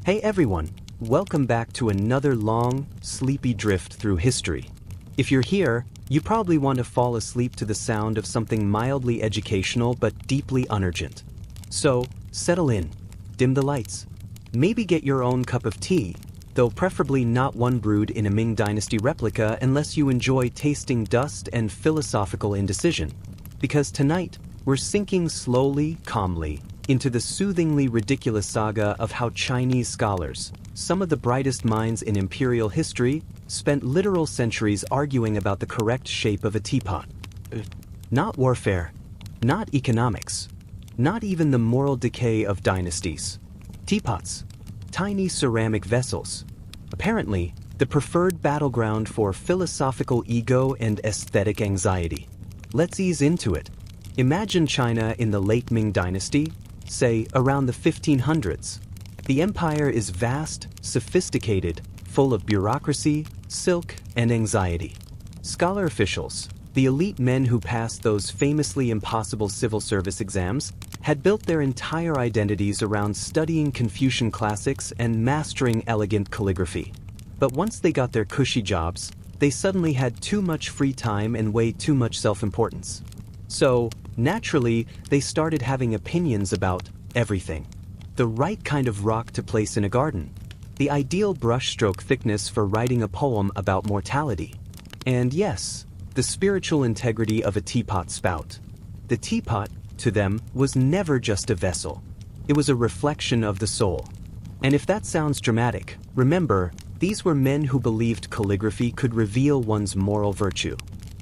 Hey everyone, welcome back to another long, sleepy drift through history. If you're here, you probably want to fall asleep to the sound of something mildly educational but deeply unurgent. So, settle in, dim the lights, maybe get your own cup of tea, though preferably not one brewed in a Ming Dynasty replica unless you enjoy tasting dust and philosophical indecision. Because tonight, we're sinking slowly, calmly, into the soothingly ridiculous saga of how Chinese scholars, some of the brightest minds in imperial history, spent literal centuries arguing about the correct shape of a teapot. Not warfare, not economics, not even the moral decay of dynasties. Teapots, tiny ceramic vessels, apparently the preferred battleground for philosophical ego and aesthetic anxiety. Let's ease into it. Imagine China in the late Ming Dynasty, say around the 1500s. The empire is vast, sophisticated, full of bureaucracy, silk, and anxiety. Scholar officials, the elite men who passed those famously impossible civil service exams, had built their entire identities around studying Confucian classics and mastering elegant calligraphy. But once they got their cushy jobs, they suddenly had too much free time and way too much self-importance. So, naturally, they started having opinions about everything. The right kind of rock to place in a garden. The ideal brushstroke thickness for writing a poem about mortality. And yes, the spiritual integrity of a teapot spout. The teapot, to them, was never just a vessel. It was a reflection of the soul. And if that sounds dramatic, remember, these were men who believed calligraphy could reveal one's moral virtue.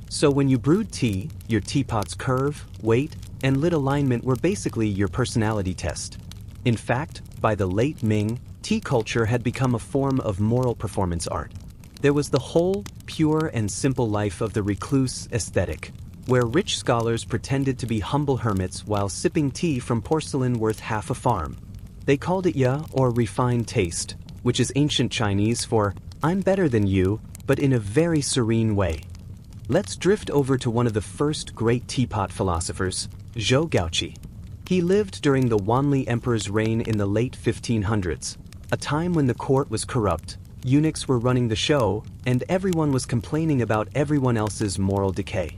So when you brewed tea, your teapot's curve, weight, and lid alignment were basically your personality test. In fact, by the late Ming, tea culture had become a form of moral performance art. There was the whole, pure and simple life of the recluse aesthetic, where rich scholars pretended to be humble hermits while sipping tea from porcelain worth half a farm. They called it ya, or refined taste, which is ancient Chinese for, I'm better than you, but in a very serene way. Let's drift over to one of the first great teapot philosophers, Zhou Gaoqi. He lived during the Wanli Emperor's reign in the late 1500s, a time when the court was corrupt, eunuchs were running the show, and everyone was complaining about everyone else's moral decay.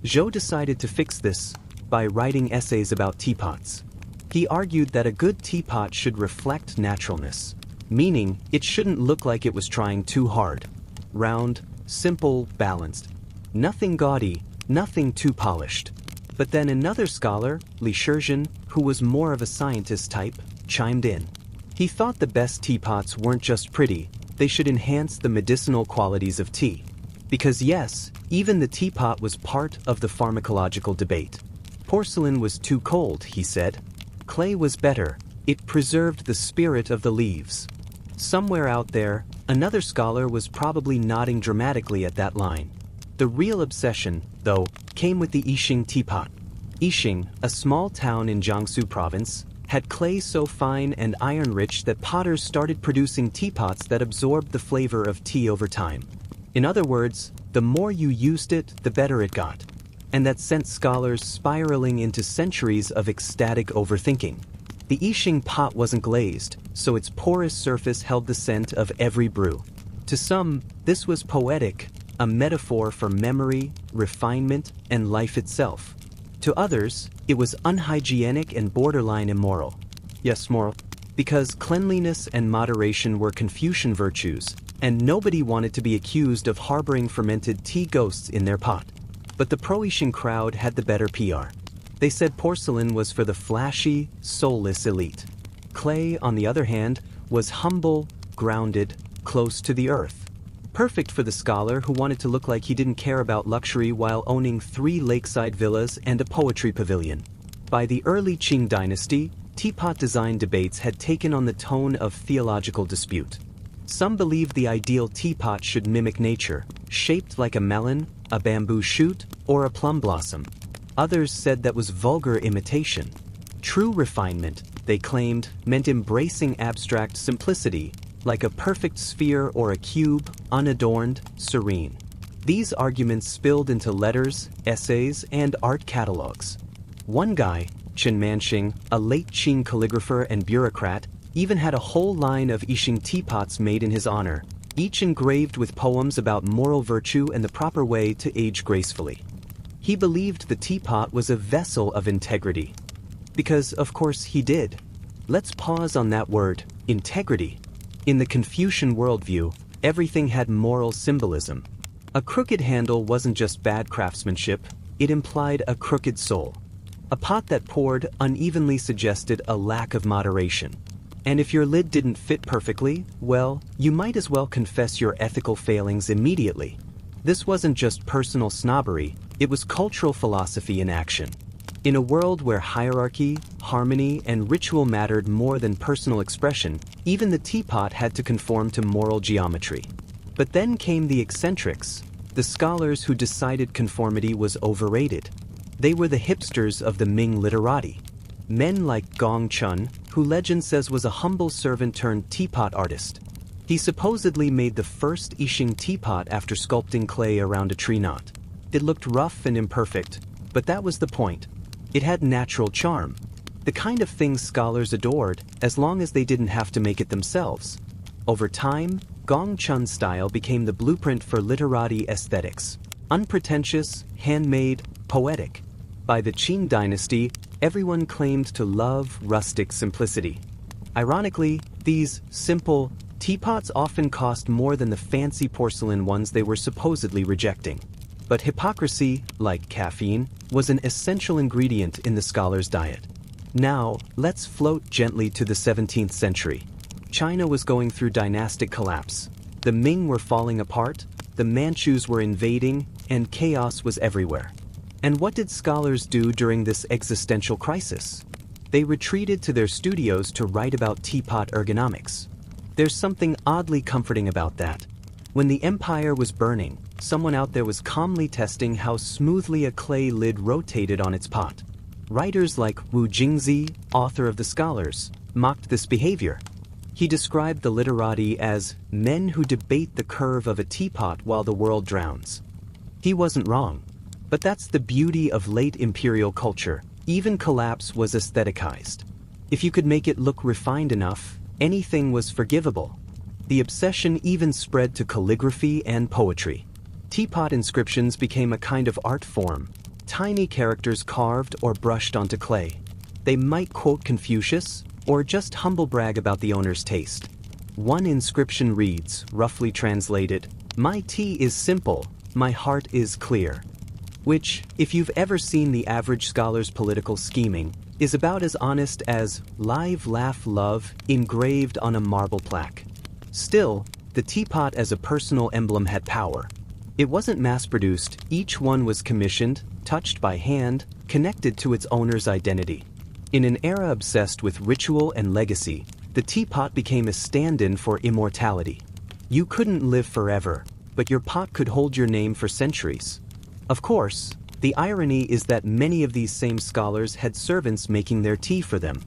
Zhou decided to fix this by writing essays about teapots. He argued that a good teapot should reflect naturalness, meaning it shouldn't look like it was trying too hard. Round, simple, balanced. Nothing gaudy, nothing too polished. But then another scholar, Li Shizhen, who was more of a scientist type, chimed in. He thought the best teapots weren't just pretty, they should enhance the medicinal qualities of tea. Because yes, even the teapot was part of the pharmacological debate. Porcelain was too cold, he said. Clay was better, it preserved the spirit of the leaves. Somewhere out there, another scholar was probably nodding dramatically at that line. The real obsession, though, came with the Yixing teapot. Yixing, a small town in Jiangsu province, had clay so fine and iron-rich that potters started producing teapots that absorbed the flavor of tea over time. In other words, the more you used it, the better it got. And that sent scholars spiraling into centuries of ecstatic overthinking. The Yixing pot wasn't glazed, so its porous surface held the scent of every brew. To some, this was poetic, a metaphor for memory, refinement, and life itself. To others, it was unhygienic and borderline immoral. Yes, moral. Because cleanliness and moderation were Confucian virtues, and nobody wanted to be accused of harboring fermented tea ghosts in their pot. But the pro-Yixing crowd had the better PR. They said porcelain was for the flashy, soulless elite. Clay, on the other hand, was humble, grounded, close to the earth. Perfect for the scholar who wanted to look like he didn't care about luxury while owning 3 lakeside villas and a poetry pavilion. By the early Qing dynasty, teapot design debates had taken on the tone of theological dispute. Some believed the ideal teapot should mimic nature, shaped like a melon, a bamboo shoot, or a plum blossom. Others said that was vulgar imitation. True refinement, they claimed, meant embracing abstract simplicity, like a perfect sphere or a cube, unadorned, serene. These arguments spilled into letters, essays, and art catalogs. One guy, Chen Manxing, a late Qing calligrapher and bureaucrat, even had a whole line of Yixing teapots made in his honor, each engraved with poems about moral virtue and the proper way to age gracefully. He believed the teapot was a vessel of integrity. Because, of course, he did. Let's pause on that word, integrity. In the Confucian worldview, everything had moral symbolism. A crooked handle wasn't just bad craftsmanship, it implied a crooked soul. A pot that poured unevenly suggested a lack of moderation. And if your lid didn't fit perfectly, well, you might as well confess your ethical failings immediately. This wasn't just personal snobbery, it was cultural philosophy in action. In a world where hierarchy, harmony, and ritual mattered more than personal expression, even the teapot had to conform to moral geometry. But then came the eccentrics, the scholars who decided conformity was overrated. They were the hipsters of the Ming literati. Men like Gong Chun, who legend says was a humble servant turned teapot artist. He supposedly made the first Yixing teapot after sculpting clay around a tree knot. It looked rough and imperfect, but that was the point. It had natural charm. The kind of things scholars adored, as long as they didn't have to make it themselves. Over time, Gong Chun's style became the blueprint for literati aesthetics. Unpretentious, handmade, poetic. By the Qing dynasty, everyone claimed to love rustic simplicity. Ironically, these simple teapots often cost more than the fancy porcelain ones they were supposedly rejecting. But hypocrisy, like caffeine, was an essential ingredient in the scholar's diet. Now, let's float gently to the 17th century. China was going through dynastic collapse. The Ming were falling apart, the Manchus were invading, and chaos was everywhere. And what did scholars do during this existential crisis? They retreated to their studios to write about teapot ergonomics. There's something oddly comforting about that. When the empire was burning, someone out there was calmly testing how smoothly a clay lid rotated on its pot. Writers like Wu Jingzi, author of The Scholars, mocked this behavior. He described the literati as men who debate the curve of a teapot while the world drowns. He wasn't wrong. But that's the beauty of late imperial culture. Even collapse was aestheticized. If you could make it look refined enough, anything was forgivable. The obsession even spread to calligraphy and poetry. Teapot inscriptions became a kind of art form, tiny characters carved or brushed onto clay. They might quote Confucius, or just humble brag about the owner's taste. One inscription reads, roughly translated, "My tea is simple, my heart is clear." Which, if you've ever seen the average scholar's political scheming, is about as honest as "live, laugh, love" engraved on a marble plaque. Still, the teapot as a personal emblem had power. It wasn't mass-produced, each one was commissioned, touched by hand, connected to its owner's identity. In an era obsessed with ritual and legacy, the teapot became a stand-in for immortality. You couldn't live forever, but your pot could hold your name for centuries. Of course, the irony is that many of these same scholars had servants making their tea for them.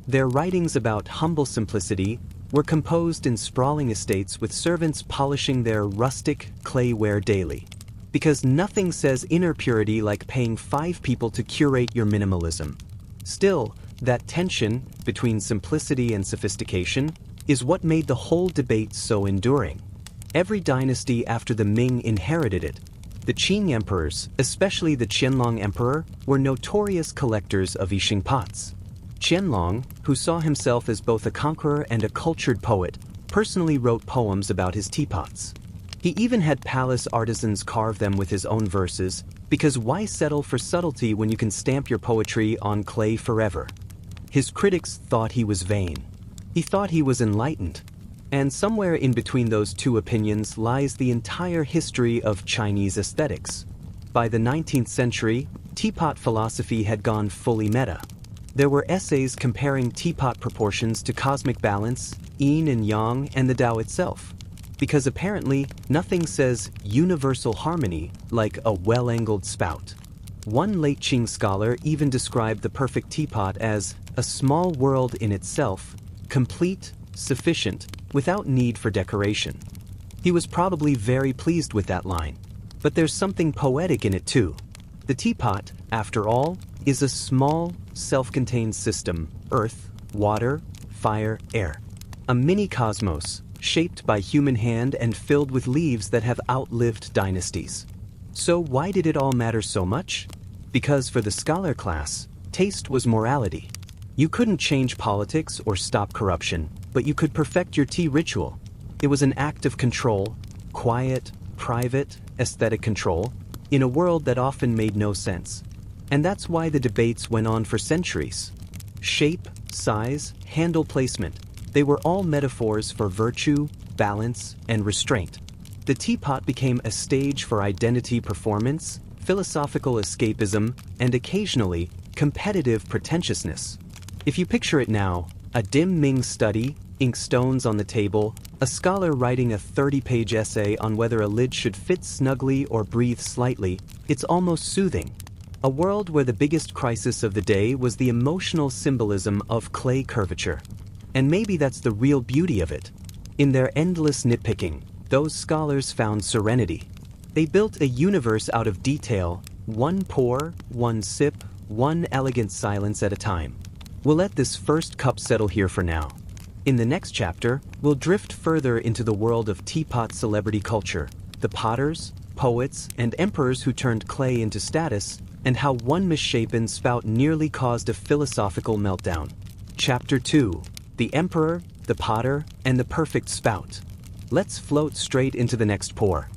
Their writings about humble simplicity were composed in sprawling estates with servants polishing their rustic clayware daily. Because nothing says inner purity like paying 5 people to curate your minimalism. Still, that tension between simplicity and sophistication is what made the whole debate so enduring. Every dynasty after the Ming inherited it. The Qing emperors, especially the Qianlong emperor, were notorious collectors of Yixing pots. Qianlong, who saw himself as both a conqueror and a cultured poet, personally wrote poems about his teapots. He even had palace artisans carve them with his own verses, because why settle for subtlety when you can stamp your poetry on clay forever? His critics thought he was vain. He thought he was enlightened. And somewhere in between those two opinions lies the entire history of Chinese aesthetics. By the 19th century, teapot philosophy had gone fully meta. There were essays comparing teapot proportions to cosmic balance, yin and yang, and the Tao itself. Because apparently, nothing says universal harmony like a well-angled spout. One late Qing scholar even described the perfect teapot as a small world in itself, complete, sufficient, without need for decoration. He was probably very pleased with that line. But there's something poetic in it too. The teapot, after all, is a small, self-contained system: earth, water, fire, air. A mini cosmos, shaped by human hand and filled with leaves that have outlived dynasties. So why did it all matter so much? Because for the scholar class, taste was morality. You couldn't change politics or stop corruption, but you could perfect your tea ritual. It was an act of control, quiet, private, aesthetic control, in a world that often made no sense. And that's why the debates went on for centuries. Shape, size, handle placement, they were all metaphors for virtue, balance, and restraint. The teapot became a stage for identity performance, philosophical escapism, and occasionally, competitive pretentiousness. If you picture it now, a dim Ming study, inkstones on the table, a scholar writing a 30-page essay on whether a lid should fit snugly or breathe slightly, it's almost soothing. A world where the biggest crisis of the day was the emotional symbolism of clay curvature. And maybe that's the real beauty of it. In their endless nitpicking, those scholars found serenity. They built a universe out of detail, one pour, one sip, one elegant silence at a time. We'll let this first cup settle here for now. In the next chapter, we'll drift further into the world of teapot celebrity culture, the potters, poets, and emperors who turned clay into status, and how one misshapen spout nearly caused a philosophical meltdown. Chapter 2. The Emperor, the Potter, and the Perfect Spout. Let's float straight into the next pour.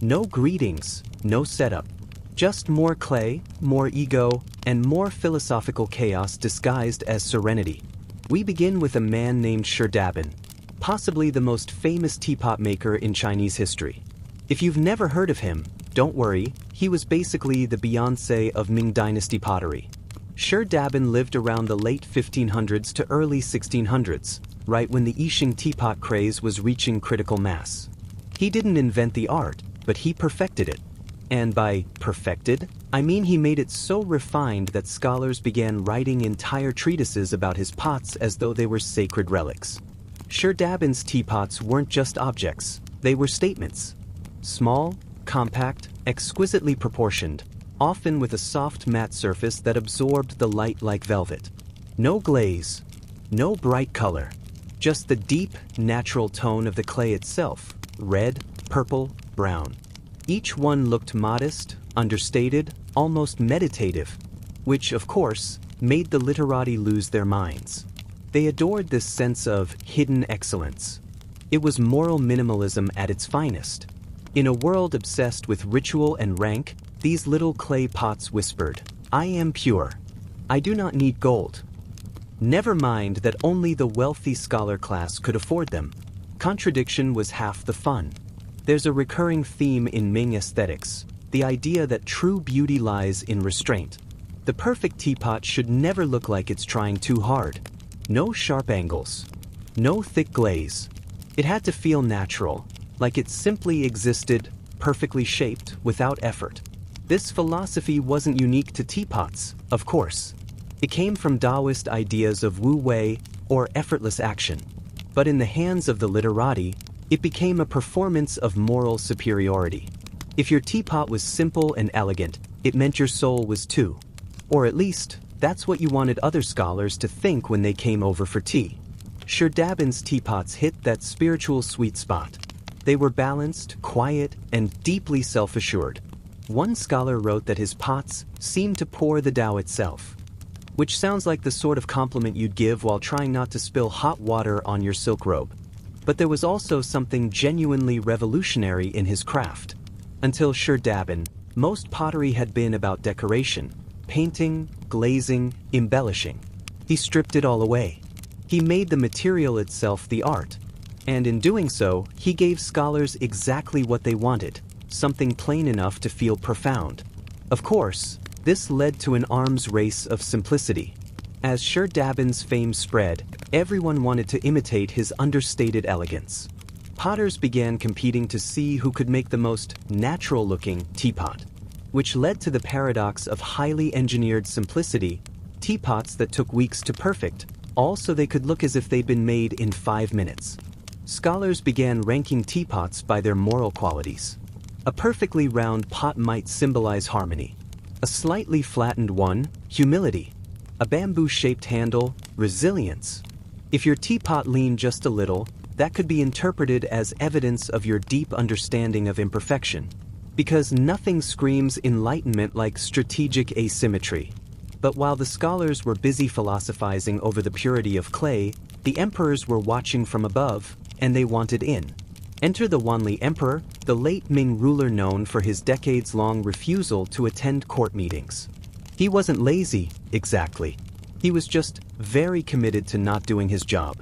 No greetings, no setup. Just more clay, more ego, and more philosophical chaos disguised as serenity. We begin with a man named Sherdabin, possibly the most famous teapot maker in Chinese history. If you've never heard of him, don't worry, he was basically the Beyoncé of Ming Dynasty pottery. Sherdabin lived around the late 1500s to early 1600s, right when the Yixing teapot craze was reaching critical mass. He didn't invent the art, but he perfected it. And by perfected, I mean he made it so refined that scholars began writing entire treatises about his pots as though they were sacred relics. Sherdabin's teapots weren't just objects, they were statements. Small, compact, exquisitely proportioned, often with a soft matte surface that absorbed the light like velvet. No glaze, no bright color, just the deep, natural tone of the clay itself, red, purple, brown. Each one looked modest, understated, almost meditative, which, of course, made the literati lose their minds. They adored this sense of hidden excellence. It was moral minimalism at its finest. In a world obsessed with ritual and rank, these little clay pots whispered, "I am pure. I do not need gold." Never mind that only the wealthy scholar class could afford them. Contradiction was half the fun. There's a recurring theme in Ming aesthetics, the idea that true beauty lies in restraint. The perfect teapot should never look like it's trying too hard. No sharp angles. No thick glaze. It had to feel natural, like it simply existed, perfectly shaped, without effort. This philosophy wasn't unique to teapots, of course. It came from Taoist ideas of wu wei, or effortless action. But in the hands of the literati, it became a performance of moral superiority. If your teapot was simple and elegant, it meant your soul was too. Or at least, that's what you wanted other scholars to think when they came over for tea. Sherdabin's teapots hit that spiritual sweet spot. They were balanced, quiet, and deeply self-assured. One scholar wrote that his pots seemed to pour the Tao itself, which sounds like the sort of compliment you'd give while trying not to spill hot water on your silk robe. But there was also something genuinely revolutionary in his craft. Until Sherdabin, most pottery had been about decoration, painting, glazing, embellishing. He stripped it all away. He made the material itself the art. And in doing so, he gave scholars exactly what they wanted, something plain enough to feel profound. Of course, this led to an arms race of simplicity. As Sherdabin's fame spread, everyone wanted to imitate his understated elegance. Potters began competing to see who could make the most natural-looking teapot, which led to the paradox of highly engineered simplicity, teapots that took weeks to perfect, all so they could look as if they'd been made in 5 minutes. Scholars began ranking teapots by their moral qualities. A perfectly round pot might symbolize harmony. A slightly flattened one, humility. A bamboo-shaped handle, resilience. If your teapot leaned just a little, that could be interpreted as evidence of your deep understanding of imperfection. Because nothing screams enlightenment like strategic asymmetry. But while the scholars were busy philosophizing over the purity of clay, the emperors were watching from above, and they wanted in. Enter the Wanli Emperor, the late Ming ruler known for his decades-long refusal to attend court meetings. He wasn't lazy, exactly. He was just very committed to not doing his job.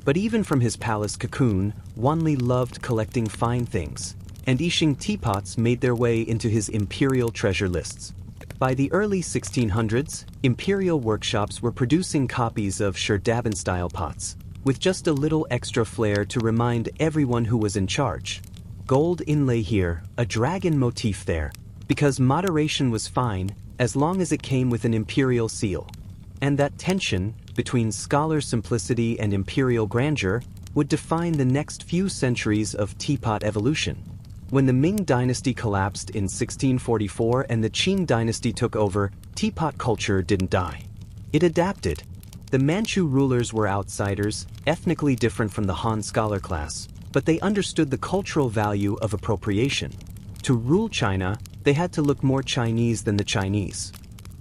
But even from his palace cocoon, Wanli loved collecting fine things, and Yixing teapots made their way into his imperial treasure lists. By the early 1600s, imperial workshops were producing copies of Sherdabin-style pots, with just a little extra flair to remind everyone who was in charge. Gold inlay here, a dragon motif there, because moderation was fine as long as it came with an imperial seal. And that tension between scholar simplicity and imperial grandeur would define the next few centuries of teapot evolution. When the Ming dynasty collapsed in 1644 and the Qing dynasty took over, teapot culture didn't die. It adapted. The Manchu rulers were outsiders, ethnically different from the Han scholar class, but they understood the cultural value of appropriation. To rule China, they had to look more Chinese than the Chinese.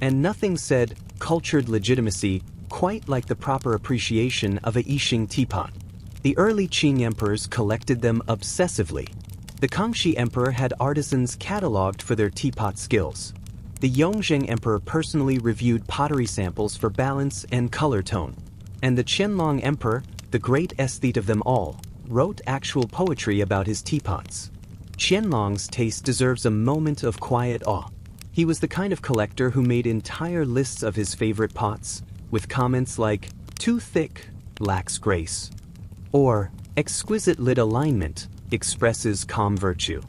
And nothing said cultured legitimacy quite like the proper appreciation of a Yixing teapot. The early Qing emperors collected them obsessively. The Kangxi emperor had artisans cataloged for their teapot skills. The Yongzheng emperor personally reviewed pottery samples for balance and color tone. And the Qianlong emperor, the great aesthete of them all, wrote actual poetry about his teapots. Qianlong's taste deserves a moment of quiet awe. He was the kind of collector who made entire lists of his favorite pots, with comments like, "Too thick, lacks grace," or "Exquisite lid alignment, expresses calm virtue."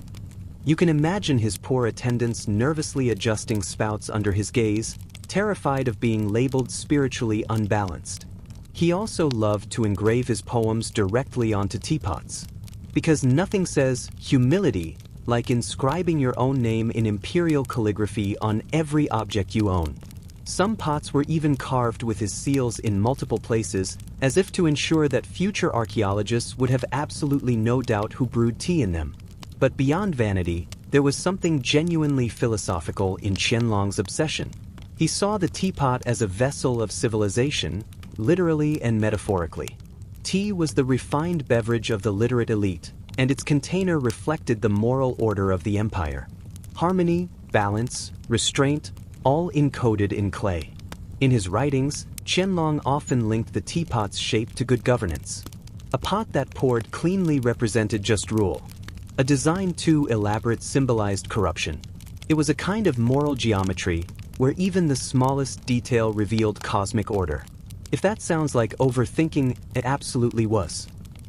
You can imagine his poor attendants nervously adjusting spouts under his gaze, terrified of being labeled spiritually unbalanced. He also loved to engrave his poems directly onto teapots. Because nothing says humility like inscribing your own name in imperial calligraphy on every object you own. Some pots were even carved with his seals in multiple places, as if to ensure that future archaeologists would have absolutely no doubt who brewed tea in them. But beyond vanity, there was something genuinely philosophical in Qianlong's obsession. He saw the teapot as a vessel of civilization, literally and metaphorically. Tea was the refined beverage of the literate elite, and its container reflected the moral order of the empire. Harmony, balance, restraint, all encoded in clay. In his writings, Qianlong often linked the teapot's shape to good governance. A pot that poured cleanly represented just rule. A design too elaborate symbolized corruption. It was a kind of moral geometry where even the smallest detail revealed cosmic order. If that sounds like overthinking, it absolutely was.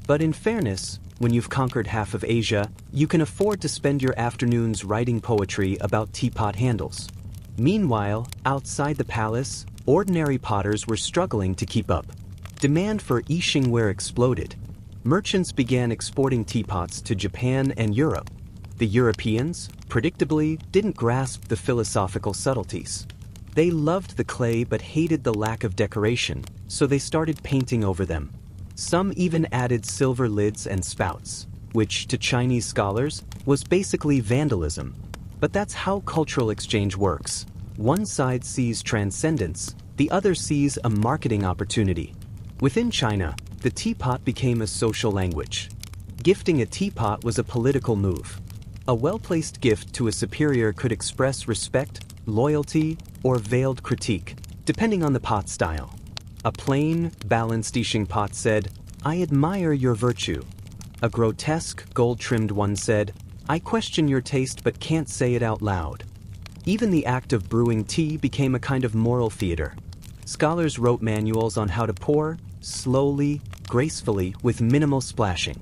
But in fairness, when you've conquered half of Asia, you can afford to spend your afternoons writing poetry about teapot handles. Meanwhile, outside the palace, ordinary potters were struggling to keep up. Demand for Yixing ware exploded. Merchants began exporting teapots to Japan and Europe. The Europeans, predictably, didn't grasp the philosophical subtleties. They loved the clay but hated the lack of decoration, so they started painting over them. Some even added silver lids and spouts, which, to Chinese scholars, was basically vandalism. But that's how cultural exchange works. One side sees transcendence, the other sees a marketing opportunity. Within China, the teapot became a social language. Gifting a teapot was a political move. A well-placed gift to a superior could express respect, loyalty, or veiled critique, depending on the pot style. A plain, balanced Yixing pot said, "I admire your virtue." A grotesque, gold-trimmed one said, "I question your taste but can't say it out loud." Even the act of brewing tea became a kind of moral theater. Scholars wrote manuals on how to pour, slowly, gracefully, with minimal splashing.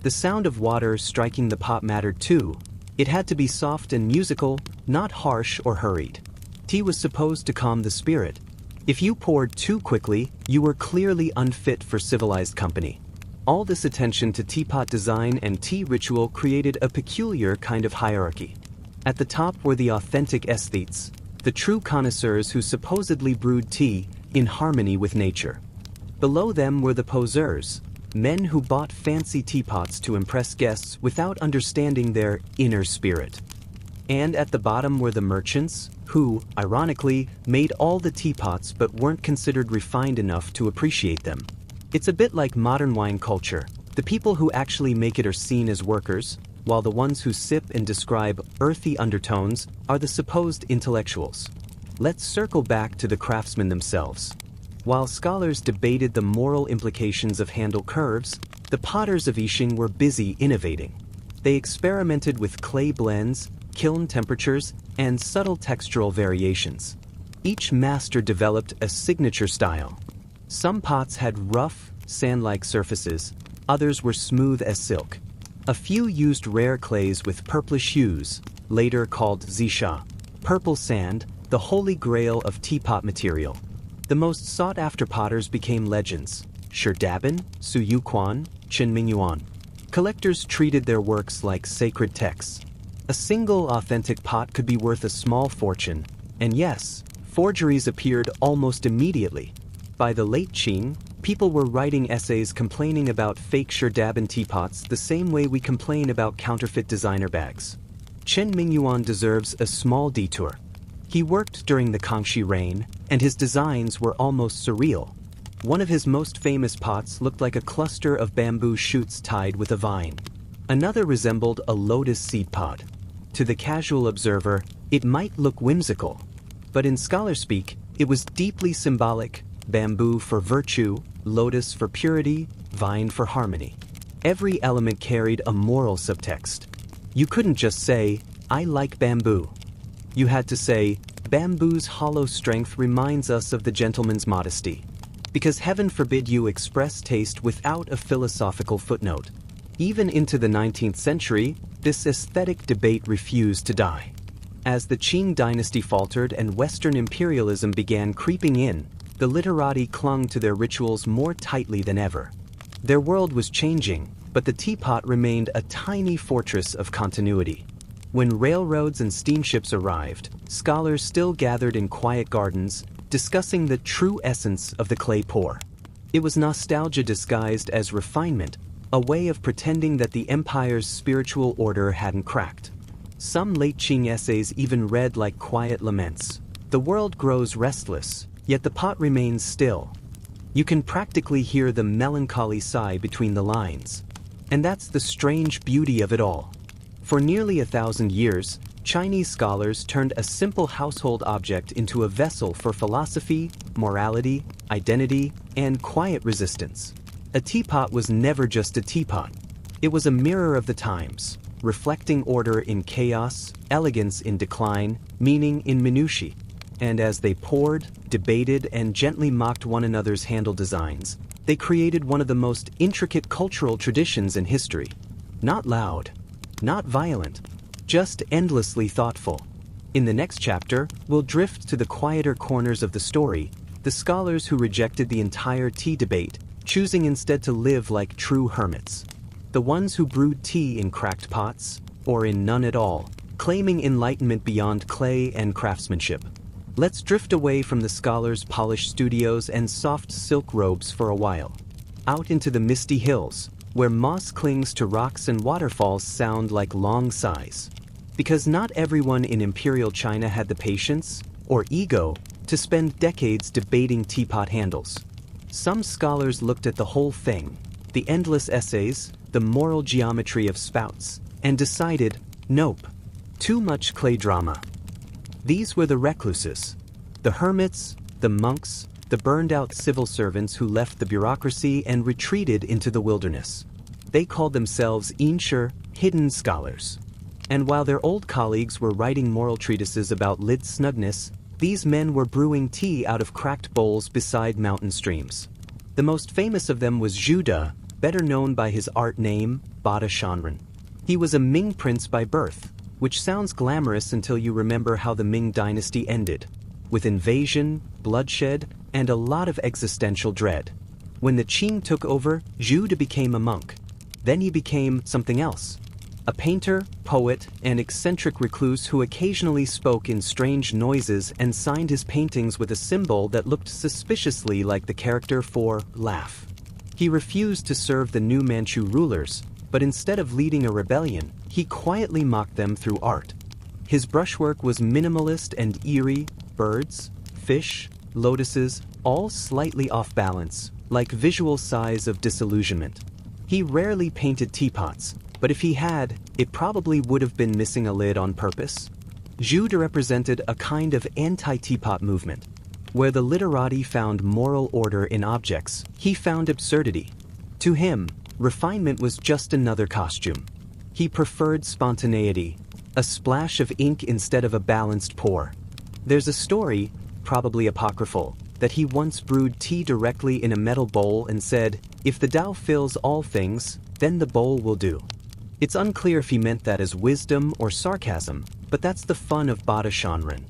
The sound of water striking the pot mattered too. It had to be soft and musical, not harsh or hurried. Tea was supposed to calm the spirit. If you poured too quickly, you were clearly unfit for civilized company. All this attention to teapot design and tea ritual created a peculiar kind of hierarchy. At the top were the authentic aesthetes, the true connoisseurs who supposedly brewed tea in harmony with nature. Below them were the poseurs, men who bought fancy teapots to impress guests without understanding their inner spirit. And at the bottom were the merchants, who, ironically, made all the teapots but weren't considered refined enough to appreciate them. It's a bit like modern wine culture. The people who actually make it are seen as workers, while the ones who sip and describe earthy undertones are the supposed intellectuals. Let's circle back to the craftsmen themselves. While scholars debated the moral implications of handle curves, the potters of Yixing were busy innovating. They experimented with clay blends, kiln temperatures, and subtle textural variations. Each master developed a signature style. Some pots had rough, sand-like surfaces, others were smooth as silk. A few used rare clays with purplish hues, later called zisha, purple sand, the holy grail of teapot material. The most sought-after potters became legends: Sherdabin, Su Yuquan, Qin Mingyuan. Collectors treated their works like sacred texts. A single authentic pot could be worth a small fortune, and yes, forgeries appeared almost immediately. By the late Qing, people were writing essays complaining about fake Sherdabin teapots the same way we complain about counterfeit designer bags. Qin Mingyuan deserves a small detour. He worked during the Kangxi reign, and his designs were almost surreal. One of his most famous pots looked like a cluster of bamboo shoots tied with a vine. Another resembled a lotus seed pod. To the casual observer, it might look whimsical, but in scholar speak, it was deeply symbolic: bamboo for virtue, lotus for purity, vine for harmony. Every element carried a moral subtext. You couldn't just say, "I like bamboo." You had to say, "Bamboo's hollow strength reminds us of the gentleman's modesty." Because heaven forbid you express taste without a philosophical footnote. Even into the 19th century, this aesthetic debate refused to die. As the Qing dynasty faltered and Western imperialism began creeping in, the literati clung to their rituals more tightly than ever. Their world was changing, but the teapot remained a tiny fortress of continuity. When railroads and steamships arrived, scholars still gathered in quiet gardens, discussing the true essence of the clay pour. It was nostalgia disguised as refinement, a way of pretending that the empire's spiritual order hadn't cracked. Some late Qing essays even read like quiet laments. The world grows restless, yet the pot remains still. You can practically hear the melancholy sigh between the lines. And that's the strange beauty of it all. For nearly 1,000 years, Chinese scholars turned a simple household object into a vessel for philosophy, morality, identity, and quiet resistance. A teapot was never just a teapot. It was a mirror of the times, reflecting order in chaos, elegance in decline, meaning in minutiae. And as they poured, debated, and gently mocked one another's handle designs, they created one of the most intricate cultural traditions in history. Not loud, not violent, just endlessly thoughtful. In the next chapter, we'll drift to the quieter corners of the story, the scholars who rejected the entire tea debate, choosing instead to live like true hermits. The ones who brewed tea in cracked pots, or in none at all, claiming enlightenment beyond clay and craftsmanship. Let's drift away from the scholars' polished studios and soft silk robes for a while. Out into the misty hills, where moss clings to rocks and waterfalls sound like long sighs. Because not everyone in imperial China had the patience, or ego, to spend decades debating teapot handles. Some scholars looked at the whole thing, the endless essays, the moral geometry of spouts, and decided, nope, too much clay drama. These were the recluses, the hermits, the monks, the burned-out civil servants who left the bureaucracy and retreated into the wilderness. They called themselves Yinshi, hidden scholars. And while their old colleagues were writing moral treatises about lid snugness, these men were brewing tea out of cracked bowls beside mountain streams. The most famous of them was Zhu De, better known by his art name, Bada Shanren. He was a Ming prince by birth, which sounds glamorous until you remember how the Ming dynasty ended, with invasion, bloodshed, and a lot of existential dread. When the Qing took over, Zhu De became a monk. Then he became something else, a painter, poet, and eccentric recluse who occasionally spoke in strange noises and signed his paintings with a symbol that looked suspiciously like the character for laugh. He refused to serve the new Manchu rulers, but instead of leading a rebellion, he quietly mocked them through art. His brushwork was minimalist and eerie: birds, fish, lotuses, all slightly off balance, like visual sighs of disillusionment. He rarely painted teapots, but if he had, it probably would have been missing a lid on purpose. Jude represented a kind of anti-teapot movement. Where the literati found moral order in objects, he found absurdity. To him, refinement was just another costume. He preferred spontaneity, a splash of ink instead of a balanced pour. There's a story, probably apocryphal, that he once brewed tea directly in a metal bowl and said, "If the Tao fills all things, then the bowl will do." It's unclear if he meant that as wisdom or sarcasm, but that's the fun of Bada Shanren.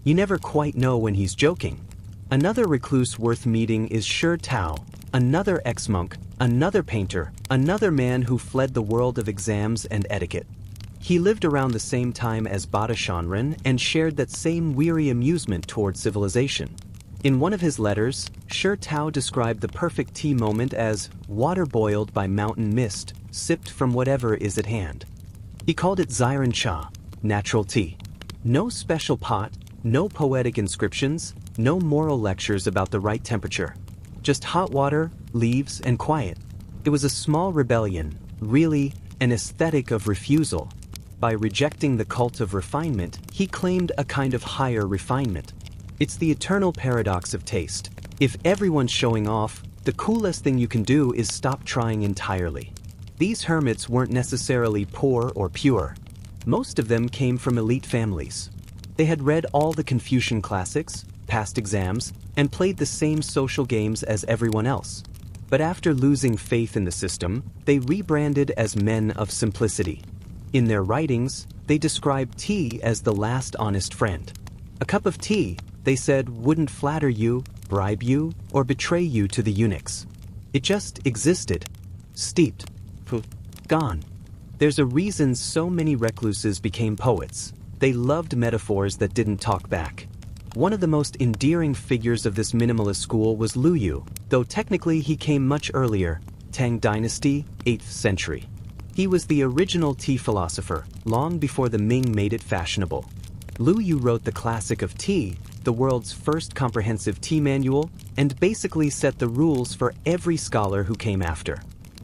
You never quite know when he's joking. Another recluse worth meeting is Shi Tao, another ex-monk, another painter, another man who fled the world of exams and etiquette. He lived around the same time as Bada Shanren and shared that same weary amusement toward civilization. In one of his letters, Shi Tao described the perfect tea moment as water boiled by mountain mist, sipped from whatever is at hand. He called it Ziren Cha, natural tea. No special pot, no poetic inscriptions, no moral lectures about the right temperature. Just hot water, leaves, and quiet. It was a small rebellion, really, an aesthetic of refusal. By rejecting the cult of refinement, he claimed a kind of higher refinement. It's the eternal paradox of taste. If everyone's showing off, the coolest thing you can do is stop trying entirely. These hermits weren't necessarily poor or pure. Most of them came from elite families. They had read all the Confucian classics, passed exams, and played the same social games as everyone else. But after losing faith in the system, they rebranded as men of simplicity. In their writings, they described tea as the last honest friend. A cup of tea, they said, wouldn't flatter you, bribe you, or betray you to the eunuchs. It just existed. Steeped. Gone. There's a reason so many recluses became poets. They loved metaphors that didn't talk back. One of the most endearing figures of this minimalist school was Lu Yu, though technically he came much earlier, Tang Dynasty, 8th century. He was the original tea philosopher, long before the Ming made it fashionable. Lu Yu wrote the classic of tea, the world's first comprehensive tea manual, and basically set the rules for every scholar who came after.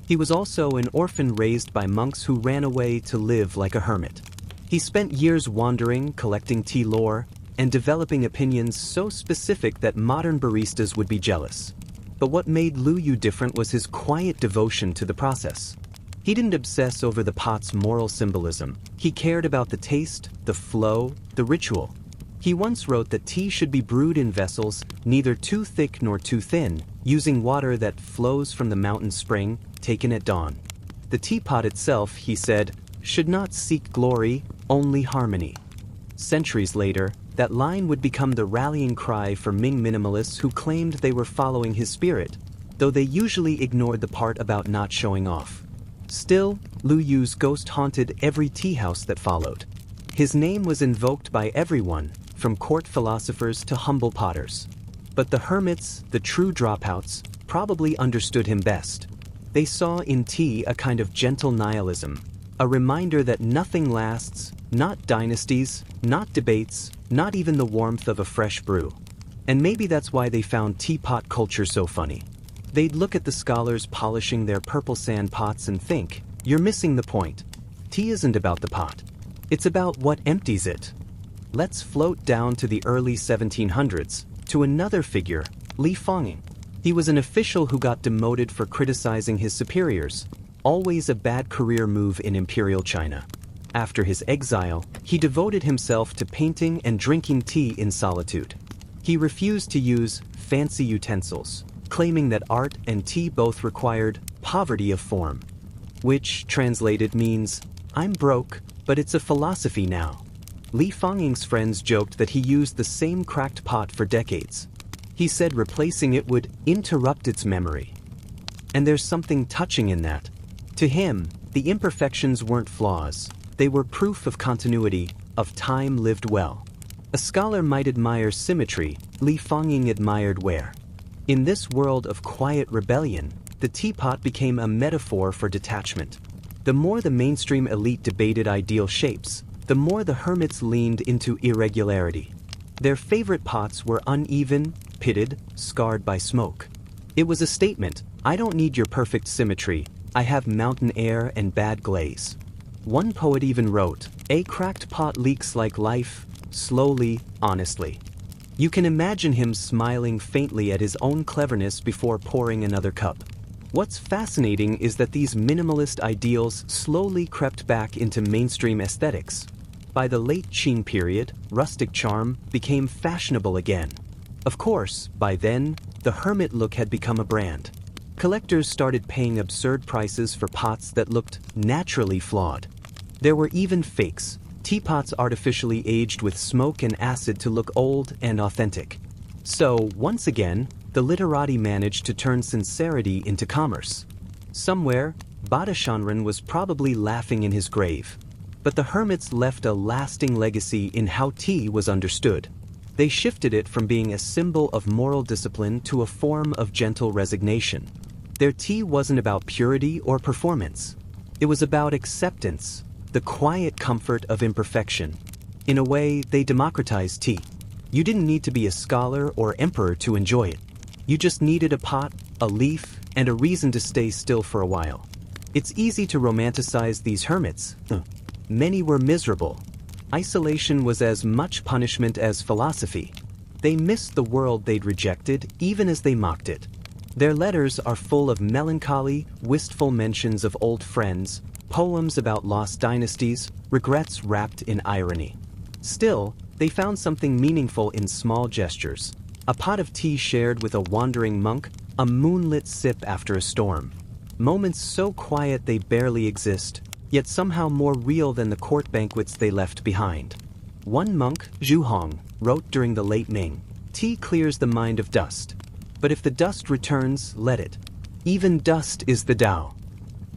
He was also an orphan raised by monks who ran away to live like a hermit. He spent years wandering, collecting tea lore, and developing opinions so specific that modern baristas would be jealous. But what made Lu Yu different was his quiet devotion to the process. He didn't obsess over the pot's moral symbolism. He cared about the taste, the flow, the ritual. He once wrote that tea should be brewed in vessels neither too thick nor too thin, using water that flows from the mountain spring, taken at dawn. The teapot itself, he said, should not seek glory, only harmony. Centuries later, that line would become the rallying cry for Ming minimalists who claimed they were following his spirit, though they usually ignored the part about not showing off. Still, Lu Yu's ghost haunted every tea house that followed. His name was invoked by everyone, from court philosophers to humble potters. But the hermits, the true dropouts, probably understood him best. They saw in tea a kind of gentle nihilism, a reminder that nothing lasts, not dynasties, not debates, not even the warmth of a fresh brew. And maybe that's why they found teapot culture so funny. They'd look at the scholars polishing their purple sand pots and think, you're missing the point. Tea isn't about the pot. It's about what empties it. Let's float down to the early 1700s, to another figure, Li Fanging. He was an official who got demoted for criticizing his superiors, always a bad career move in imperial China. After his exile, he devoted himself to painting and drinking tea in solitude. He refused to use fancy utensils, claiming that art and tea both required poverty of form, which, translated, means, I'm broke, but it's a philosophy now. Li Fanging's friends joked that he used the same cracked pot for decades. He said replacing it would interrupt its memory. And there's something touching in that. To him, The imperfections weren't flaws, they were proof of continuity, of time lived well. A scholar might admire symmetry, Li Fanging admired wear. In this world of quiet rebellion, the teapot became a metaphor for detachment. The more the mainstream elite debated ideal shapes, the more the hermits leaned into irregularity. Their favorite pots were uneven, pitted, scarred by smoke. It was a statement: I don't need your perfect symmetry, I have mountain air and bad glaze. One poet even wrote, a cracked pot leaks like life, slowly, honestly. You can imagine him smiling faintly at his own cleverness before pouring another cup. What's fascinating is that these minimalist ideals slowly crept back into mainstream aesthetics. By the late Qing period, rustic charm became fashionable again. Of course, by then, the hermit look had become a brand. Collectors started paying absurd prices for pots that looked naturally flawed. There were even fakes, teapots artificially aged with smoke and acid to look old and authentic. So, once again, the literati managed to turn sincerity into commerce. Somewhere, Badashanran was probably laughing in his grave. But the hermits left a lasting legacy in how tea was understood. They shifted it from being a symbol of moral discipline to a form of gentle resignation. Their tea wasn't about purity or performance. It was about acceptance, the quiet comfort of imperfection. In a way, they democratized tea. You didn't need to be a scholar or emperor to enjoy it. You just needed a pot, a leaf, and a reason to stay still for a while. It's easy to romanticize these hermits. Many were miserable. Isolation was as much punishment as philosophy. They missed the world they'd rejected, even as they mocked it. Their letters are full of melancholy, wistful mentions of old friends, poems about lost dynasties, regrets wrapped in irony. Still, they found something meaningful in small gestures. A pot of tea shared with a wandering monk, a moonlit sip after a storm. Moments so quiet they barely exist, yet somehow more real than the court banquets they left behind. One monk, Zhu Hong, wrote during the late Ming, "Tea clears the mind of dust. But if the dust returns, let it. Even dust is the Tao."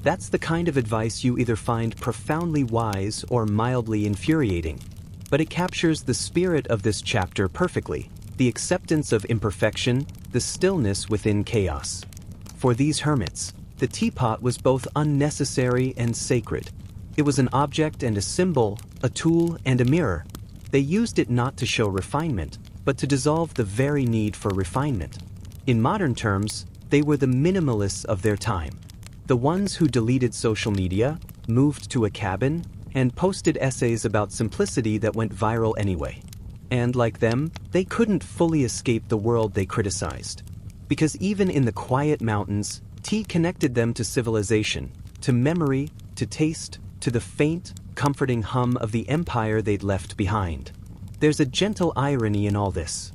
That's the kind of advice you either find profoundly wise or mildly infuriating. But it captures the spirit of this chapter perfectly, the acceptance of imperfection, the stillness within chaos. For these hermits, the teapot was both unnecessary and sacred. It was an object and a symbol, a tool and a mirror. They used it not to show refinement, but to dissolve the very need for refinement. In modern terms, they were the minimalists of their time. The ones who deleted social media, moved to a cabin, and posted essays about simplicity that went viral anyway. And like them, they couldn't fully escape the world they criticized. Because even in the quiet mountains, tea connected them to civilization, to memory, to taste, to the faint, comforting hum of the empire they'd left behind. There's a gentle irony in all this.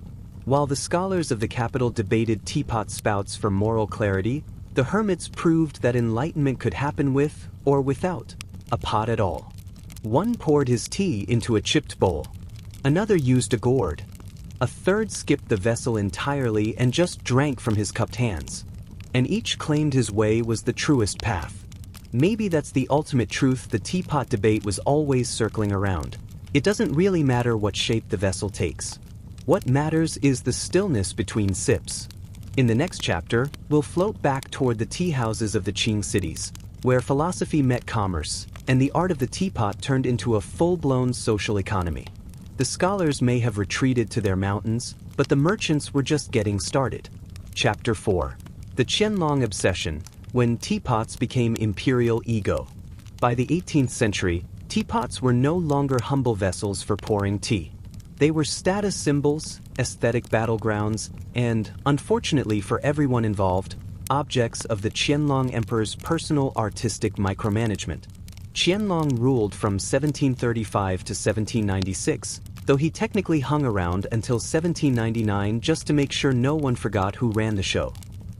While the scholars of the capital debated teapot spouts for moral clarity, the hermits proved that enlightenment could happen with, or without, a pot at all. One poured his tea into a chipped bowl. Another used a gourd. A third skipped the vessel entirely and just drank from his cupped hands. And each claimed his way was the truest path. Maybe that's the ultimate truth the teapot debate was always circling around. It doesn't really matter what shape the vessel takes. What matters is the stillness between sips. In the next chapter, we'll float back toward the tea houses of the Qing cities, where philosophy met commerce, and the art of the teapot turned into a full-blown social economy. The scholars may have retreated to their mountains, but the merchants were just getting started. Chapter 4. The Qianlong Obsession, when teapots became imperial ego. By the 18th century, teapots were no longer humble vessels for pouring tea. They were status symbols, aesthetic battlegrounds, and, unfortunately for everyone involved, objects of the Qianlong Emperor's personal artistic micromanagement. Qianlong ruled from 1735 to 1796, though he technically hung around until 1799 just to make sure no one forgot who ran the show.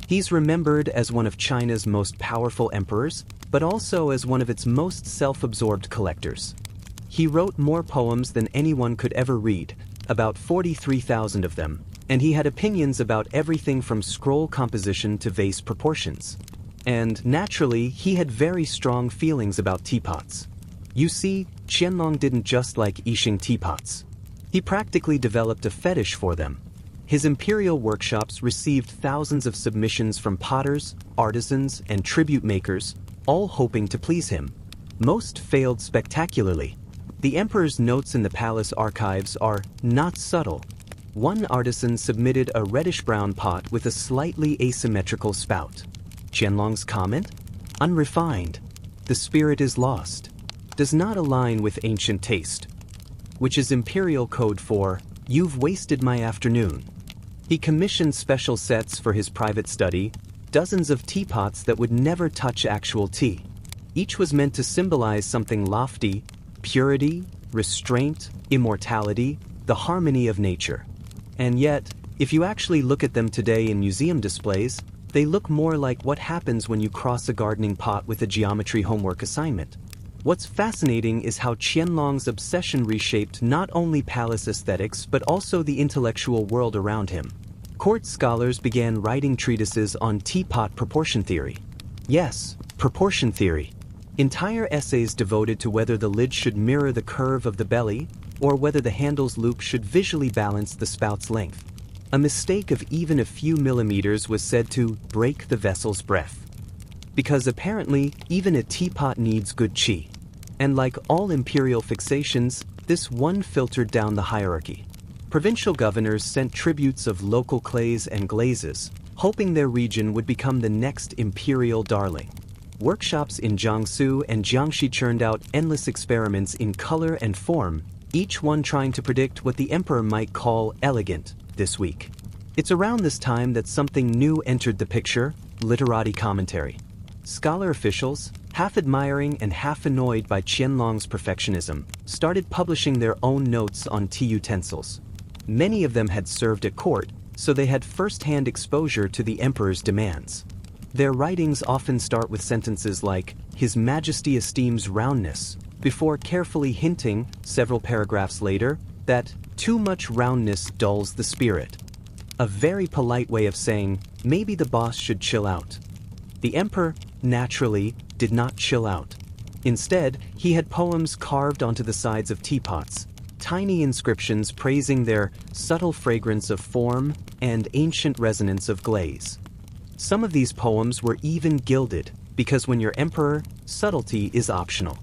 He's remembered as one of China's most powerful emperors, but also as one of its most self-absorbed collectors. He wrote more poems than anyone could ever read, about 43,000 of them, and he had opinions about everything from scroll composition to vase proportions. And naturally, he had very strong feelings about teapots. You see, Qianlong didn't just like Yixing teapots. He practically developed a fetish for them. His imperial workshops received thousands of submissions from potters, artisans, and tribute makers, all hoping to please him. Most failed spectacularly. The emperor's notes in the palace archives are not subtle. One artisan submitted a reddish-brown pot with a slightly asymmetrical spout. Qianlong's comment? Unrefined. The spirit is lost. Does not align with ancient taste. Which is imperial code for, you've wasted my afternoon. He commissioned special sets for his private study, dozens of teapots that would never touch actual tea. Each was meant to symbolize something lofty, purity, restraint, immortality, the harmony of nature. And yet, if you actually look at them today in museum displays, they look more like what happens when you cross a gardening pot with a geometry homework assignment. What's fascinating is how Qianlong's obsession reshaped not only palace aesthetics but also the intellectual world around him. Court scholars began writing treatises on teapot proportion theory. Yes, proportion theory. Entire essays devoted to whether the lid should mirror the curve of the belly or whether the handle's loop should visually balance the spout's length. A mistake of even a few millimeters was said to break the vessel's breath. Because apparently, even a teapot needs good qi. And like all imperial fixations, this one filtered down the hierarchy. Provincial governors sent tributes of local clays and glazes, hoping their region would become the next imperial darling. Workshops in Jiangsu and Jiangxi churned out endless experiments in color and form, each one trying to predict what the emperor might call elegant this week. It's around this time that something new entered the picture: literati commentary. Scholar officials, half admiring and half annoyed by Qianlong's perfectionism, started publishing their own notes on tea utensils. Many of them had served at court, so they had first-hand exposure to the emperor's demands. Their writings often start with sentences like, "His Majesty esteems roundness," before carefully hinting, several paragraphs later, that too much roundness dulls the spirit. A very polite way of saying, maybe the boss should chill out. The emperor, naturally, did not chill out. Instead, he had poems carved onto the sides of teapots, tiny inscriptions praising their subtle fragrance of form and ancient resonance of glaze. Some of these poems were even gilded, because when you're emperor, subtlety is optional.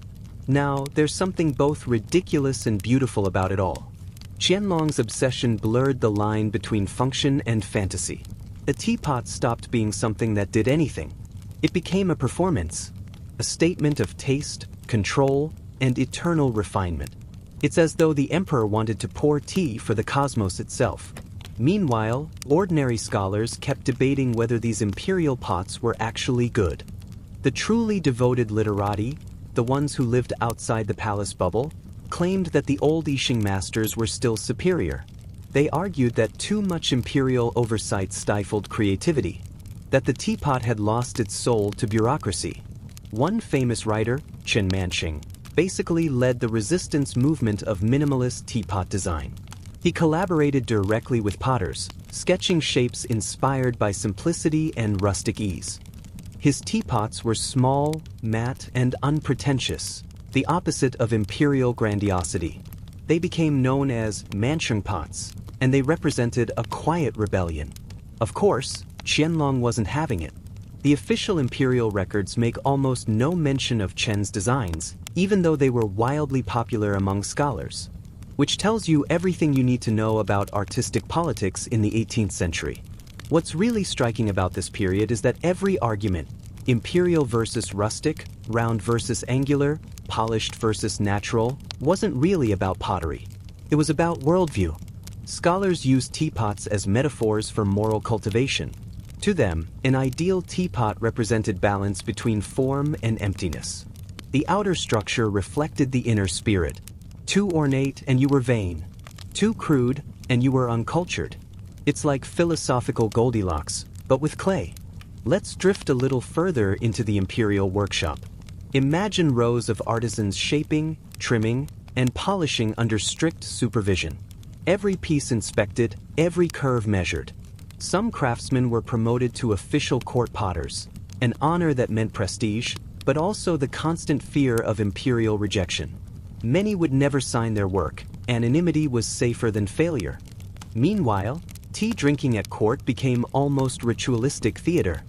Now, there's something both ridiculous and beautiful about it all. Qianlong's obsession blurred the line between function and fantasy. A teapot stopped being something that did anything. It became a performance, a statement of taste, control, and eternal refinement. It's as though the emperor wanted to pour tea for the cosmos itself. Meanwhile, ordinary scholars kept debating whether these imperial pots were actually good. The truly devoted literati, the ones who lived outside the palace bubble, claimed that the old Yixing masters were still superior. They argued that too much imperial oversight stifled creativity, that the teapot had lost its soul to bureaucracy. One famous writer, Chen Manqing, basically led the resistance movement of minimalist teapot design. He collaborated directly with potters, sketching shapes inspired by simplicity and rustic ease. His teapots were small, matte, and unpretentious, the opposite of imperial grandiosity. They became known as Manchung pots, and they represented a quiet rebellion. Of course, Qianlong wasn't having it. The official imperial records make almost no mention of Chen's designs, even though they were wildly popular among scholars. Which tells you everything you need to know about artistic politics in the 18th century. What's really striking about this period is that every argument, imperial versus rustic, round versus angular, polished versus natural, wasn't really about pottery. It was about worldview. Scholars use teapots as metaphors for moral cultivation. To them, an ideal teapot represented balance between form and emptiness. The outer structure reflected the inner spirit. Too ornate and you were vain. Too crude and you were uncultured. It's like philosophical Goldilocks, but with clay. Let's drift a little further into the imperial workshop. Imagine rows of artisans shaping, trimming, and polishing under strict supervision. Every piece inspected, every curve measured. Some craftsmen were promoted to official court potters, an honor that meant prestige, but also the constant fear of imperial rejection. Many would never sign their work. Anonymity was safer than failure. Meanwhile, tea drinking at court became almost ritualistic theater.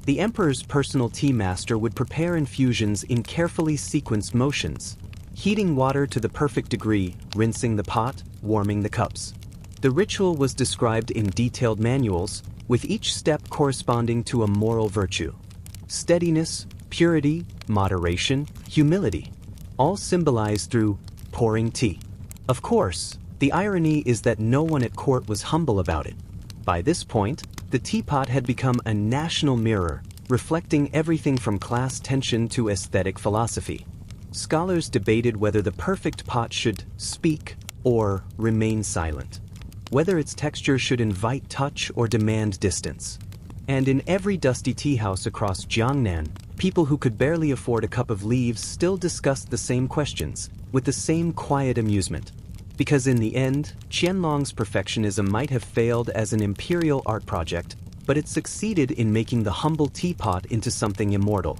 The emperor's personal tea master would prepare infusions in carefully sequenced motions, heating water to the perfect degree, rinsing the pot, warming the cups. The ritual was described in detailed manuals, with each step corresponding to a moral virtue. Steadiness, purity, moderation, humility, all symbolized through pouring tea. Of course, the irony is that no one at court was humble about it. By this point, the teapot had become a national mirror, reflecting everything from class tension to aesthetic philosophy. Scholars debated whether the perfect pot should speak or remain silent, whether its texture should invite touch or demand distance. And in every dusty tea house across Jiangnan, people who could barely afford a cup of leaves still discussed the same questions, with the same quiet amusement. Because in the end, Qianlong's perfectionism might have failed as an imperial art project, but it succeeded in making the humble teapot into something immortal.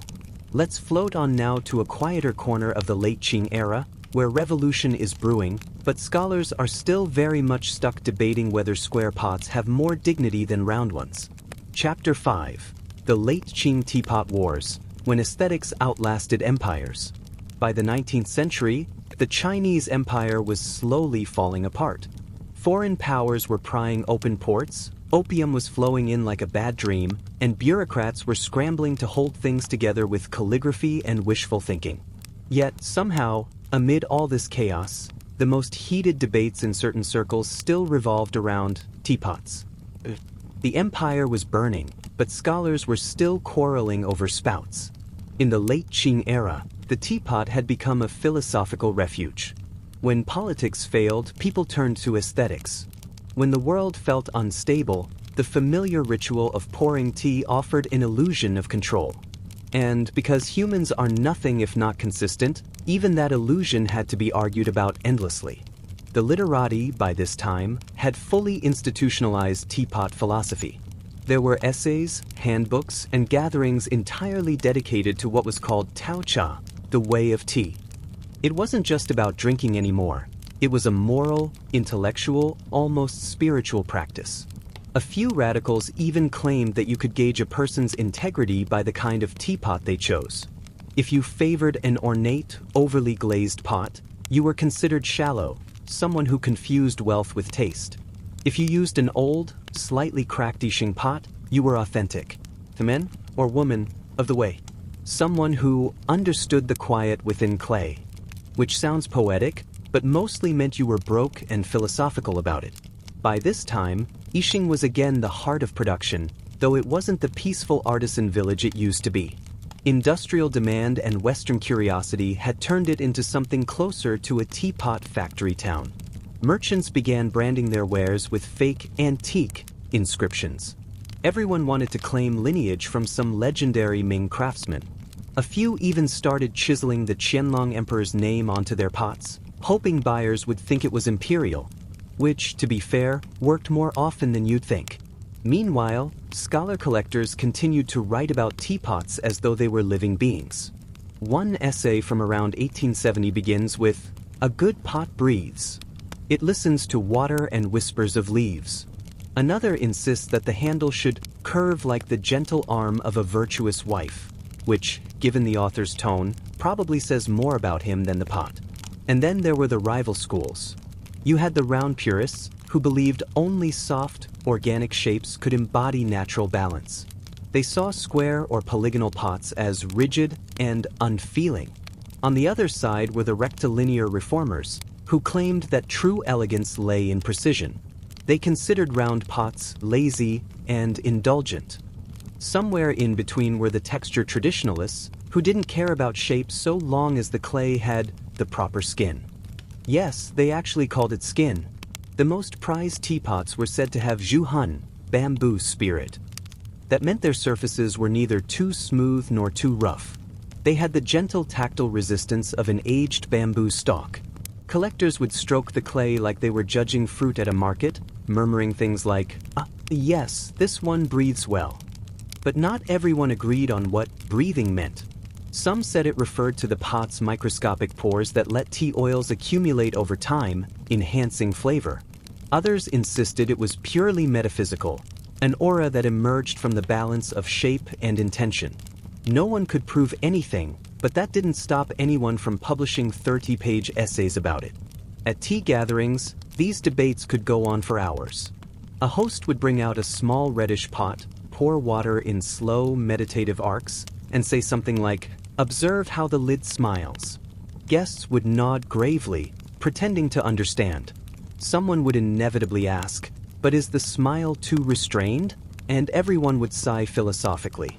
Let's float on now to a quieter corner of the late Qing era, where revolution is brewing, but scholars are still very much stuck debating whether square pots have more dignity than round ones. Chapter 5. The Late Qing Teapot Wars, when aesthetics outlasted empires. By the 19th century, the Chinese Empire was slowly falling apart. Foreign powers were prying open ports, opium was flowing in like a bad dream, and bureaucrats were scrambling to hold things together with calligraphy and wishful thinking. Yet, somehow, amid all this chaos, the most heated debates in certain circles still revolved around teapots. The empire was burning, but scholars were still quarreling over spouts. In the late Qing era, the teapot had become a philosophical refuge. When politics failed, people turned to aesthetics. When the world felt unstable, the familiar ritual of pouring tea offered an illusion of control. And because humans are nothing if not consistent, even that illusion had to be argued about endlessly. The literati, by this time, had fully institutionalized teapot philosophy. There were essays, handbooks, and gatherings entirely dedicated to what was called Tao Cha, the way of tea. It wasn't just about drinking anymore. It was a moral, intellectual, almost spiritual practice. A few radicals even claimed that you could gauge a person's integrity by the kind of teapot they chose. If you favored an ornate, overly glazed pot, you were considered shallow, someone who confused wealth with taste. If you used an old, slightly cracked Yixing pot, you were authentic. The man or woman of the way. Someone who understood the quiet within clay. Which sounds poetic, but mostly meant you were broke and philosophical about it. By this time, Yixing was again the heart of production, though it wasn't the peaceful artisan village it used to be. Industrial demand and Western curiosity had turned it into something closer to a teapot factory town. Merchants began branding their wares with fake antique inscriptions. Everyone wanted to claim lineage from some legendary Ming craftsman. A few even started chiseling the Qianlong emperor's name onto their pots, hoping buyers would think it was imperial, which, to be fair, worked more often than you'd think. Meanwhile, scholar collectors continued to write about teapots as though they were living beings. One essay from around 1870 begins with, "A good pot breathes. It listens to water and whispers of leaves." Another insists that the handle should curve like the gentle arm of a virtuous wife, which, given the author's tone, probably says more about him than the pot. And then there were the rival schools. You had the round purists, who believed only soft, organic shapes could embody natural balance. They saw square or polygonal pots as rigid and unfeeling. On the other side were the rectilinear reformers, who claimed that true elegance lay in precision. They considered round pots lazy and indulgent. Somewhere in between were the texture traditionalists, who didn't care about shape so long as the clay had the proper skin. Yes, they actually called it skin. The most prized teapots were said to have zhuhan, bamboo spirit. That meant their surfaces were neither too smooth nor too rough. They had the gentle tactile resistance of an aged bamboo stalk. Collectors would stroke the clay like they were judging fruit at a market, murmuring things like, "Ah, yes, this one breathes well." But not everyone agreed on what breathing meant. Some said it referred to the pot's microscopic pores that let tea oils accumulate over time, enhancing flavor. Others insisted it was purely metaphysical, an aura that emerged from the balance of shape and intention. No one could prove anything, but that didn't stop anyone from publishing 30-page essays about it. At tea gatherings, these debates could go on for hours. A host would bring out a small reddish pot, pour water in slow, meditative arcs, and say something like, "Observe how the lid smiles." Guests would nod gravely, pretending to understand. Someone would inevitably ask, "But is the smile too restrained?" And everyone would sigh philosophically.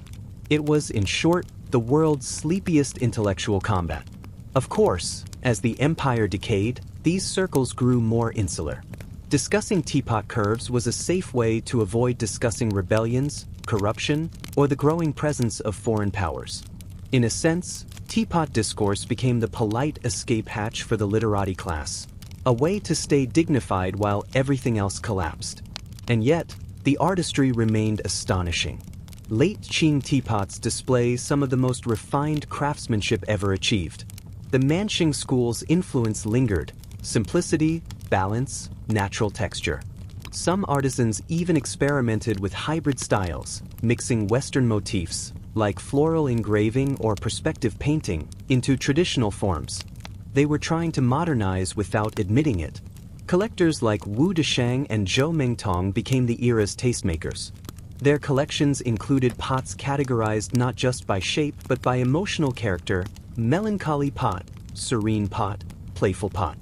It was, in short, the world's sleepiest intellectual combat. Of course, as the empire decayed, these circles grew more insular. Discussing teapot curves was a safe way to avoid discussing rebellions, corruption, or the growing presence of foreign powers. In a sense, teapot discourse became the polite escape hatch for the literati class, a way to stay dignified while everything else collapsed. And yet, the artistry remained astonishing. Late Qing teapots display some of the most refined craftsmanship ever achieved. The Manqing school's influence lingered: simplicity, balance, natural texture. Some artisans even experimented with hybrid styles, mixing Western motifs, like floral engraving or perspective painting, into traditional forms. They were trying to modernize without admitting it. Collectors like Wu Deshang and Zhou Mengtong became the era's tastemakers. Their collections included pots categorized not just by shape but by emotional character: melancholy pot, serene pot, playful pot.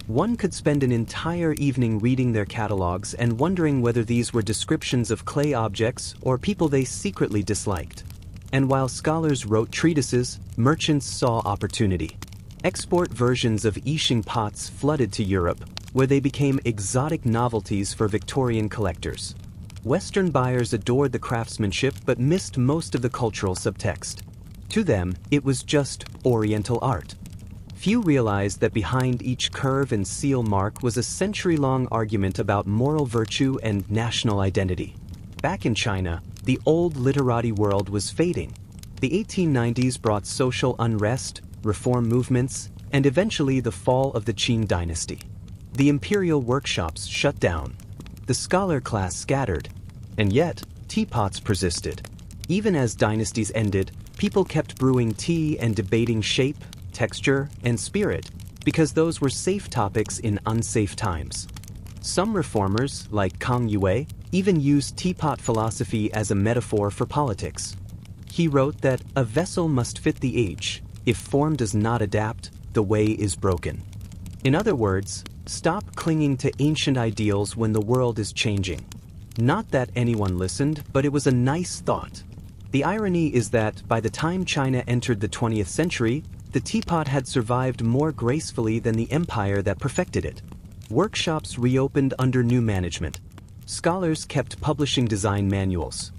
One could spend an entire evening reading their catalogs and wondering whether these were descriptions of clay objects or people they secretly disliked. And while scholars wrote treatises, merchants saw opportunity. Export versions of Yixing pots flooded to Europe, where they became exotic novelties for Victorian collectors. Western buyers adored the craftsmanship but missed most of the cultural subtext. To them, it was just Oriental art. Few realized that behind each curve and seal mark was a century-long argument about moral virtue and national identity. Back in China, the old literati world was fading. The 1890s brought social unrest, reform movements, and eventually the fall of the Qing dynasty. The imperial workshops shut down. The scholar class scattered. And yet, teapots persisted. Even as dynasties ended, people kept brewing tea and debating shape, texture, and spirit, because those were safe topics in unsafe times. Some reformers, like Kang Yue, even used teapot philosophy as a metaphor for politics. He wrote that a vessel must fit the age. If form does not adapt, the way is broken. In other words, stop clinging to ancient ideals when the world is changing. Not that anyone listened, but it was a nice thought. The irony is that by the time China entered the 20th century, the teapot had survived more gracefully than the empire that perfected it. Workshops reopened under new management. Scholars kept publishing design manuals.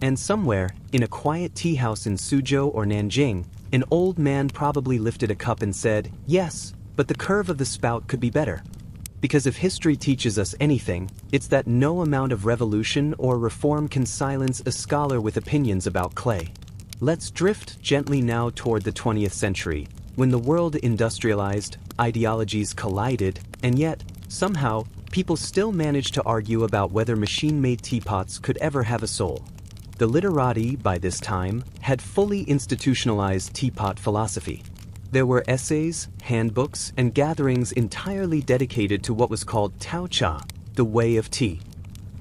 And somewhere, in a quiet tea house in Suzhou or Nanjing, an old man probably lifted a cup and said, "Yes, but the curve of the spout could be better." Because if history teaches us anything, it's that no amount of revolution or reform can silence a scholar with opinions about clay. Let's drift gently now toward the 20th century, when the world industrialized, ideologies collided, and yet, somehow, people still managed to argue about whether machine-made teapots could ever have a soul. The literati, by this time, had fully institutionalized teapot philosophy. There were essays, handbooks, and gatherings entirely dedicated to what was called Tao Cha, the way of tea.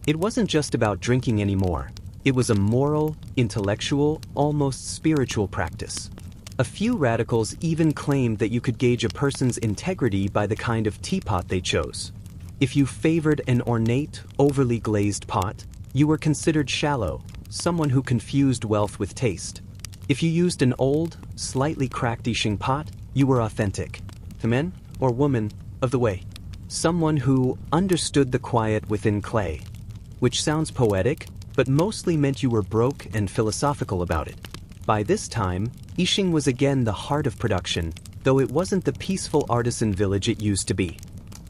It wasn't just about drinking anymore. It was a moral, intellectual, almost spiritual practice. A few radicals even claimed that you could gauge a person's integrity by the kind of teapot they chose. If you favored an ornate, overly glazed pot, you were considered shallow, someone who confused wealth with taste. If you used an old, slightly cracked Yixing pot, you were authentic, the man or woman of the way, someone who understood the quiet within clay, which sounds poetic, but mostly meant you were broke and philosophical about it. By this time, Yixing was again the heart of production, though it wasn't the peaceful artisan village it used to be.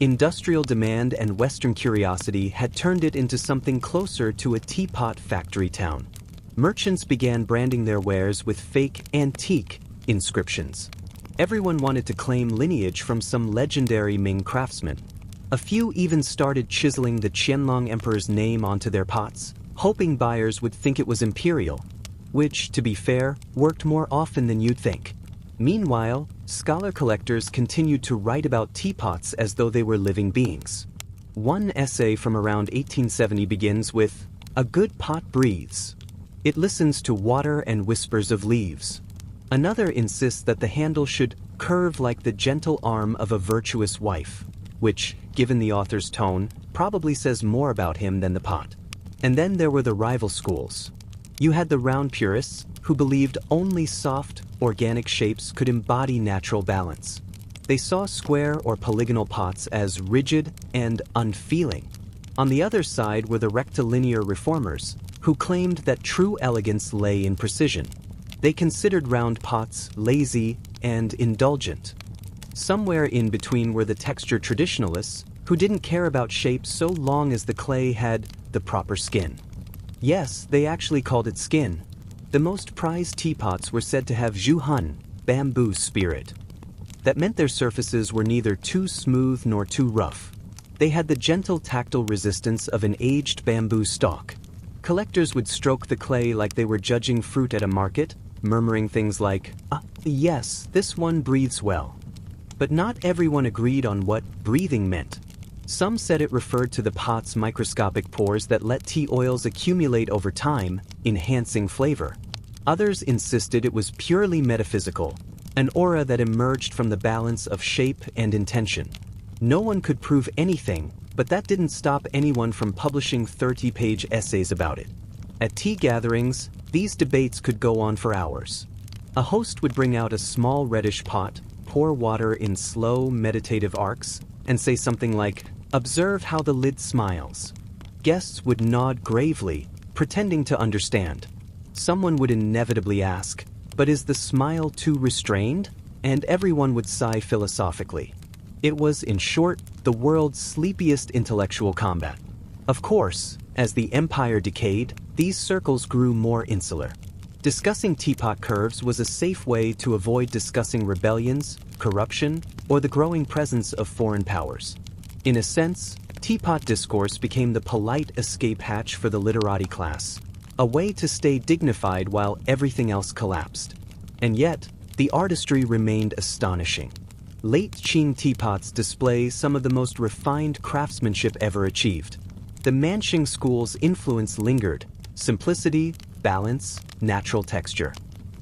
Industrial demand and Western curiosity had turned it into something closer to a teapot factory town. Merchants began branding their wares with fake antique inscriptions. Everyone wanted to claim lineage from some legendary Ming craftsman. A few even started chiseling the Qianlong Emperor's name onto their pots, hoping buyers would think it was imperial, which, to be fair, worked more often than you'd think. Meanwhile, scholar collectors continued to write about teapots as though they were living beings. One essay from around 1870 begins with, "A good pot breathes. It listens to water and whispers of leaves." Another insists that the handle should curve like the gentle arm of a virtuous wife, which, given the author's tone, probably says more about him than the pot. And then there were the rival schools. You had the round purists, who believed only soft, organic shapes could embody natural balance. They saw square or polygonal pots as rigid and unfeeling. On the other side were the rectilinear reformers, who claimed that true elegance lay in precision. They considered round pots lazy and indulgent. Somewhere in between were the texture traditionalists, who didn't care about shape so long as the clay had the proper skin. Yes, they actually called it skin. The most prized teapots were said to have zhuhan, bamboo spirit. That meant their surfaces were neither too smooth nor too rough. They had the gentle tactile resistance of an aged bamboo stalk. Collectors would stroke the clay like they were judging fruit at a market, murmuring things like, "Ah, yes, this one breathes well." But not everyone agreed on what breathing meant. Some said it referred to the pot's microscopic pores that let tea oils accumulate over time, enhancing flavor. Others insisted it was purely metaphysical, an aura that emerged from the balance of shape and intention. No one could prove anything, but that didn't stop anyone from publishing 30-page essays about it. At tea gatherings, these debates could go on for hours. A host would bring out a small reddish pot, pour water in slow, meditative arcs, and say something like, "Observe how the lid smiles." Guests would nod gravely, pretending to understand. Someone would inevitably ask, "But is the smile too restrained?" And everyone would sigh philosophically. It was, in short, the world's sleepiest intellectual combat. Of course, as the empire decayed, these circles grew more insular. Discussing teapot curves was a safe way to avoid discussing rebellions, corruption, or the growing presence of foreign powers. In a sense, teapot discourse became the polite escape hatch for the literati class, a way to stay dignified while everything else collapsed. And yet, the artistry remained astonishing. Late Qing teapots display some of the most refined craftsmanship ever achieved. The Manching school's influence lingered: simplicity, balance, natural texture.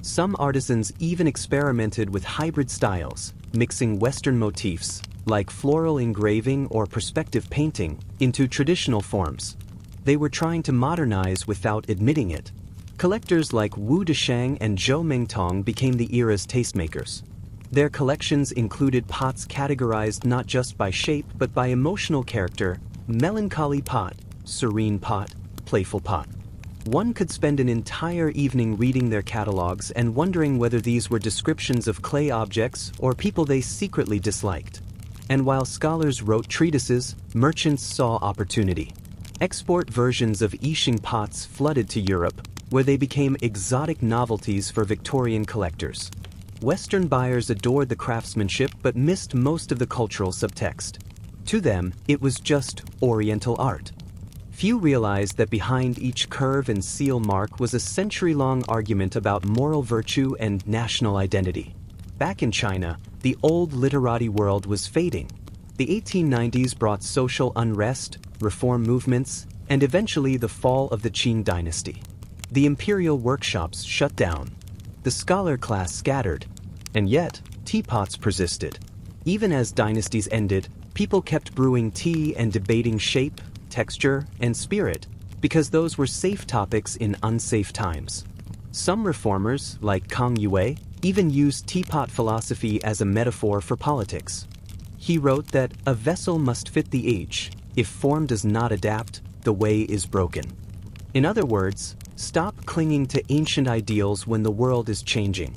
Some artisans even experimented with hybrid styles, mixing Western motifs, like floral engraving or perspective painting, into traditional forms. They were trying to modernize without admitting it. Collectors like Wu Deshang and Zhou Mengtong became the era's tastemakers. Their collections included pots categorized not just by shape but by emotional character: melancholy pot, serene pot, playful pot. One could spend an entire evening reading their catalogs and wondering whether these were descriptions of clay objects or people they secretly disliked. And while scholars wrote treatises, merchants saw opportunity. Export versions of Yixing pots flooded to Europe, where they became exotic novelties for Victorian collectors. Western buyers adored the craftsmanship but missed most of the cultural subtext. To them, it was just Oriental art. Few realized that behind each curve and seal mark was a century-long argument about moral virtue and national identity. Back in China, the old literati world was fading. The 1890s brought social unrest, reform movements, and eventually the fall of the Qing dynasty. The imperial workshops shut down. The scholar class scattered. And yet, teapots persisted. Even as dynasties ended, people kept brewing tea and debating shape, texture, and spirit, because those were safe topics in unsafe times. Some reformers, like Kang Yue, even used teapot philosophy as a metaphor for politics. He wrote that a vessel must fit the age. If form does not adapt, the way is broken. In other words, stop clinging to ancient ideals when the world is changing.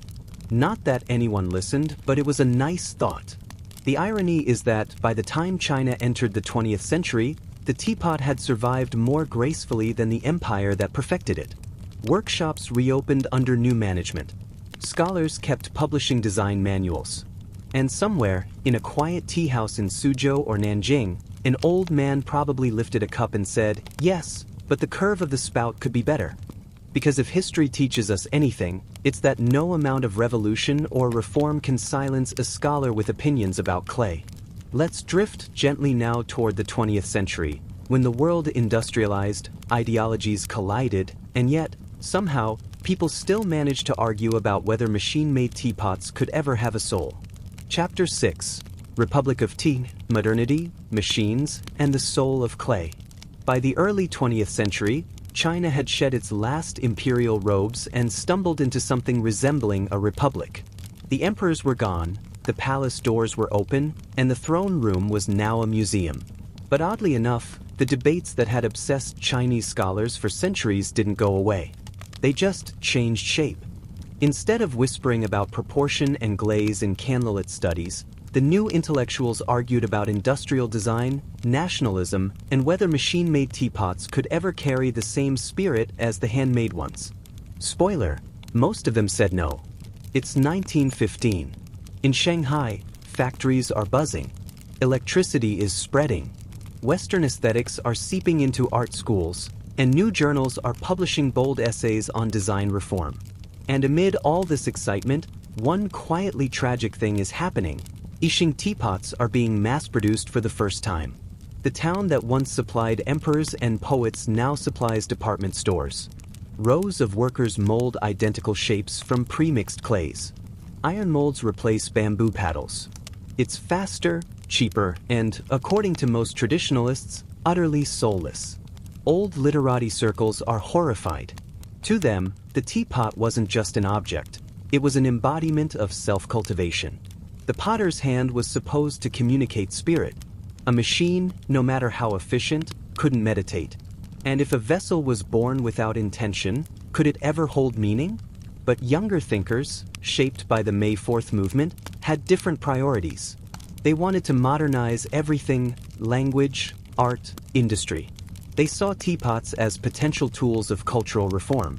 Not that anyone listened, but it was a nice thought. The irony is that by the time China entered the 20th century, the teapot had survived more gracefully than the empire that perfected it. Workshops reopened under new management. Scholars kept publishing design manuals. And somewhere, in a quiet tea house in Suzhou or Nanjing, an old man probably lifted a cup and said, "Yes, but the curve of the spout could be better." Because if history teaches us anything, it's that no amount of revolution or reform can silence a scholar with opinions about clay. Let's drift gently now toward the 20th century, when the world industrialized, ideologies collided, and yet, somehow, people still managed to argue about whether machine-made teapots could ever have a soul. Chapter 6: Republic of Tea, Modernity, Machines, and the Soul of Clay. By the early 20th century, China had shed its last imperial robes and stumbled into something resembling a republic. The emperors were gone, the palace doors were open, and the throne room was now a museum. But oddly enough, the debates that had obsessed Chinese scholars for centuries didn't go away. They just changed shape. Instead of whispering about proportion and glaze in candlelit studies, the new intellectuals argued about industrial design, nationalism, and whether machine-made teapots could ever carry the same spirit as the handmade ones. Spoiler, most of them said no. It's 1915. In Shanghai, factories are buzzing. Electricity is spreading. Western aesthetics are seeping into art schools, and new journals are publishing bold essays on design reform. And amid all this excitement, one quietly tragic thing is happening. Yixing teapots are being mass-produced for the first time. The town that once supplied emperors and poets now supplies department stores. Rows of workers mold identical shapes from pre-mixed clays. Iron molds replace bamboo paddles. It's faster, cheaper, and, according to most traditionalists, utterly soulless. Old literati circles are horrified. To them, the teapot wasn't just an object. It was an embodiment of self-cultivation. The potter's hand was supposed to communicate spirit. A machine, no matter how efficient, couldn't meditate. And if a vessel was born without intention, could it ever hold meaning? But younger thinkers, shaped by the May 4th movement, had different priorities. They wanted to modernize everything: language, art, industry. They saw teapots as potential tools of cultural reform.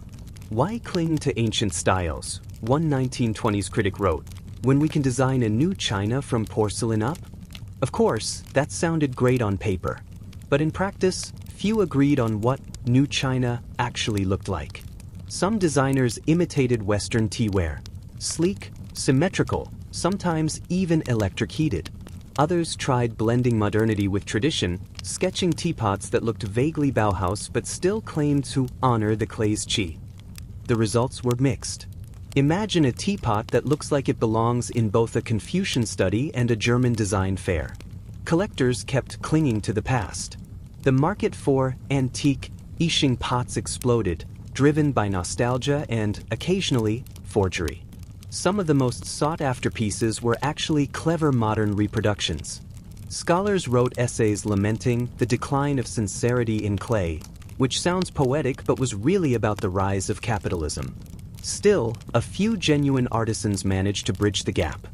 "Why cling to ancient styles?" one 1920s critic wrote, "when we can design a new China from porcelain up?" Of course, that sounded great on paper. But in practice, few agreed on what new China actually looked like. Some designers imitated Western teaware. Sleek, symmetrical, sometimes even electric heated. Others tried blending modernity with tradition, sketching teapots that looked vaguely Bauhaus but still claimed to honor the clay's chi. The results were mixed. Imagine a teapot that looks like it belongs in both a Confucian study and a German design fair. Collectors kept clinging to the past. The market for antique Yixing pots exploded, driven by nostalgia and, occasionally, forgery. Some of the most sought-after pieces were actually clever modern reproductions. Scholars wrote essays lamenting the decline of sincerity in clay, which sounds poetic but was really about the rise of capitalism. Still, a few genuine artisans managed to bridge the gap.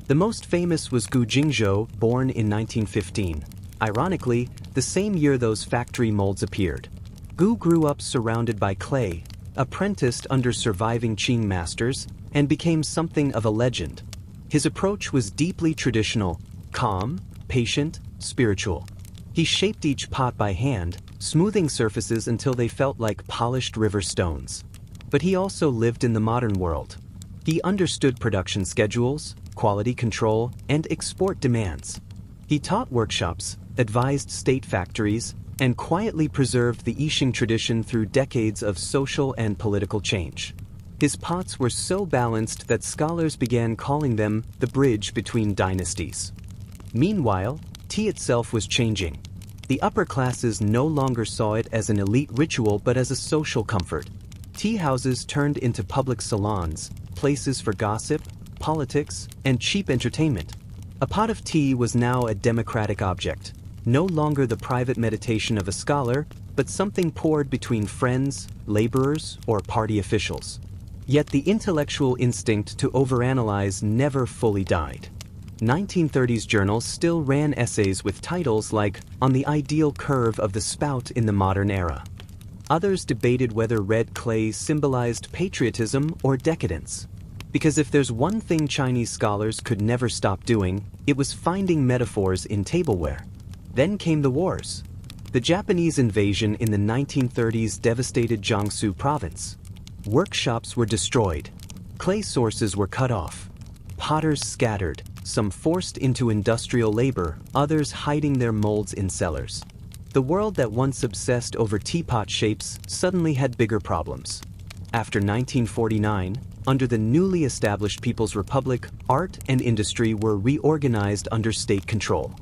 The most famous was Gu Jingzhou, born in 1915. Ironically, the same year those factory molds appeared. Gu grew up surrounded by clay, apprenticed under surviving Qing masters, and became something of a legend. His approach was deeply traditional, calm, patient, spiritual. He shaped each pot by hand, smoothing surfaces until they felt like polished river stones. But he also lived in the modern world. He understood production schedules, quality control, and export demands. He taught workshops, advised state factories, and quietly preserved the Yixing tradition through decades of social and political change. His pots were so balanced that scholars began calling them the bridge between dynasties. Meanwhile, tea itself was changing. The upper classes no longer saw it as an elite ritual but as a social comfort. Tea houses turned into public salons, places for gossip, politics, and cheap entertainment. A pot of tea was now a democratic object, no longer the private meditation of a scholar, but something poured between friends, laborers, or party officials. Yet the intellectual instinct to overanalyze never fully died. 1930s journals still ran essays with titles like "On the Ideal Curve of the Spout in the Modern Era." Others debated whether red clay symbolized patriotism or decadence. Because if there's one thing Chinese scholars could never stop doing, it was finding metaphors in tableware. Then came the wars. The Japanese invasion in the 1930s devastated Jiangsu province. Workshops were destroyed. Clay sources were cut off. Potters scattered, some forced into industrial labor, others hiding their molds in cellars. The world that once obsessed over teapot shapes suddenly had bigger problems. After 1949, under the newly established People's Republic, art and industry were reorganized under state control.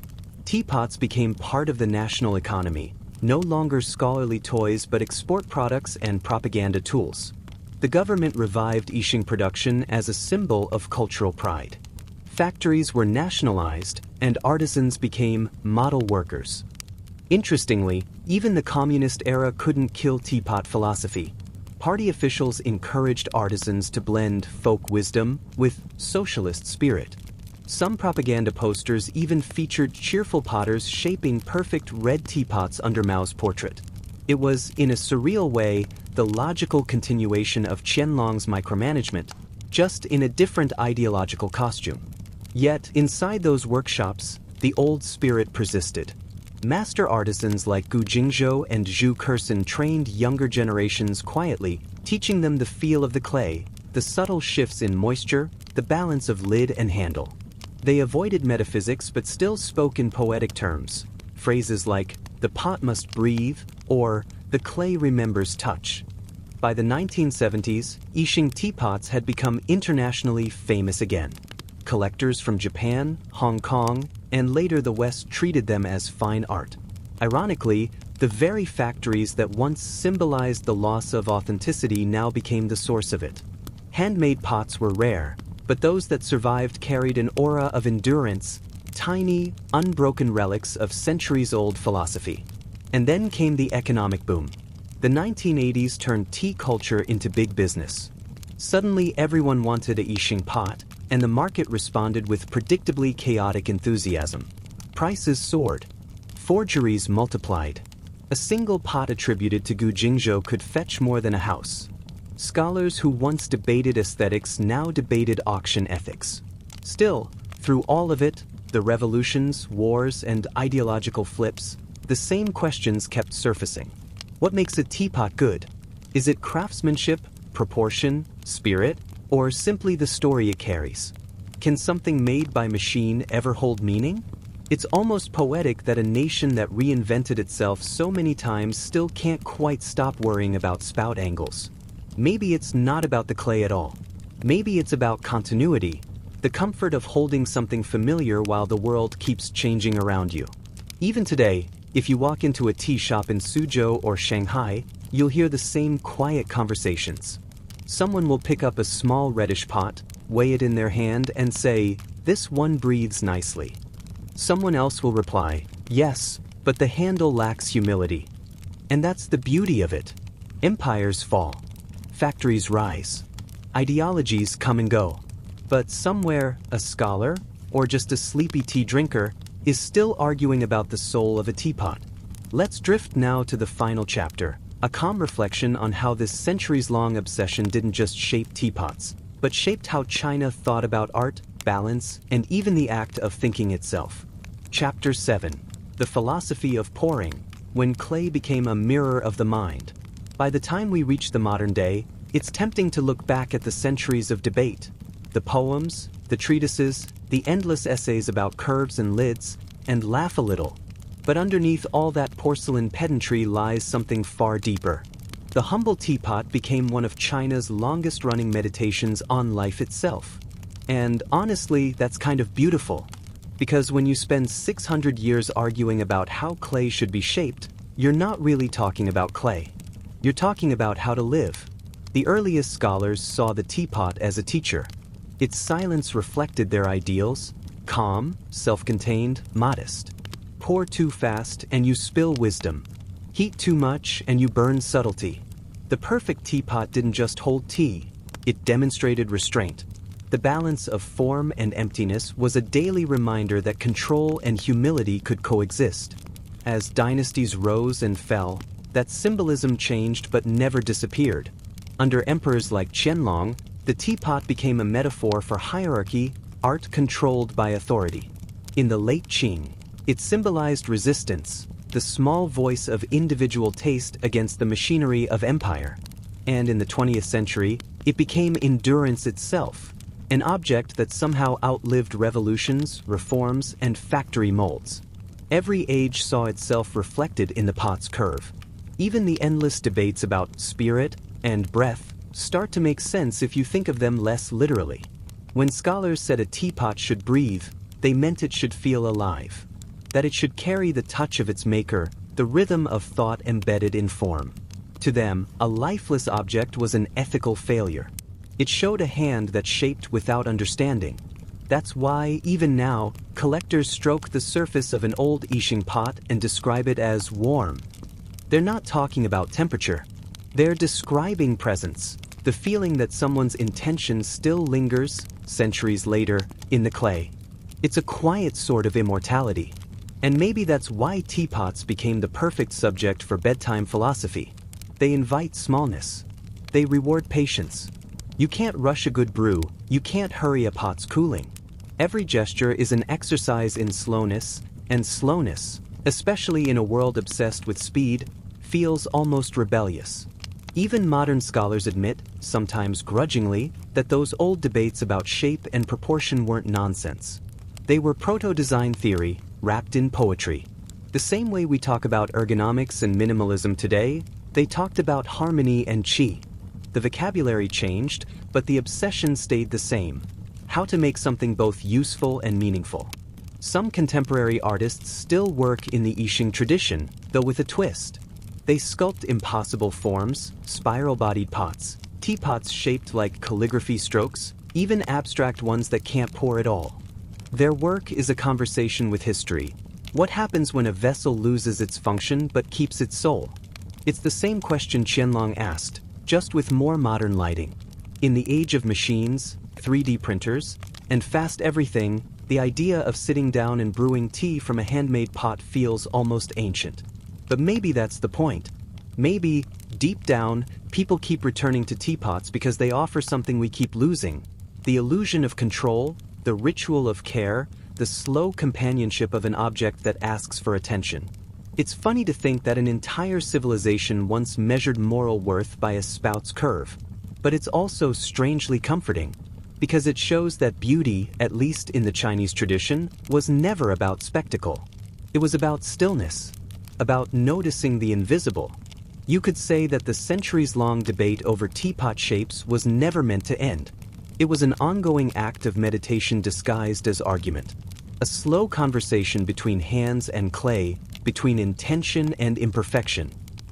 Teapots became part of the national economy, no longer scholarly toys but export products and propaganda tools. The government revived Yixing production as a symbol of cultural pride. Factories were nationalized, and artisans became model workers. Interestingly, even the communist era couldn't kill teapot philosophy. Party officials encouraged artisans to blend folk wisdom with socialist spirit. Some propaganda posters even featured cheerful potters shaping perfect red teapots under Mao's portrait. It was, in a surreal way, the logical continuation of Qianlong's micromanagement, just in a different ideological costume. Yet, inside those workshops, the old spirit persisted. Master artisans like Gu Jingzhou and Zhu Kersen trained younger generations quietly, teaching them the feel of the clay, the subtle shifts in moisture, the balance of lid and handle. They avoided metaphysics but still spoke in poetic terms. Phrases like, "the pot must breathe," or "the clay remembers touch." By the 1970s, Yixing teapots had become internationally famous again. Collectors from Japan, Hong Kong, and later the West treated them as fine art. Ironically, the very factories that once symbolized the loss of authenticity now became the source of it. Handmade pots were rare, but those that survived carried an aura of endurance, tiny, unbroken relics of centuries-old philosophy. And then came the economic boom. The 1980s turned tea culture into big business. Suddenly everyone wanted a Yixing pot, and the market responded with predictably chaotic enthusiasm. Prices soared. Forgeries multiplied. A single pot attributed to Gu Jingzhou could fetch more than a house. Scholars who once debated aesthetics now debated auction ethics. Still, through all of it, the revolutions, wars, and ideological flips, the same questions kept surfacing. What makes a teapot good? Is it craftsmanship, proportion, spirit, or simply the story it carries? Can something made by machine ever hold meaning? It's almost poetic that a nation that reinvented itself so many times still can't quite stop worrying about spout angles. Maybe it's not about the clay at all. Maybe it's about continuity, the comfort of holding something familiar while the world keeps changing around you. Even today, if you walk into a tea shop in Suzhou or Shanghai, you'll hear the same quiet conversations. Someone will pick up a small reddish pot, weigh it in their hand, and say, "This one breathes nicely." Someone else will reply, "Yes, but the handle lacks humility." And that's the beauty of it. Empires fall. Factories rise. Ideologies come and go. But somewhere, a scholar, or just a sleepy tea drinker, is still arguing about the soul of a teapot. Let's drift now to the final chapter, a calm reflection on how this centuries-long obsession didn't just shape teapots, but shaped how China thought about art, balance, and even the act of thinking itself. Chapter 7. The Philosophy of Pouring, when clay became a mirror of the mind. By the time we reach the modern day, it's tempting to look back at the centuries of debate. The poems, the treatises, the endless essays about curves and lids, and laugh a little. But underneath all that porcelain pedantry lies something far deeper. The humble teapot became one of China's longest-running meditations on life itself. And honestly, that's kind of beautiful. Because when you spend 600 years arguing about how clay should be shaped, you're not really talking about clay. You're talking about how to live. The earliest scholars saw the teapot as a teacher. Its silence reflected their ideals: calm, self-contained, modest. Pour too fast and you spill wisdom. Heat too much and you burn subtlety. The perfect teapot didn't just hold tea, it demonstrated restraint. The balance of form and emptiness was a daily reminder that control and humility could coexist. As dynasties rose and fell, That symbolism changed but never disappeared. Under emperors like Qianlong, the teapot became a metaphor for hierarchy, art controlled by authority. In the late Qing, it symbolized resistance, the small voice of individual taste against the machinery of empire. And in the 20th century, it became endurance itself, an object that somehow outlived revolutions, reforms, and factory molds. Every age saw itself reflected in the pot's curve. Even the endless debates about spirit and breath start to make sense if you think of them less literally. When scholars said a teapot should breathe, they meant it should feel alive, that it should carry the touch of its maker, the rhythm of thought embedded in form. To them, a lifeless object was an ethical failure. It showed a hand that shaped without understanding. That's why, even now, collectors stroke the surface of an old Yixing pot and describe it as warm. They're not talking about temperature. They're describing presence, the feeling that someone's intention still lingers, centuries later, in the clay. It's a quiet sort of immortality. And maybe that's why teapots became the perfect subject for bedtime philosophy. They invite smallness. They reward patience. You can't rush a good brew, you can't hurry a pot's cooling. Every gesture is an exercise in slowness, and slowness, especially in a world obsessed with speed, feels almost rebellious. Even modern scholars admit, sometimes grudgingly, that those old debates about shape and proportion weren't nonsense. They were proto-design theory, wrapped in poetry. The same way we talk about ergonomics and minimalism today, they talked about harmony and qi. The vocabulary changed, but the obsession stayed the same: how to make something both useful and meaningful. Some contemporary artists still work in the Yixing tradition, though with a twist. They sculpt impossible forms, spiral-bodied pots, teapots shaped like calligraphy strokes, even abstract ones that can't pour at all. Their work is a conversation with history. What happens when a vessel loses its function but keeps its soul? It's the same question Qianlong asked, just with more modern lighting. In the age of machines, 3D printers, and fast everything, the idea of sitting down and brewing tea from a handmade pot feels almost ancient. But maybe that's the point. Maybe, deep down, people keep returning to teapots because they offer something we keep losing: the illusion of control, the ritual of care, the slow companionship of an object that asks for attention. It's funny to think that an entire civilization once measured moral worth by a spout's curve. But it's also strangely comforting, because it shows that beauty, at least in the Chinese tradition, was never about spectacle. It was about stillness, about noticing the invisible. You could say that the centuries-long debate over teapot shapes was never meant to end. It was an ongoing act of meditation disguised as argument. A slow conversation between hands and clay, between intention and imperfection.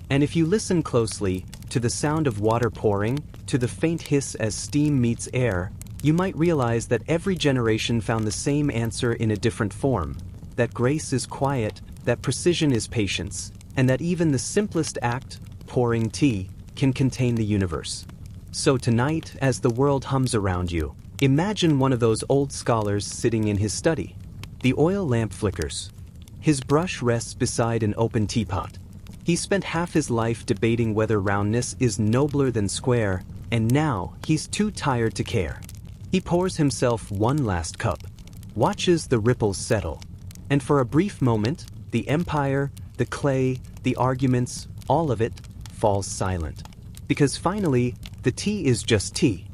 And if you listen closely, to the sound of water pouring, to the faint hiss as steam meets air, you might realize that every generation found the same answer in a different form. That grace is quiet, that precision is patience, and that even the simplest act, pouring tea, can contain the universe. So tonight, as the world hums around you, imagine one of those old scholars sitting in his study. The oil lamp flickers. His brush rests beside an open teapot. He spent half his life debating whether roundness is nobler than square, and now he's too tired to care. He pours himself one last cup, watches the ripples settle, and for a brief moment, the empire, the clay, the arguments, all of it, falls silent. Because finally, the tea is just tea.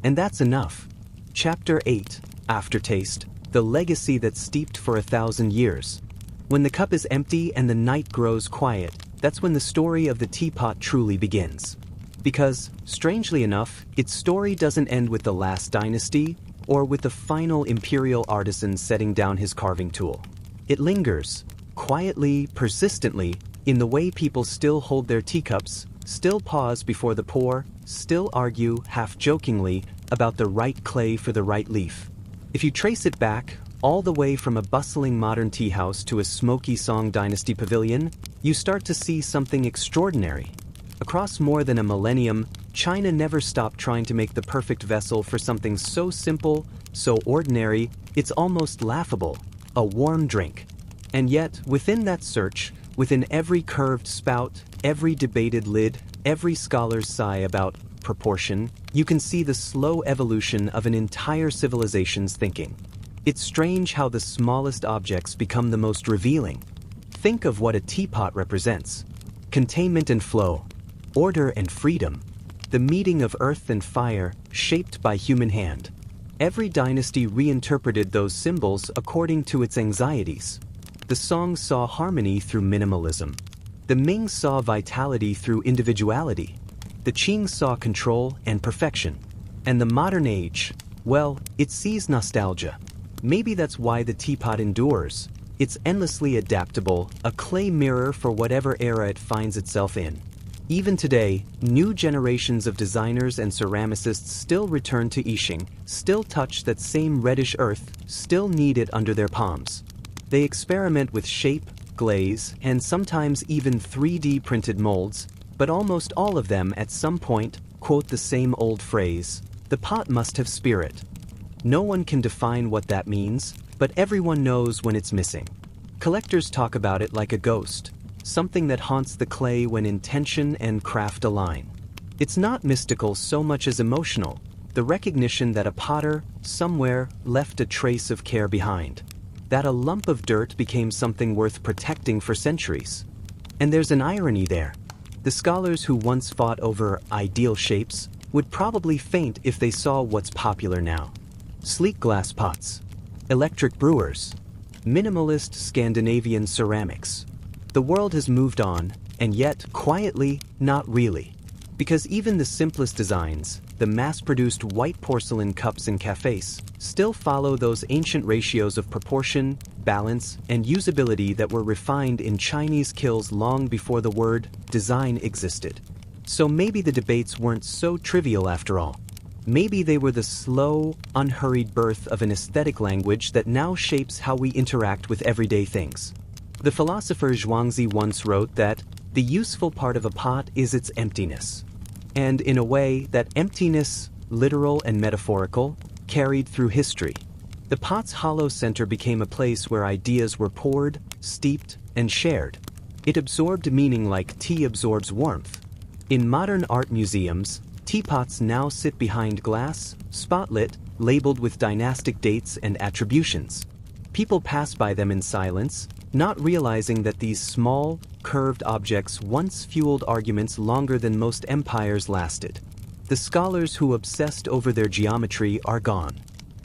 And that's enough. Chapter 8, Aftertaste, the legacy that's steeped for 1,000 years. When the cup is empty and the night grows quiet, that's when the story of the teapot truly begins. Because, strangely enough, its story doesn't end with the last dynasty, or with the final imperial artisan setting down his carving tool. It lingers, quietly, persistently, in the way people still hold their teacups, still pause before the pour, still argue, half-jokingly, about the right clay for the right leaf. If you trace it back, all the way from a bustling modern tea house to a smoky Song Dynasty pavilion, you start to see something extraordinary. Across more than a millennium, China never stopped trying to make the perfect vessel for something so simple, so ordinary, it's almost laughable: a warm drink. And yet, within that search, Within every curved spout, every debated lid, every scholar's sigh about proportion, you can see the slow evolution of an entire civilization's thinking. It's strange how the smallest objects become the most revealing. Think of what a teapot represents. Containment and flow, order and freedom, the meeting of earth and fire shaped by human hand. Every dynasty reinterpreted those symbols according to its anxieties. The Song saw harmony through minimalism. The Ming saw vitality through individuality. The Qing saw control and perfection. And the modern age, well, it sees nostalgia. Maybe that's why the teapot endures. It's endlessly adaptable, a clay mirror for whatever era it finds itself in. Even today, new generations of designers and ceramicists still return to Yixing, still touch that same reddish earth, still knead it under their palms. They experiment with shape, glaze, and sometimes even 3D printed molds, but almost all of them at some point quote the same old phrase, "The pot must have spirit." No one can define what that means, but everyone knows when it's missing. Collectors talk about it like a ghost, something that haunts the clay when intention and craft align. It's not mystical so much as emotional, the recognition that a potter, somewhere, left a trace of care behind. That a lump of dirt became something worth protecting for centuries. And there's an irony there. The scholars who once fought over ideal shapes would probably faint if they saw what's popular now. Sleek glass pots, electric brewers, minimalist Scandinavian ceramics. The world has moved on, and yet, quietly, not really. Because even the simplest designs, the mass-produced white porcelain cups in cafes, still follow those ancient ratios of proportion, balance, and usability that were refined in Chinese kilns long before the word design existed. So maybe the debates weren't so trivial after all. Maybe they were the slow, unhurried birth of an aesthetic language that now shapes how we interact with everyday things. The philosopher Zhuangzi once wrote that the useful part of a pot is its emptiness. And in a way, that emptiness, literal and metaphorical, carried through history. The pot's hollow center became a place where ideas were poured, steeped, and shared. It absorbed meaning like tea absorbs warmth. In modern art museums, teapots now sit behind glass, spotlit, labeled with dynastic dates and attributions. People pass by them in silence, not realizing that these small, curved objects once fueled arguments longer than most empires lasted. The scholars who obsessed over their geometry are gone.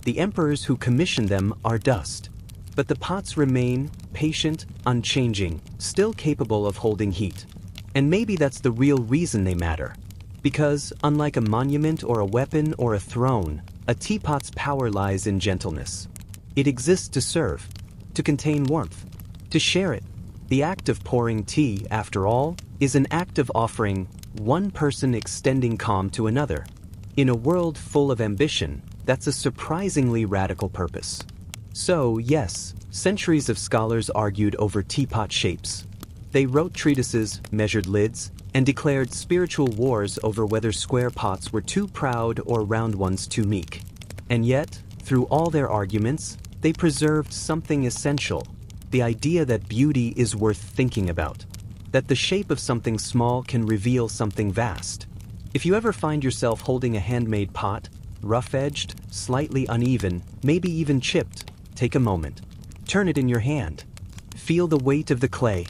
The emperors who commissioned them are dust. But the pots remain, patient, unchanging, still capable of holding heat. And maybe that's the real reason they matter. Because, unlike a monument or a weapon or a throne, a teapot's power lies in gentleness. It exists to serve, to contain warmth, to share it. The act of pouring tea, after all, is an act of offering, one person extending calm to another. In a world full of ambition, that's a surprisingly radical purpose. So, yes, centuries of scholars argued over teapot shapes. They wrote treatises, measured lids, and declared spiritual wars over whether square pots were too proud or round ones too meek. And yet, through all their arguments, they preserved something essential. The idea that beauty is worth thinking about. That the shape of something small can reveal something vast. If you ever find yourself holding a handmade pot, rough-edged, slightly uneven, maybe even chipped, take a moment. Turn it in your hand. Feel the weight of the clay.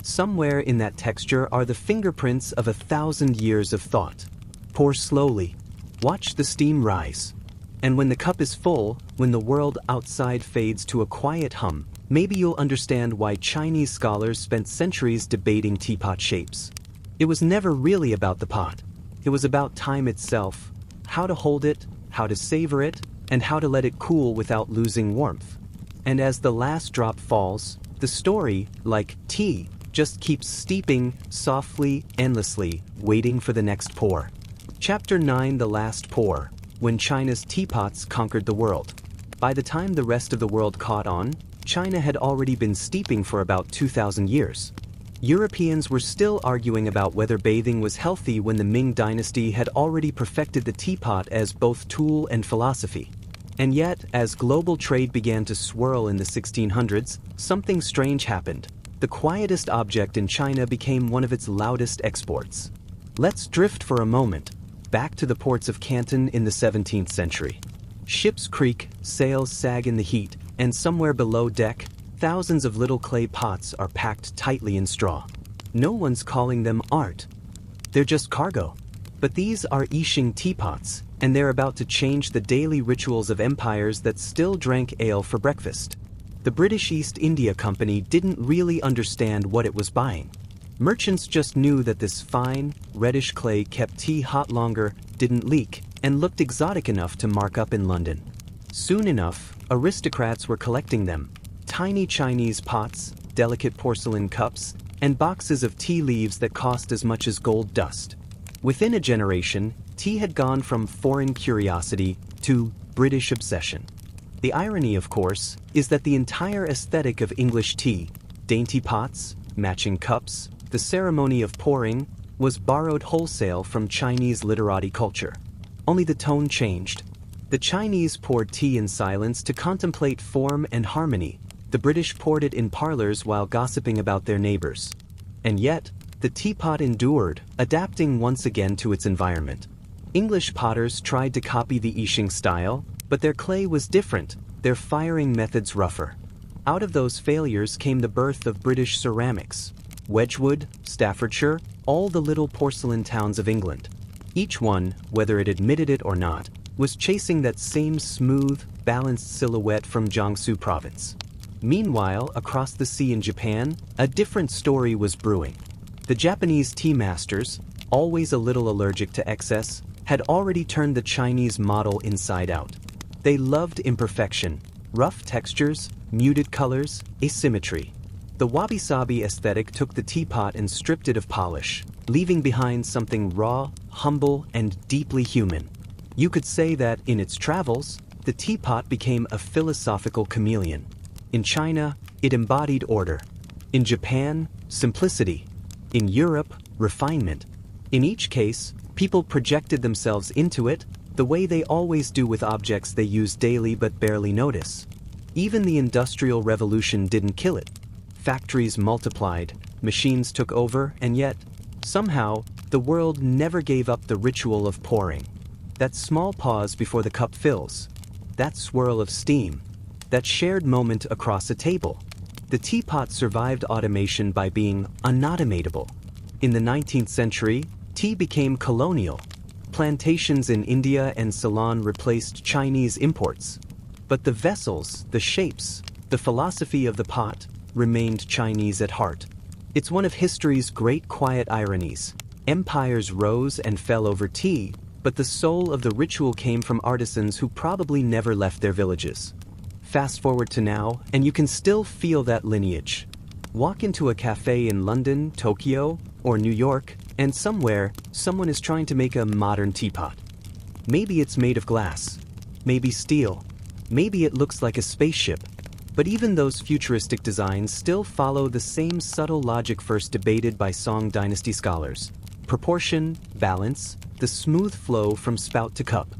Somewhere in that texture are the fingerprints of 1,000 years of thought. Pour slowly. Watch the steam rise. And when the cup is full, when the world outside fades to a quiet hum, maybe you'll understand why Chinese scholars spent centuries debating teapot shapes. It was never really about the pot. It was about time itself, how to hold it, how to savor it, and how to let it cool without losing warmth. And as the last drop falls, the story, like tea, just keeps steeping softly, endlessly, waiting for the next pour. Chapter 9: The Last Pour, when China's teapots conquered the world. By the time the rest of the world caught on, China had already been steeping for about 2,000 years. Europeans were still arguing about whether bathing was healthy when the Ming dynasty had already perfected the teapot as both tool and philosophy. And yet, as global trade began to swirl in the 1600s, something strange happened. the quietest object in China became one of its loudest exports. Let's drift for a moment, back to the ports of Canton in the 17th century. Ships creak, sails sag in the heat, and somewhere below deck, thousands of little clay pots are packed tightly in straw. No one's calling them art. They're just cargo. But these are Yixing teapots, and they're about to change the daily rituals of empires that still drank ale for breakfast. The British East India Company didn't really understand what it was buying. Merchants just knew that this fine, reddish clay kept tea hot longer, didn't leak, and looked exotic enough to mark up in London. Soon enough, aristocrats were collecting them. Tiny Chinese pots, delicate porcelain cups, and boxes of tea leaves that cost as much as gold dust. Within a generation, tea had gone from foreign curiosity to British obsession. The irony, of course, is that the entire aesthetic of English tea, dainty pots, matching cups, the ceremony of pouring, was borrowed wholesale from Chinese literati culture. Only the tone changed. The Chinese poured tea in silence to contemplate form and harmony. The British poured it in parlors while gossiping about their neighbors. And yet, the teapot endured, adapting once again to its environment. English potters tried to copy the Yixing style, but their clay was different, their firing methods rougher. Out of those failures came the birth of British ceramics. Wedgwood, Staffordshire, all the little porcelain towns of England. Each one, whether it admitted it or not, was chasing that same smooth, balanced silhouette from Jiangsu province. Meanwhile, across the sea in Japan, a different story was brewing. The Japanese tea masters, always a little allergic to excess, had already turned the Chinese model inside out. They loved imperfection, rough textures, muted colors, asymmetry. The wabi-sabi aesthetic took the teapot and stripped it of polish, leaving behind something raw, humble, and deeply human. You could say that, in its travels, the teapot became a philosophical chameleon. In China, it embodied order. In Japan, simplicity. In Europe, refinement. In each case, people projected themselves into it, the way they always do with objects they use daily but barely notice. Even the Industrial Revolution didn't kill it. Factories multiplied, machines took over, and yet, somehow, the world never gave up the ritual of pouring. That small pause before the cup fills. That swirl of steam. That shared moment across a table. The teapot survived automation by being unautomatable. In the 19th century, tea became colonial. Plantations in India and Ceylon replaced Chinese imports. But the vessels, the shapes, the philosophy of the pot remained Chinese at heart. It's one of history's great quiet ironies. Empires rose and fell over tea, but the soul of the ritual came from artisans who probably never left their villages. Fast forward to now, and you can still feel that lineage. Walk into a cafe in London, Tokyo, or New York, and somewhere, someone is trying to make a modern teapot. Maybe it's made of glass, maybe steel, maybe it looks like a spaceship. But even those futuristic designs still follow the same subtle logic first debated by Song Dynasty scholars. Proportion, balance, the smooth flow from spout to cup.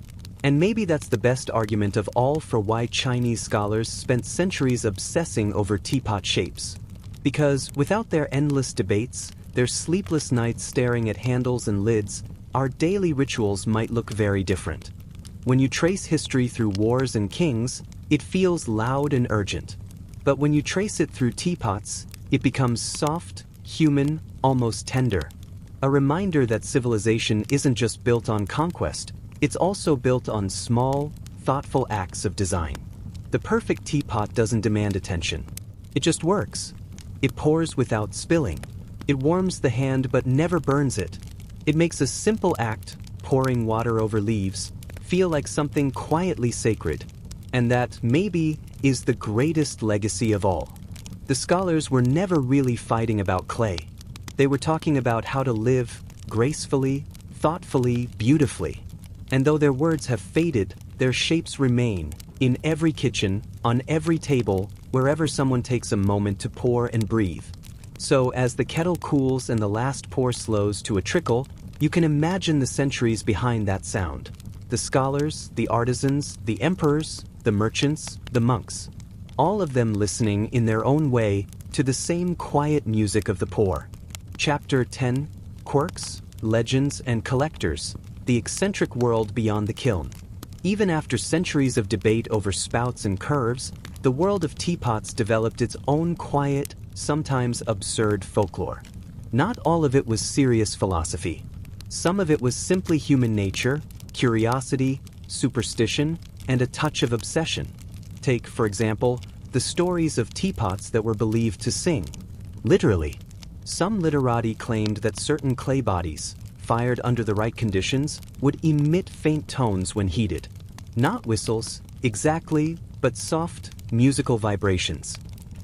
And maybe that's the best argument of all for why Chinese scholars spent centuries obsessing over teapot shapes. Because without their endless debates, their sleepless nights staring at handles and lids, our daily rituals might look very different. When you trace history through wars and kings, it feels loud and urgent. But when you trace it through teapots, it becomes soft, human, almost tender. A reminder that civilization isn't just built on conquest, it's also built on small, thoughtful acts of design. The perfect teapot doesn't demand attention. It just works. It pours without spilling. It warms the hand but never burns it. It makes a simple act, pouring water over leaves, feel like something quietly sacred. And that, maybe, is the greatest legacy of all. The scholars were never really fighting about clay. They were talking about how to live gracefully, thoughtfully, beautifully. And though their words have faded, their shapes remain, in every kitchen, on every table, wherever someone takes a moment to pour and breathe. So as the kettle cools and the last pour slows to a trickle, you can imagine the centuries behind that sound. The scholars, the artisans, the emperors, the merchants, the monks. all of them listening in their own way to the same quiet music of the pour. Chapter 10: Quirks, Legends, and Collectors, the eccentric world beyond the kiln. Even after centuries of debate over spouts and curves, the world of teapots developed its own quiet, sometimes absurd folklore. Not all of it was serious philosophy. Some of it was simply human nature, curiosity, superstition, and a touch of obsession. Take, for example, the stories of teapots that were believed to sing. Literally. Some literati claimed that certain clay bodies, fired under the right conditions, would emit faint tones when heated. Not whistles, exactly, but soft, musical vibrations.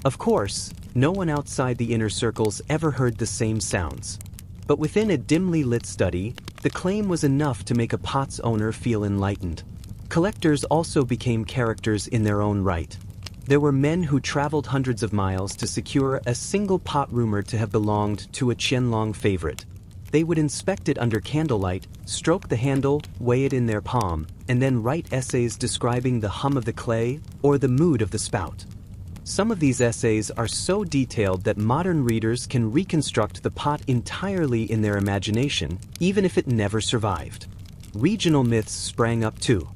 Of course, no one outside the inner circles ever heard the same sounds. But within a dimly lit study, the claim was enough to make a pot's owner feel enlightened. Collectors also became characters in their own right. There were men who traveled hundreds of miles to secure a single pot rumored to have belonged to a Qianlong favorite. They would inspect it under candlelight, stroke the handle, weigh it in their palm, and then write essays describing the hum of the clay or the mood of the spout. Some of these essays are so detailed that modern readers can reconstruct the pot entirely in their imagination, even if it never survived. Regional myths sprang up too.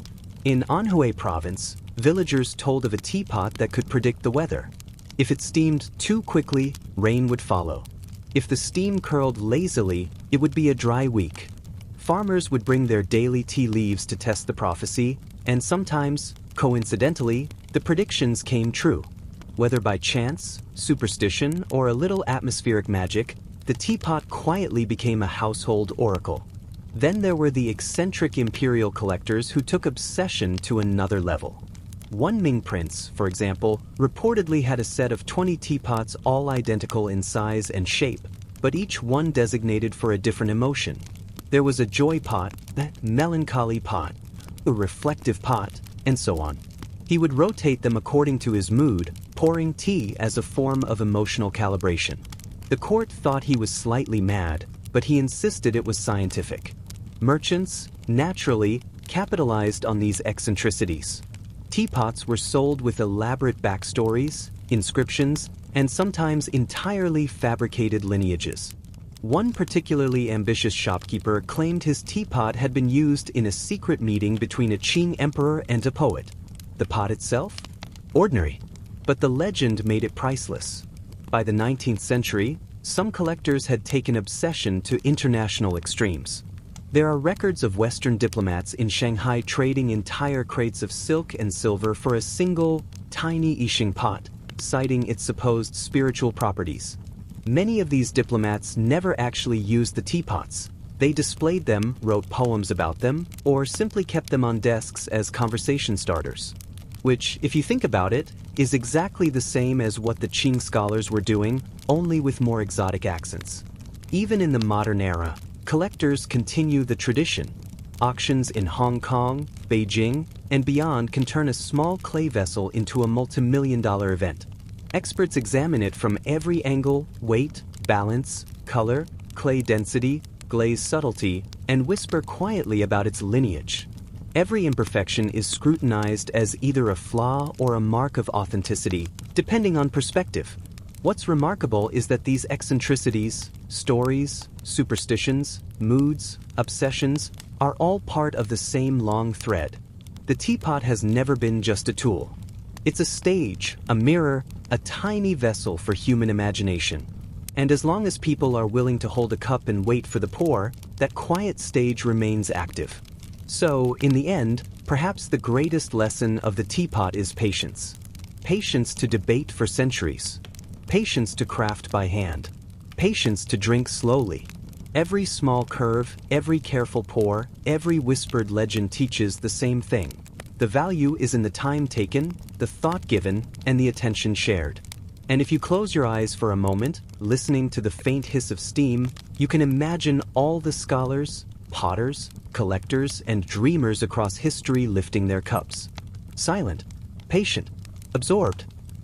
In Anhui province, villagers told of a teapot that could predict the weather. If it steamed too quickly, rain would follow. If the steam curled lazily, it would be a dry week. Farmers would bring their daily tea leaves to test the prophecy, and sometimes, coincidentally, the predictions came true. Whether by chance, superstition, or a little atmospheric magic, the teapot quietly became a household oracle. Then there were the eccentric imperial collectors who took obsession to another level. One Ming prince, for example, reportedly had a set of 20 teapots all identical in size and shape, but each one designated for a different emotion. There was a joy pot, a melancholy pot, a reflective pot, and so on. He would rotate them according to his mood, pouring tea as a form of emotional calibration. The court thought he was slightly mad, but he insisted it was scientific. Merchants, naturally, capitalized on these eccentricities. Teapots were sold with elaborate backstories, inscriptions, and sometimes entirely fabricated lineages. One particularly ambitious shopkeeper claimed his teapot had been used in a secret meeting between a Qing emperor and a poet. The pot itself? Ordinary. But the legend made it priceless. By the 19th century, some collectors had taken obsession to international extremes. There are records of Western diplomats in Shanghai trading entire crates of silk and silver for a single, tiny Yixing pot, citing its supposed spiritual properties. Many of these diplomats never actually used the teapots. They displayed them, wrote poems about them, or simply kept them on desks as conversation starters. Which, if you think about it, is exactly the same as what the Qing scholars were doing, only with more exotic accents. Even in the modern era, collectors continue the tradition. Auctions in Hong Kong, Beijing, and beyond can turn a small clay vessel into a multi-million-dollar event. Experts examine it from every angle: weight, balance, color, clay density, glaze subtlety, and whisper quietly about its lineage. Every imperfection is scrutinized as either a flaw or a mark of authenticity, depending on perspective. What's remarkable is that these eccentricities, stories, superstitions, moods, obsessions, are all part of the same long thread. The teapot has never been just a tool. It's a stage, a mirror, a tiny vessel for human imagination. And as long as people are willing to hold a cup and wait for the pour, that quiet stage remains active. So, in the end, perhaps the greatest lesson of the teapot is patience. Patience to debate for centuries. Patience to craft by hand. Patience to drink slowly. Every small curve, every careful pour, every whispered legend teaches the same thing. The value is in the time taken, the thought given, and the attention shared. And if you close your eyes for a moment, listening to the faint hiss of steam, you can imagine all the scholars, potters, collectors, and dreamers across history lifting their cups. Silent, patient, absorbed,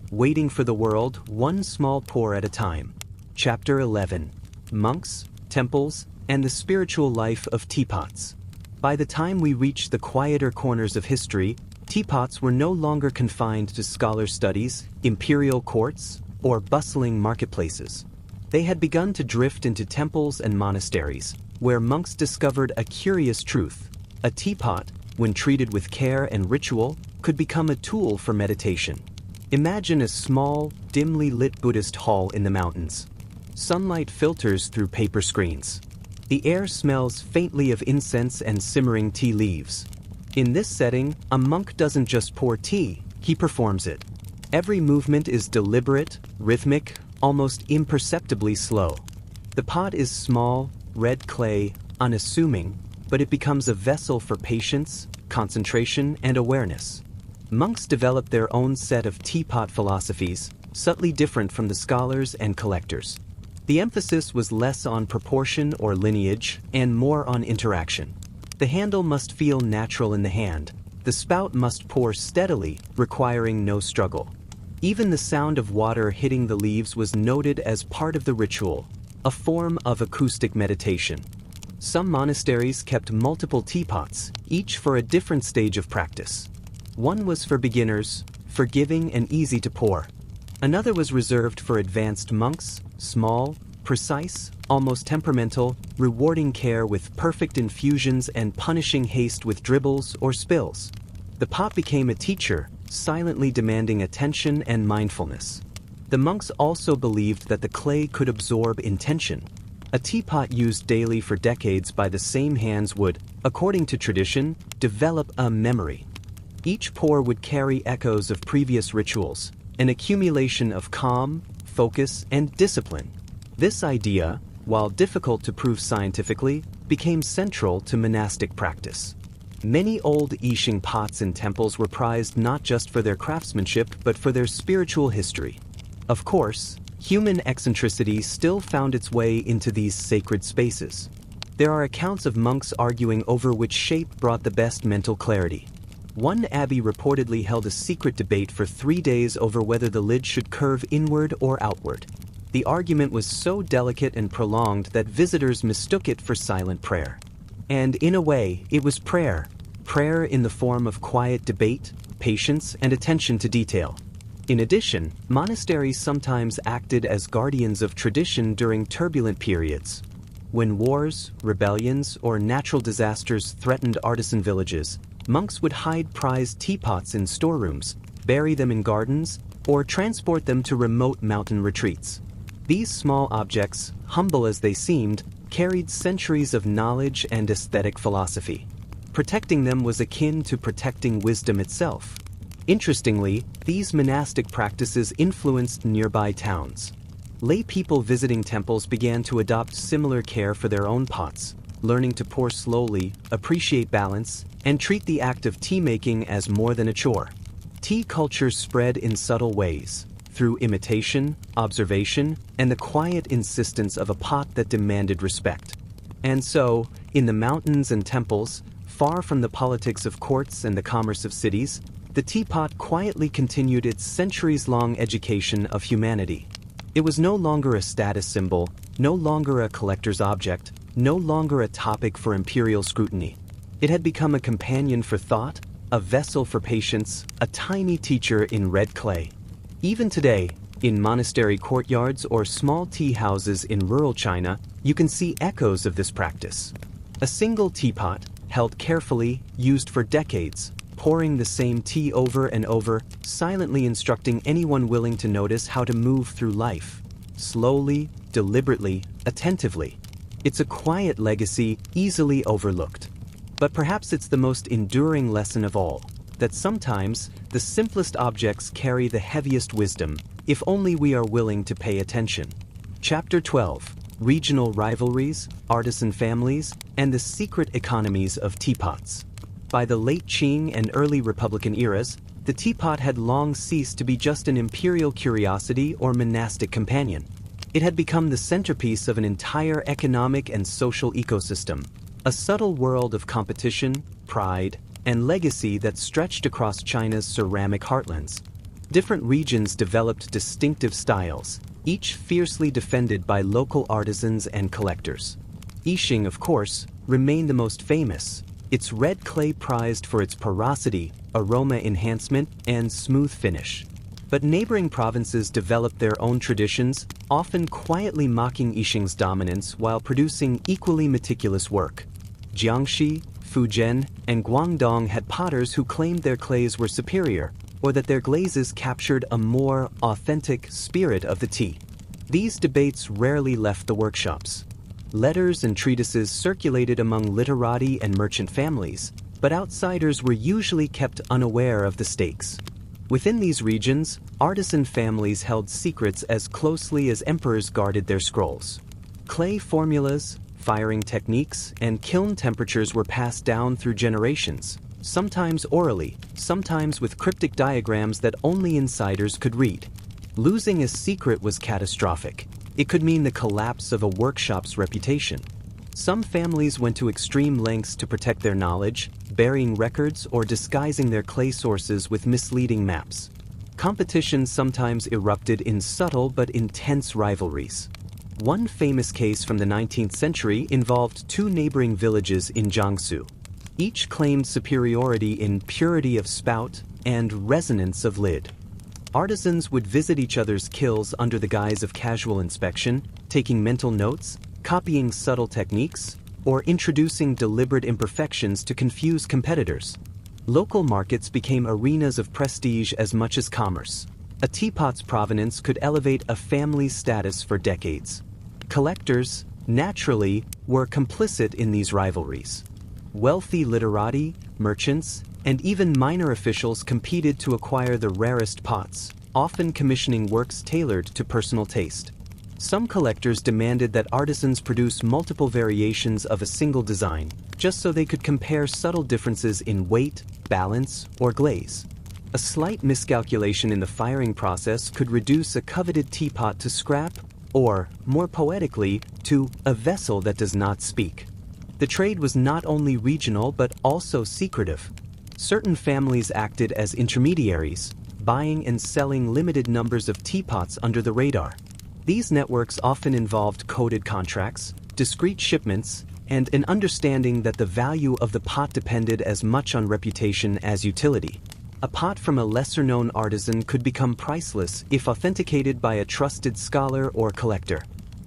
waiting for the world one small pour at a time. Chapter 11. Monks, Temples, and the Spiritual Life of Teapots. By the time we reach the quieter corners of history, Teapots were no longer confined to scholar studies, imperial courts, or bustling marketplaces. They had begun to drift into temples and monasteries, where monks discovered a curious truth. A teapot, when treated with care and ritual, could become a tool for meditation. Imagine a small, dimly lit Buddhist hall in the mountains. Sunlight filters through paper screens. The air smells faintly of incense and simmering tea leaves. In this setting, a monk doesn't just pour tea, he performs it. Every movement is deliberate, rhythmic, almost imperceptibly slow. The pot is small, red clay, unassuming, but it becomes a vessel for patience, concentration, and awareness. Monks develop their own set of teapot philosophies, subtly different from the scholars and collectors. The emphasis was less on proportion or lineage and more on interaction. The handle must feel natural in the hand. The spout must pour steadily, requiring no struggle. Even the sound of water hitting the leaves was noted as part of the ritual, a form of acoustic meditation. Some monasteries kept multiple teapots, each for a different stage of practice. One was for beginners, forgiving and easy to pour. Another was reserved for advanced monks, small, precise, almost temperamental, rewarding care with perfect infusions and punishing haste with dribbles or spills. The pot became a teacher, silently demanding attention and mindfulness. The monks also believed that the clay could absorb intention. A teapot used daily for decades by the same hands would, according to tradition, develop a memory. Each pour would carry echoes of previous rituals, an accumulation of calm, focus, and discipline. This idea, while difficult to prove scientifically, became central to monastic practice. Many old Yixing pots in temples were prized not just for their craftsmanship but for their spiritual history. Of course, human eccentricity still found its way into these sacred spaces. There are accounts of monks arguing over which shape brought the best mental clarity. One abbey reportedly held a secret debate for 3 days over whether the lid should curve inward or outward. The argument was so delicate and prolonged that visitors mistook it for silent prayer. And in a way, it was prayer. Prayer in the form of quiet debate, patience, and attention to detail. In addition, monasteries sometimes acted as guardians of tradition during turbulent periods. When wars, rebellions, or natural disasters threatened artisan villages, monks would hide prized teapots in storerooms, bury them in gardens, or transport them to remote mountain retreats. These small objects, humble as they seemed, carried centuries of knowledge and aesthetic philosophy. Protecting them was akin to protecting wisdom itself. Interestingly, these monastic practices influenced nearby towns. Lay people visiting temples began to adopt similar care for their own pots, learning to pour slowly, appreciate balance, and treat the act of tea-making as more than a chore. Tea culture spread in subtle ways, through imitation, observation, and the quiet insistence of a pot that demanded respect. And so, in the mountains and temples, far from the politics of courts and the commerce of cities, the teapot quietly continued its centuries-long education of humanity. It was no longer a status symbol, no longer a collector's object, no longer a topic for imperial scrutiny. It had become a companion for thought, a vessel for patience, a tiny teacher in red clay. Even today, in monastery courtyards or small tea houses in rural China, you can see echoes of this practice. A single teapot, held carefully, used for decades, pouring the same tea over and over, silently instructing anyone willing to notice how to move through life. Slowly, deliberately, attentively. It's a quiet legacy, easily overlooked. But perhaps it's the most enduring lesson of all, that sometimes the simplest objects carry the heaviest wisdom, if only we are willing to pay attention. Chapter 12. Regional rivalries, artisan families, and the secret economies of teapots. By the late Qing and early Republican eras, the teapot had long ceased to be just an imperial curiosity or monastic companion. It had become the centerpiece of an entire economic and social ecosystem, a subtle world of competition, pride, and legacy that stretched across China's ceramic heartlands. Different regions developed distinctive styles, each fiercely defended by local artisans and collectors. Yixing, of course, remained the most famous. Its red clay prized for its porosity, aroma enhancement, and smooth finish. But neighboring provinces developed their own traditions, often quietly mocking Yixing's dominance while producing equally meticulous work. Jiangxi, Fujian, and Guangdong had potters who claimed their clays were superior, or that their glazes captured a more authentic spirit of the tea. These debates rarely left the workshops. Letters and treatises circulated among literati and merchant families, but outsiders were usually kept unaware of the stakes. Within these regions, artisan families held secrets as closely as emperors guarded their scrolls. Clay formulas, firing techniques, and kiln temperatures were passed down through generations, sometimes orally, sometimes with cryptic diagrams that only insiders could read. Losing a secret was catastrophic. It could mean the collapse of a workshop's reputation. Some families went to extreme lengths to protect their knowledge, burying records or disguising their clay sources with misleading maps. Competition sometimes erupted in subtle but intense rivalries. One famous case from the 19th century involved two neighboring villages in Jiangsu. Each claimed superiority in purity of spout and resonance of lid. Artisans would visit each other's kilns under the guise of casual inspection, taking mental notes, copying subtle techniques, or introducing deliberate imperfections to confuse competitors. Local markets became arenas of prestige as much as commerce. A teapot's provenance could elevate a family's status for decades. Collectors, naturally, were complicit in these rivalries. Wealthy literati, merchants, and even minor officials competed to acquire the rarest pots, often commissioning works tailored to personal taste. Some collectors demanded that artisans produce multiple variations of a single design, just so they could compare subtle differences in weight, balance, or glaze. A slight miscalculation in the firing process could reduce a coveted teapot to scrap, or, more poetically, to a vessel that does not speak. The trade was not only regional but also secretive. Certain families acted as intermediaries, buying and selling limited numbers of teapots under the radar. These networks often involved coded contracts, discrete shipments, and an understanding that the value of the pot depended as much on reputation as utility. A pot from a lesser-known artisan could become priceless if authenticated by a trusted scholar or collector.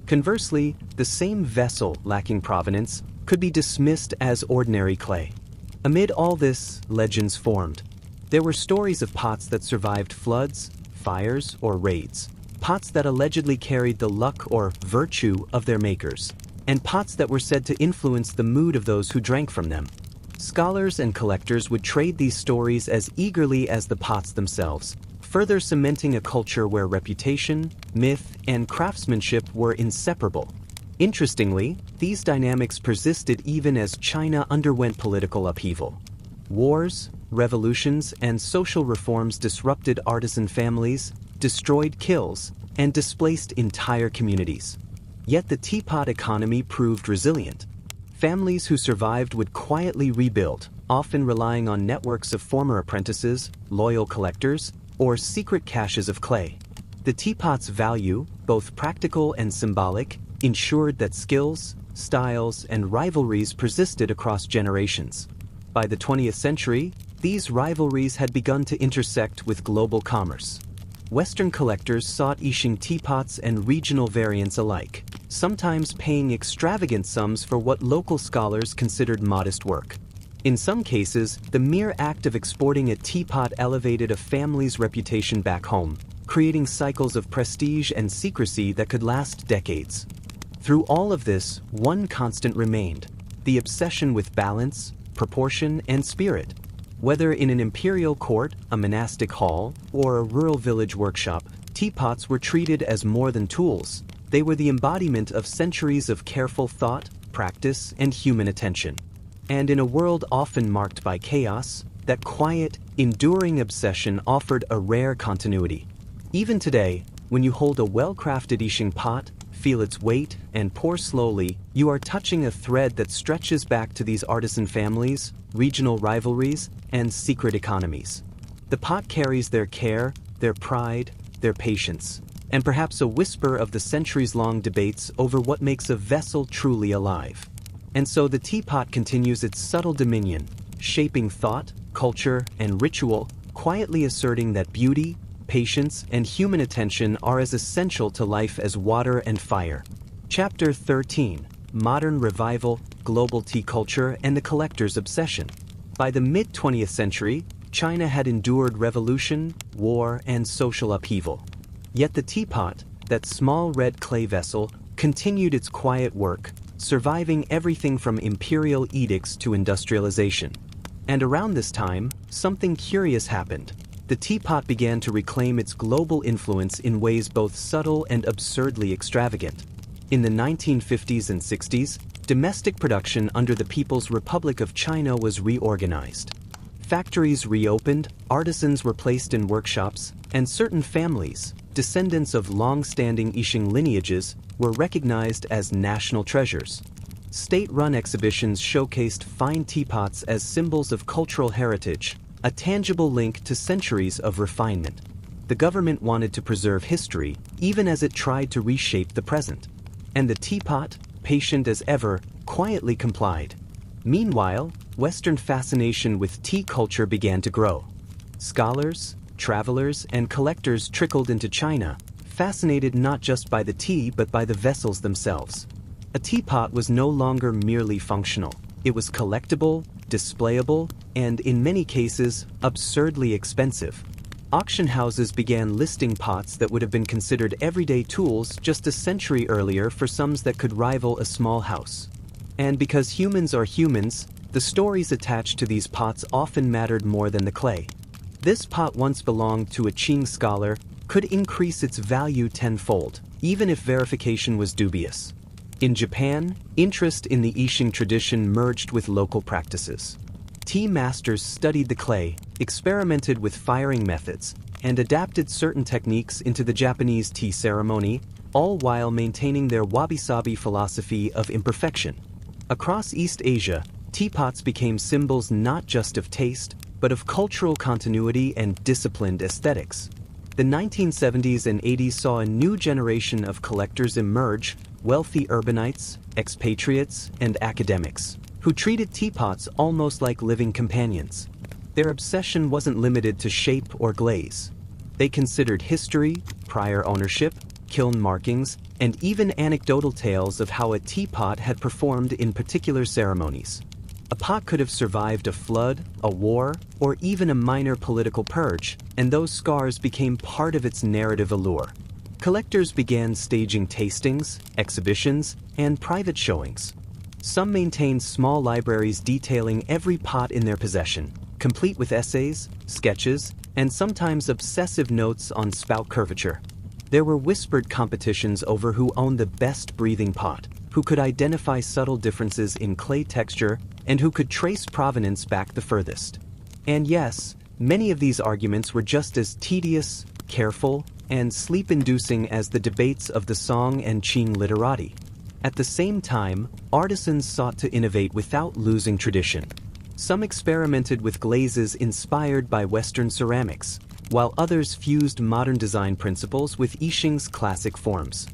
Conversely, the same vessel lacking provenance could be dismissed as ordinary clay. Amid all this, legends formed. There were stories of pots that survived floods, fires, or raids. Pots that allegedly carried the luck or virtue of their makers, and pots that were said to influence the mood of those who drank from them. Scholars and collectors would trade these stories as eagerly as the pots themselves, further cementing a culture where reputation, myth, and craftsmanship were inseparable. Interestingly, these dynamics persisted even as China underwent political upheaval. Wars, revolutions, and social reforms disrupted artisan families, destroyed kilns, and displaced entire communities. Yet the teapot economy proved resilient. Families who survived would quietly rebuild, often relying on networks of former apprentices, loyal collectors, or secret caches of clay. The teapot's value, both practical and symbolic, ensured that skills, styles, and rivalries persisted across generations. By the 20th century, these rivalries had begun to intersect with global commerce. Western collectors sought Yixing teapots and regional variants alike, sometimes paying extravagant sums for what local scholars considered modest work. In some cases, the mere act of exporting a teapot elevated a family's reputation back home, creating cycles of prestige and secrecy that could last decades. Through all of this, one constant remained: the obsession with balance, proportion, and spirit. Whether in an imperial court, a monastic hall, or a rural village workshop, teapots were treated as more than tools. They were the embodiment of centuries of careful thought, practice, and human attention. And in a world often marked by chaos, that quiet, enduring obsession offered a rare continuity. Even today, when you hold a well-crafted Yixing pot, feel its weight, and pour slowly, you are touching a thread that stretches back to these artisan families, regional rivalries, and secret economies. The pot carries their care, their pride, their patience, and perhaps a whisper of the centuries-long debates over what makes a vessel truly alive. And so the teapot continues its subtle dominion, shaping thought, culture, and ritual, quietly asserting that beauty, patience, and human attention are as essential to life as water and fire. Chapter 13: Modern Revival, Global Tea Culture, and the Collector's Obsession. By the mid-20th century, China had endured revolution, war, and social upheaval. Yet the teapot, that small red clay vessel, continued its quiet work, surviving everything from imperial edicts to industrialization. And around this time, something curious happened. The teapot began to reclaim its global influence in ways both subtle and absurdly extravagant. In the 1950s and 60s, domestic production under the People's Republic of China was reorganized. Factories reopened, artisans were placed in workshops, and certain families, descendants of long-standing Yixing lineages, were recognized as national treasures. State-run exhibitions showcased fine teapots as symbols of cultural heritage, a tangible link to centuries of refinement. The government wanted to preserve history, even as it tried to reshape the present. And the teapot, patient as ever, quietly complied. Meanwhile, Western fascination with tea culture began to grow. Scholars, travelers, and collectors trickled into China, fascinated not just by the tea but by the vessels themselves. A teapot was no longer merely functional. It was collectible, displayable, and in many cases, absurdly expensive. Auction houses began listing pots that would have been considered everyday tools just a century earlier for sums that could rival a small house. And because humans are humans, the stories attached to these pots often mattered more than the clay. This pot once belonged to a Qing scholar could increase its value tenfold, even if verification was dubious. In Japan, interest in the Yixing tradition merged with local practices. Tea masters studied the clay, experimented with firing methods, and adapted certain techniques into the Japanese tea ceremony, all while maintaining their wabi-sabi philosophy of imperfection. Across East Asia, teapots became symbols not just of taste, but of cultural continuity and disciplined aesthetics. The 1970s and 80s saw a new generation of collectors emerge, wealthy urbanites, expatriates, and academics, who treated teapots almost like living companions. Their obsession wasn't limited to shape or glaze. They considered history, prior ownership, kiln markings, and even anecdotal tales of how a teapot had performed in particular ceremonies. A pot could have survived a flood, a war, or even a minor political purge, and those scars became part of its narrative allure. Collectors began staging tastings, exhibitions, and private showings. Some maintained small libraries detailing every pot in their possession, complete with essays, sketches, and sometimes obsessive notes on spout curvature. There were whispered competitions over who owned the best breathing pot, who could identify subtle differences in clay texture, and who could trace provenance back the furthest. And yes, many of these arguments were just as tedious, careful, and sleep-inducing as the debates of the Song and Qing literati. At the same time, artisans sought to innovate without losing tradition. Some experimented with glazes inspired by Western ceramics, while others fused modern design principles with Yixing's classic forms.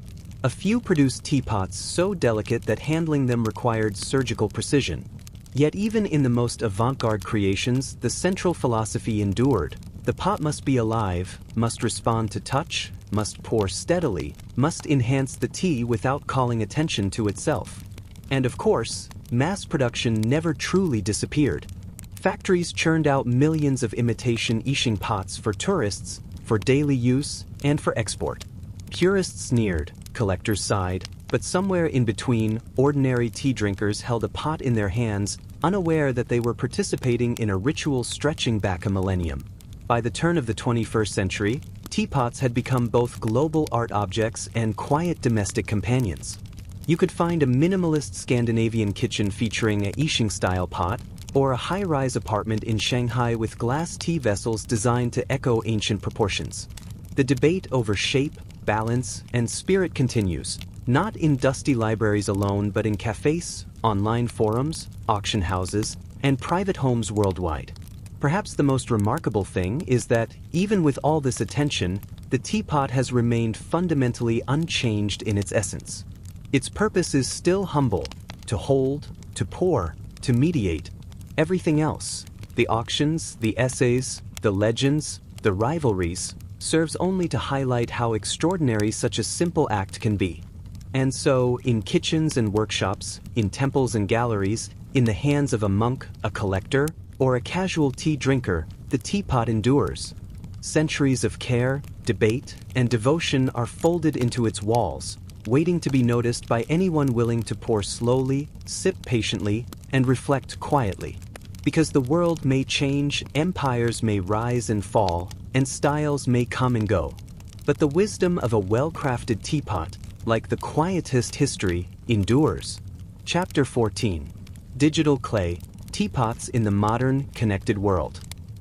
A few produced teapots so delicate that handling them required surgical precision. Yet even in the most avant-garde creations, the central philosophy endured. The pot must be alive, must respond to touch, must pour steadily, must enhance the tea without calling attention to itself. And of course, mass production never truly disappeared. Factories churned out millions of imitation Yixing pots for tourists, for daily use, and for export. Purists sneered, collectors sighed, but somewhere in between, ordinary tea drinkers held a pot in their hands, unaware that they were participating in a ritual stretching back a millennium. By the turn of the 21st century, teapots had become both global art objects and quiet domestic companions. You could find a minimalist Scandinavian kitchen featuring a Yixing-style pot, or a high-rise apartment in Shanghai with glass tea vessels designed to echo ancient proportions. The debate over shape, balance, and spirit continues, not in dusty libraries alone but in cafes, online forums, auction houses, and private homes worldwide. Perhaps the most remarkable thing is that, even with all this attention, the teapot has remained fundamentally unchanged in its essence. Its purpose is still humble: to hold, to pour, to mediate. Everything else, the auctions, the essays, the legends, the rivalries, serves only to highlight how extraordinary such a simple act can be. And so, in kitchens and workshops, in temples and galleries, in the hands of a monk, a collector, or a casual tea drinker, the teapot endures. Centuries of care, debate, and devotion are folded into its walls, waiting to be noticed by anyone willing to pour slowly, sip patiently, and reflect quietly. Because the world may change, empires may rise and fall, and styles may come and go. But the wisdom of a well-crafted teapot, like the quietest history, endures. Chapter 14. Digital Clay, Teapots in the Modern, Connected World.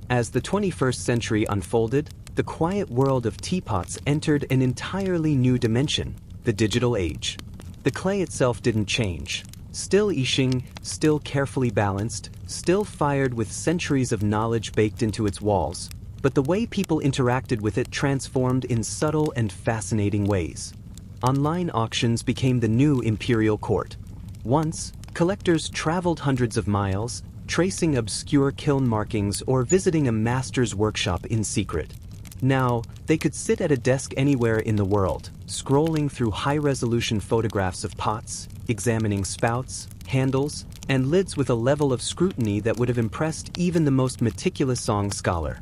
As the 21st century unfolded, the quiet world of teapots entered an entirely new dimension, the digital age. The clay itself didn't change. Still Yixing, still carefully balanced, still fired with centuries of knowledge baked into its walls, but the way people interacted with it transformed in subtle and fascinating ways. Online auctions became the new imperial court. Once, collectors traveled hundreds of miles, tracing obscure kiln markings or visiting a master's workshop in secret. Now, they could sit at a desk anywhere in the world, scrolling through high-resolution photographs of pots, examining spouts, handles, and lids with a level of scrutiny that would have impressed even the most meticulous song scholar.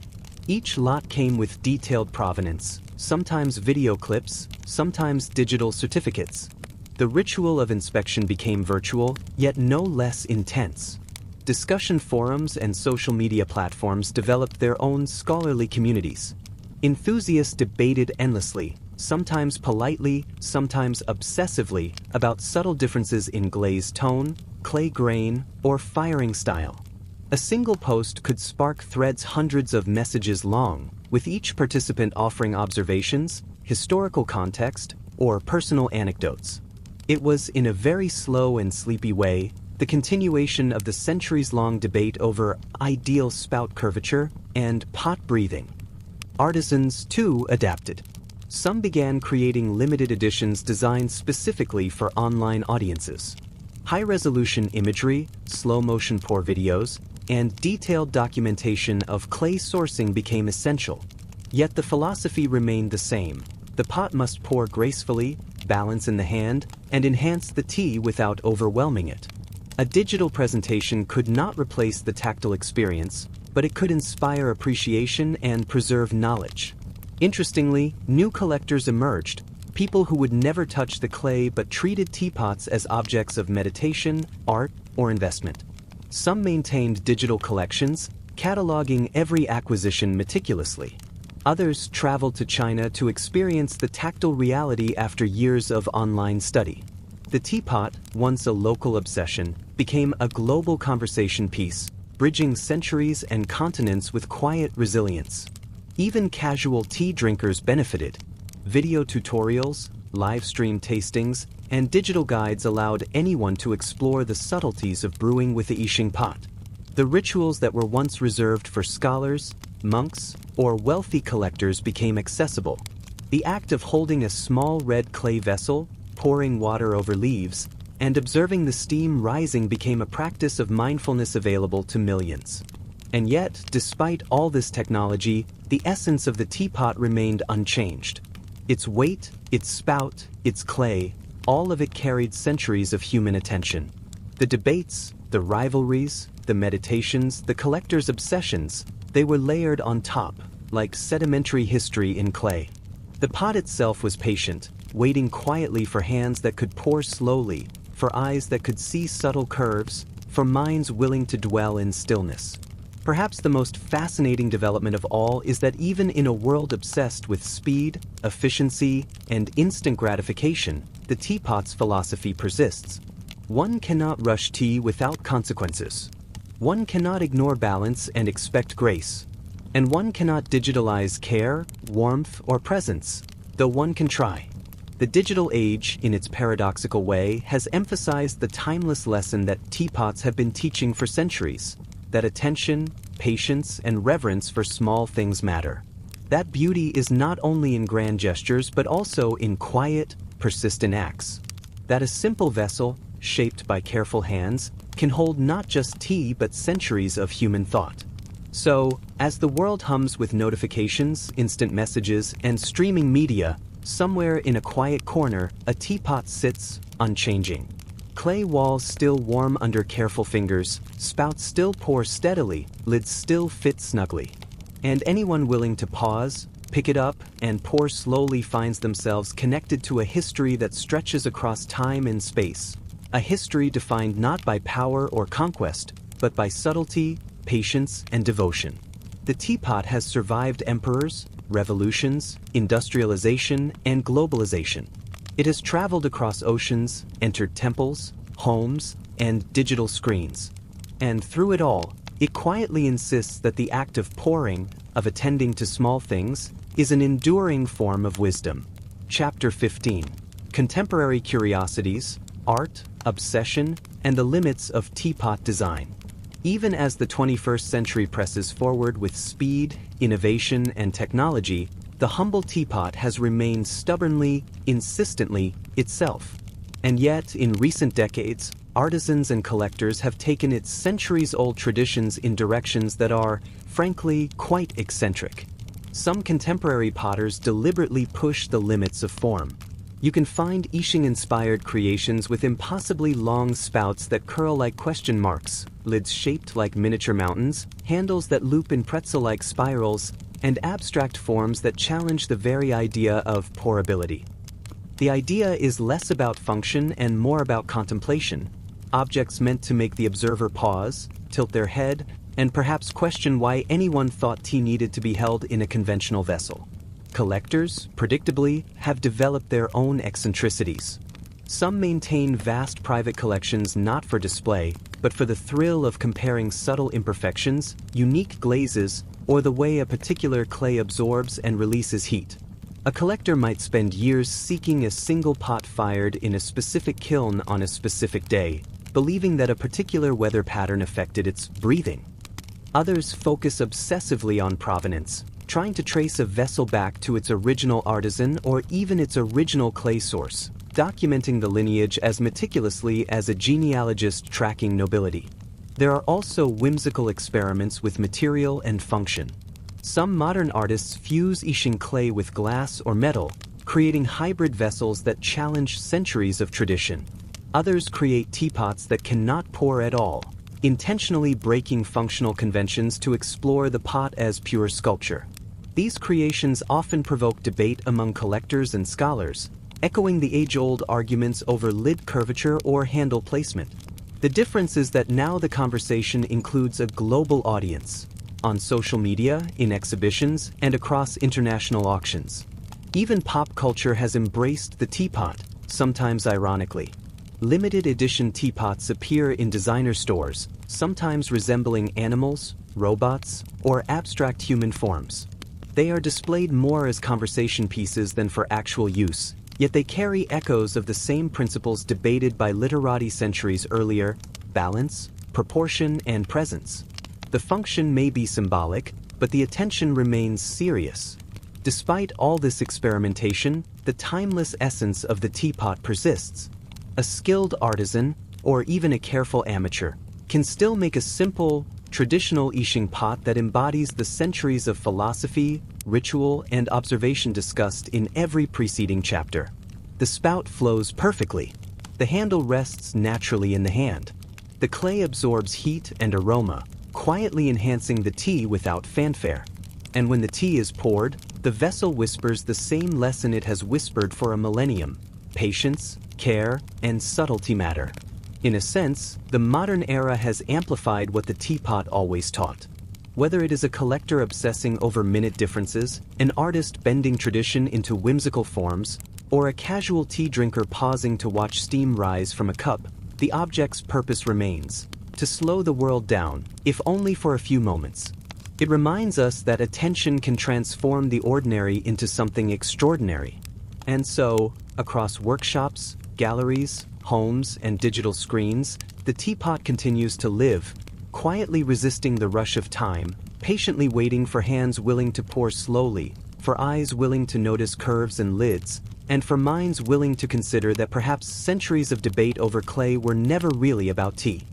Each lot came with detailed provenance, sometimes video clips, sometimes digital certificates. The ritual of inspection became virtual, yet no less intense. Discussion forums and social media platforms developed their own scholarly communities. Enthusiasts debated endlessly, sometimes politely, sometimes obsessively, about subtle differences in glaze tone, clay grain, or firing style. A single post could spark threads hundreds of messages long, with each participant offering observations, historical context, or personal anecdotes. It was, in a very slow and sleepy way, the continuation of the centuries-long debate over ideal spout curvature and pot breathing. Artisans, too, adapted. Some began creating limited editions designed specifically for online audiences. High-resolution imagery, slow-motion pour videos, and detailed documentation of clay sourcing became essential. Yet the philosophy remained the same. The pot must pour gracefully, balance in the hand, and enhance the tea without overwhelming it. A digital presentation could not replace the tactile experience, but it could inspire appreciation and preserve knowledge. Interestingly, new collectors emerged, people who would never touch the clay but treated teapots as objects of meditation, art, or investment. Some maintained digital collections, cataloging every acquisition meticulously. Others traveled to China to experience the tactile reality after years of online study. The teapot, once a local obsession, became a global conversation piece, bridging centuries and continents with quiet resilience. Even casual tea drinkers benefited. Video tutorials, live stream tastings, and digital guides allowed anyone to explore the subtleties of brewing with the Yixing pot. The rituals that were once reserved for scholars, monks, or wealthy collectors became accessible. The act of holding a small red clay vessel, pouring water over leaves, and observing the steam rising became a practice of mindfulness available to millions. And yet, despite all this technology, the essence of the teapot remained unchanged. Its weight, its spout, its clay, all of it carried centuries of human attention. The debates, the rivalries, the meditations, the collectors' obsessions, they were layered on top, like sedimentary history in clay. The pot itself was patient, waiting quietly for hands that could pour slowly, for eyes that could see subtle curves, for minds willing to dwell in stillness. Perhaps the most fascinating development of all is that even in a world obsessed with speed, efficiency, and instant gratification, the teapot's philosophy persists. One cannot rush tea without consequences. One cannot ignore balance and expect grace. And one cannot digitalize care, warmth, or presence, though one can try. The digital age, in its paradoxical way, has emphasized the timeless lesson that teapots have been teaching for centuries, that attention, patience, and reverence for small things matter. That beauty is not only in grand gestures but also in quiet, persistent acts. That a simple vessel, shaped by careful hands, can hold not just tea but centuries of human thought. So, as the world hums with notifications, instant messages, and streaming media, somewhere in a quiet corner, a teapot sits, unchanging. Clay walls still warm under careful fingers, spouts still pour steadily, lids still fit snugly. And anyone willing to pause, pick it up, and pour slowly finds themselves connected to a history that stretches across time and space. A history defined not by power or conquest, but by subtlety, patience, and devotion. The teapot has survived emperors, revolutions, industrialization, and globalization. It has traveled across oceans, entered temples, homes, and digital screens. And through it all, it quietly insists that the act of pouring, of attending to small things, is an enduring form of wisdom. Chapter 15. Contemporary Curiosities, Art, Obsession, and the Limits of Teapot Design. Even as the 21st century presses forward with speed, innovation, and technology, the humble teapot has remained stubbornly, insistently, itself. And yet, in recent decades, artisans and collectors have taken its centuries-old traditions in directions that are, frankly, quite eccentric. Some contemporary potters deliberately push the limits of form. You can find Yixing-inspired creations with impossibly long spouts that curl like question marks, lids shaped like miniature mountains, handles that loop in pretzel-like spirals, and abstract forms that challenge the very idea of pourability. The idea is less about function and more about contemplation. Objects meant to make the observer pause, tilt their head, and perhaps question why anyone thought tea needed to be held in a conventional vessel. Collectors, predictably, have developed their own eccentricities. Some maintain vast private collections not for display, but for the thrill of comparing subtle imperfections, unique glazes, or the way a particular clay absorbs and releases heat. A collector might spend years seeking a single pot fired in a specific kiln on a specific day, believing that a particular weather pattern affected its breathing. Others focus obsessively on provenance, trying to trace a vessel back to its original artisan or even its original clay source, documenting the lineage as meticulously as a genealogist tracking nobility. There are also whimsical experiments with material and function. Some modern artists fuse Yixing clay with glass or metal, creating hybrid vessels that challenge centuries of tradition. Others create teapots that cannot pour at all, intentionally breaking functional conventions to explore the pot as pure sculpture. These creations often provoke debate among collectors and scholars, echoing the age-old arguments over lid curvature or handle placement. The difference is that now the conversation includes a global audience, on social media, in exhibitions, and across international auctions. Even pop culture has embraced the teapot, sometimes ironically. Limited edition teapots appear in designer stores, sometimes resembling animals, robots, or abstract human forms. They are displayed more as conversation pieces than for actual use, yet they carry echoes of the same principles debated by literati centuries earlier: balance, proportion, and presence. The function may be symbolic, but the attention remains serious. Despite all this experimentation, the timeless essence of the teapot persists. A skilled artisan, or even a careful amateur, can still make a simple, traditional Yixing pot that embodies the centuries of philosophy, ritual, and observation discussed in every preceding chapter. The spout flows perfectly. The handle rests naturally in the hand. The clay absorbs heat and aroma, quietly enhancing the tea without fanfare. And when the tea is poured, the vessel whispers the same lesson it has whispered for a millennium: patience, care, and subtlety matter. In a sense, the modern era has amplified what the teapot always taught. Whether it is a collector obsessing over minute differences, an artist bending tradition into whimsical forms, or a casual tea drinker pausing to watch steam rise from a cup, the object's purpose remains: to slow the world down, if only for a few moments. It reminds us that attention can transform the ordinary into something extraordinary. And so, across workshops, galleries, homes, and digital screens, the teapot continues to live, quietly resisting the rush of time, patiently waiting for hands willing to pour slowly, for eyes willing to notice curves and lids, and for minds willing to consider that perhaps centuries of debate over clay were never really about tea.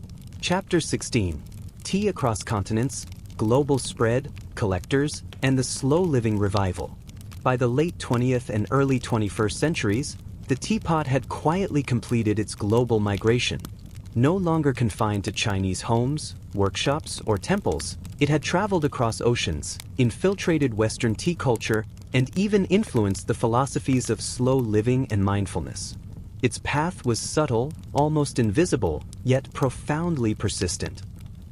Chapter 16. Tea Across Continents, Global Spread, Collectors, and the Slow-Living Revival. By the late 20th and early 21st centuries, the teapot had quietly completed its global migration. No longer confined to Chinese homes, workshops, or temples, it had traveled across oceans, infiltrated Western tea culture, and even influenced the philosophies of slow living and mindfulness. Its path was subtle, almost invisible, yet profoundly persistent.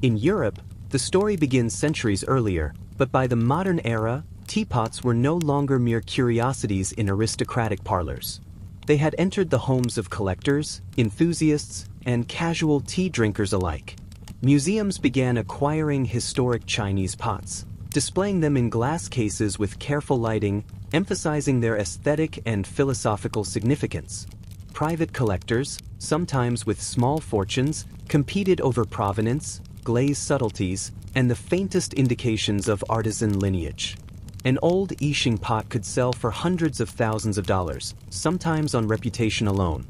In Europe, the story begins centuries earlier, but by the modern era, teapots were no longer mere curiosities in aristocratic parlors. They had entered the homes of collectors, enthusiasts, and casual tea drinkers alike. Museums began acquiring historic Chinese pots, displaying them in glass cases with careful lighting, emphasizing their aesthetic and philosophical significance. Private collectors, sometimes with small fortunes, competed over provenance, glaze subtleties, and the faintest indications of artisan lineage. An old Yixing pot could sell for hundreds of thousands of dollars, sometimes on reputation alone.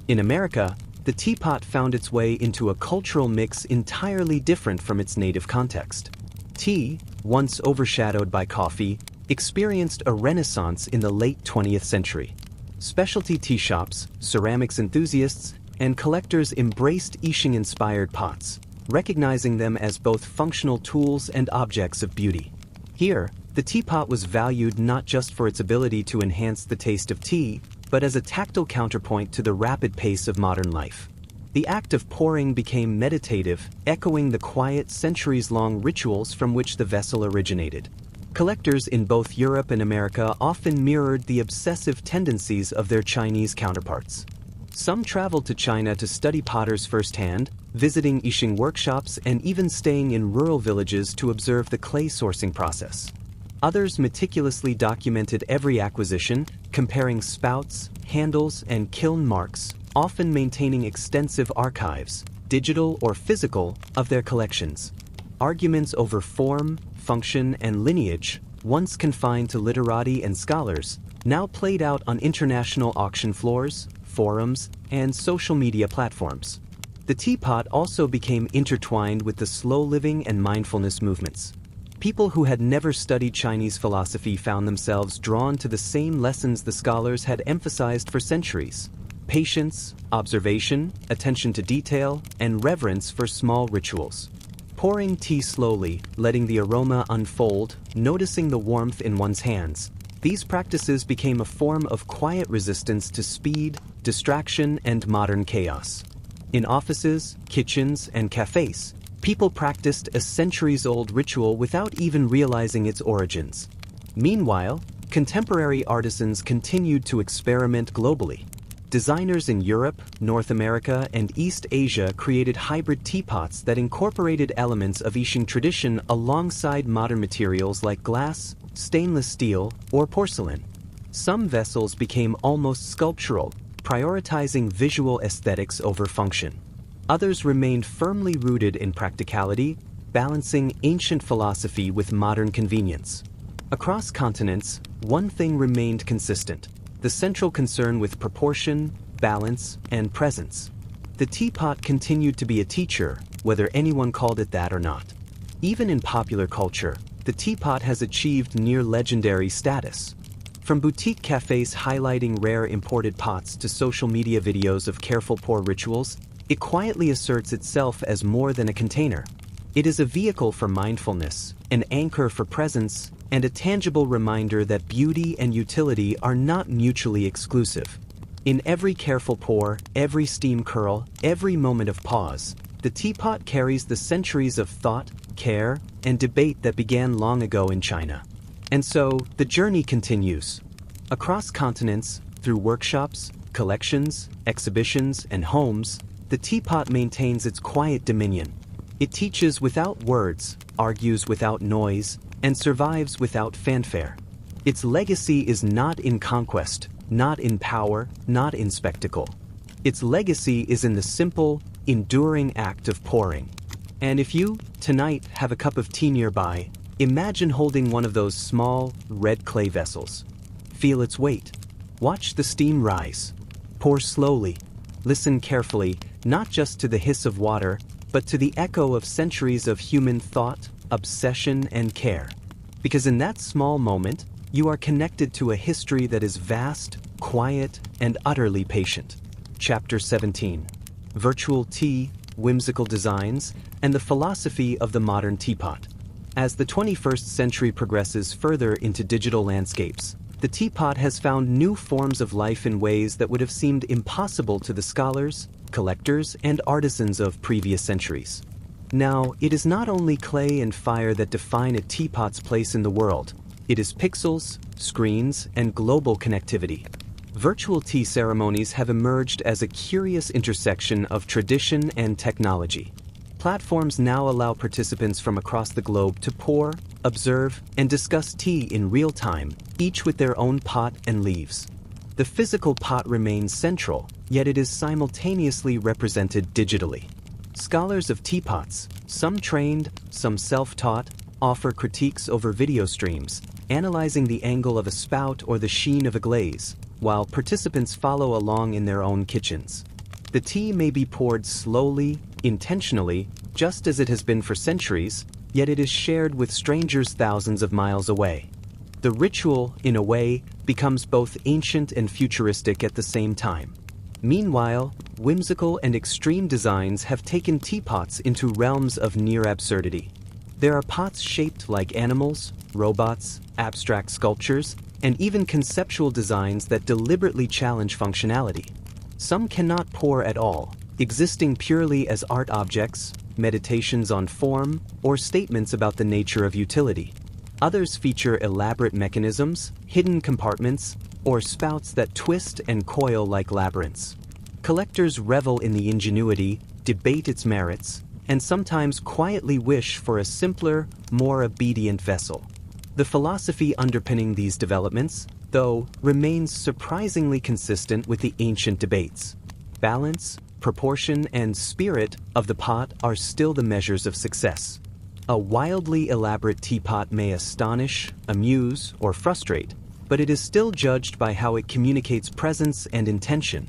In America, the teapot found its way into a cultural mix entirely different from its native context. Tea, once overshadowed by coffee, experienced a renaissance in the late 20th century. Specialty tea shops, ceramics enthusiasts, and collectors embraced Yixing-inspired pots, recognizing them as both functional tools and objects of beauty. Here, the teapot was valued not just for its ability to enhance the taste of tea, but as a tactile counterpoint to the rapid pace of modern life. The act of pouring became meditative, echoing the quiet, centuries-long rituals from which the vessel originated. Collectors in both Europe and America often mirrored the obsessive tendencies of their Chinese counterparts. Some traveled to China to study potters firsthand, visiting Yixing workshops and even staying in rural villages to observe the clay sourcing process. Others meticulously documented every acquisition, comparing spouts, handles, and kiln marks, often maintaining extensive archives, digital or physical, of their collections. Arguments over form, function, and lineage, once confined to literati and scholars, now played out on international auction floors, forums, and social media platforms. The teapot also became intertwined with the slow living and mindfulness movements. People who had never studied Chinese philosophy found themselves drawn to the same lessons the scholars had emphasized for centuries: patience, observation, attention to detail, and reverence for small rituals. Pouring tea slowly, letting the aroma unfold, noticing the warmth in one's hands. These practices became a form of quiet resistance to speed, distraction, and modern chaos. In offices, kitchens, and cafes, people practiced a centuries-old ritual without even realizing its origins. Meanwhile, contemporary artisans continued to experiment globally. Designers in Europe, North America, and East Asia created hybrid teapots that incorporated elements of Yixing tradition alongside modern materials like glass, stainless steel, or porcelain. Some vessels became almost sculptural, prioritizing visual aesthetics over function. Others remained firmly rooted in practicality, balancing ancient philosophy with modern convenience. Across continents, one thing remained consistent: the central concern with proportion, balance, and presence. The teapot continued to be a teacher, whether anyone called it that or not. Even in popular culture, the teapot has achieved near-legendary status. From boutique cafes highlighting rare imported pots to social media videos of careful pour rituals, it quietly asserts itself as more than a container. It is a vehicle for mindfulness, an anchor for presence, and a tangible reminder that beauty and utility are not mutually exclusive. In every careful pour, every steam curl, every moment of pause, the teapot carries the centuries of thought, care, and debate that began long ago in China. And so, the journey continues. Across continents, through workshops, collections, exhibitions, and homes, the teapot maintains its quiet dominion. It teaches without words, argues without noise, and survives without fanfare. Its legacy is not in conquest, not in power, not in spectacle. Its legacy is in the simple, enduring act of pouring. And if you, tonight, have a cup of tea nearby, Imagine holding one of those small, red clay vessels. Feel its weight. Watch the steam rise. Pour slowly. Listen carefully, not just to the hiss of water, but to the echo of centuries of human thought, obsession, and care. Because in that small moment, you are connected to a history that is vast, quiet, and utterly patient. Chapter 17. Virtual Tea, Whimsical Designs, and the Philosophy of the Modern Teapot. As the 21st century progresses further into digital landscapes, the teapot has found new forms of life in ways that would have seemed impossible to the scholars, collectors, and artisans of previous centuries. Now, it is not only clay and fire that define a teapot's place in the world. It is pixels, screens, and global connectivity. Virtual tea ceremonies have emerged as a curious intersection of tradition and technology. Platforms now allow participants from across the globe to pour, observe, and discuss tea in real time, each with their own pot and leaves. The physical pot remains central, yet it is simultaneously represented digitally. Scholars of teapots, some trained, some self-taught, offer critiques over video streams, analyzing the angle of a spout or the sheen of a glaze, while participants follow along in their own kitchens. The tea may be poured slowly, intentionally, just as it has been for centuries, yet it is shared with strangers thousands of miles away. The ritual, in a way, becomes both ancient and futuristic at the same time. Meanwhile, whimsical and extreme designs have taken teapots into realms of near absurdity. There are pots shaped like animals, robots, abstract sculptures, and even conceptual designs that deliberately challenge functionality. Some cannot pour at all, existing purely as art objects, meditations on form, or statements about the nature of utility. Others feature elaborate mechanisms, hidden compartments, or spouts that twist and coil like labyrinths. Collectors revel in the ingenuity, debate its merits, and sometimes quietly wish for a simpler, more obedient vessel. The philosophy underpinning these developments, though, remains surprisingly consistent with the ancient debates. Balance, proportion, and spirit of the pot are still the measures of success. A wildly elaborate teapot may astonish, amuse, or frustrate, but it is still judged by how it communicates presence and intention.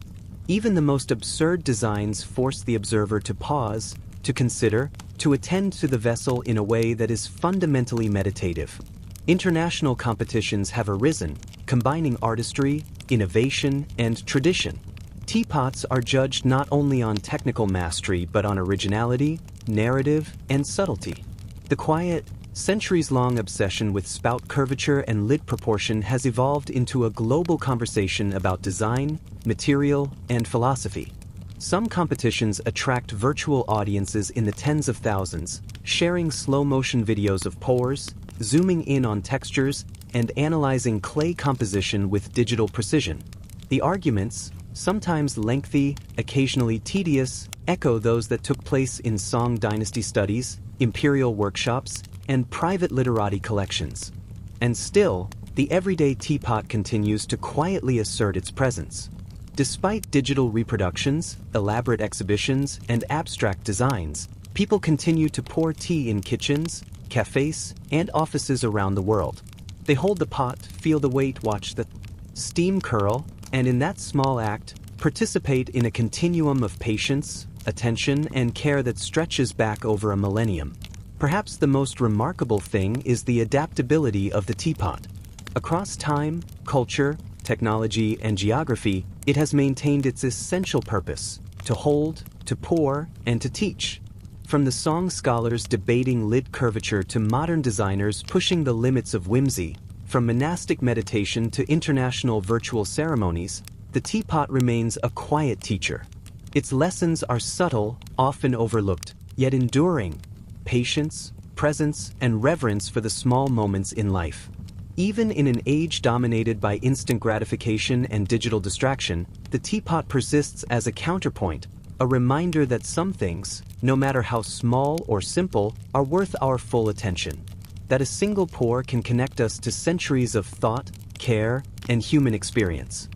Even the most absurd designs force the observer to pause, to consider, to attend to the vessel in a way that is fundamentally meditative. International competitions have arisen, combining artistry, innovation, and tradition. Teapots are judged not only on technical mastery but on originality, narrative, and subtlety. The quiet, centuries-long obsession with spout curvature and lid proportion has evolved into a global conversation about design, material, and philosophy. Some competitions attract virtual audiences in the tens of thousands, sharing slow-motion videos of pours, zooming in on textures, and analyzing clay composition with digital precision. The arguments, sometimes lengthy, occasionally tedious, echo those that took place in Song dynasty studies, imperial workshops, and private literati collections. And still, the everyday teapot continues to quietly assert its presence. Despite digital reproductions, elaborate exhibitions, and abstract designs, people continue to pour tea in kitchens, cafes, and offices around the world. They hold the pot, feel the weight, watch the steam curl, and in that small act, participate in a continuum of patience, attention, and care that stretches back over a millennium. Perhaps the most remarkable thing is the adaptability of the teapot. Across time, culture, technology, and geography, it has maintained its essential purpose: to hold, to pour, and to teach. From the Song scholars debating lid curvature to modern designers pushing the limits of whimsy, from monastic meditation to international virtual ceremonies, the teapot remains a quiet teacher. Its lessons are subtle, often overlooked, yet enduring: patience, presence, and reverence for the small moments in life. Even in an age dominated by instant gratification and digital distraction, the teapot persists as a counterpoint, a reminder that some things, no matter how small or simple, are worth our full attention. That a single pour can connect us to centuries of thought, care, and human experience.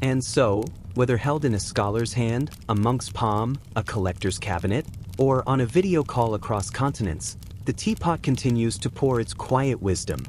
And so, whether held in a scholar's hand, a monk's palm, a collector's cabinet, or on a video call across continents, the the teapot continues to pour its quiet wisdom,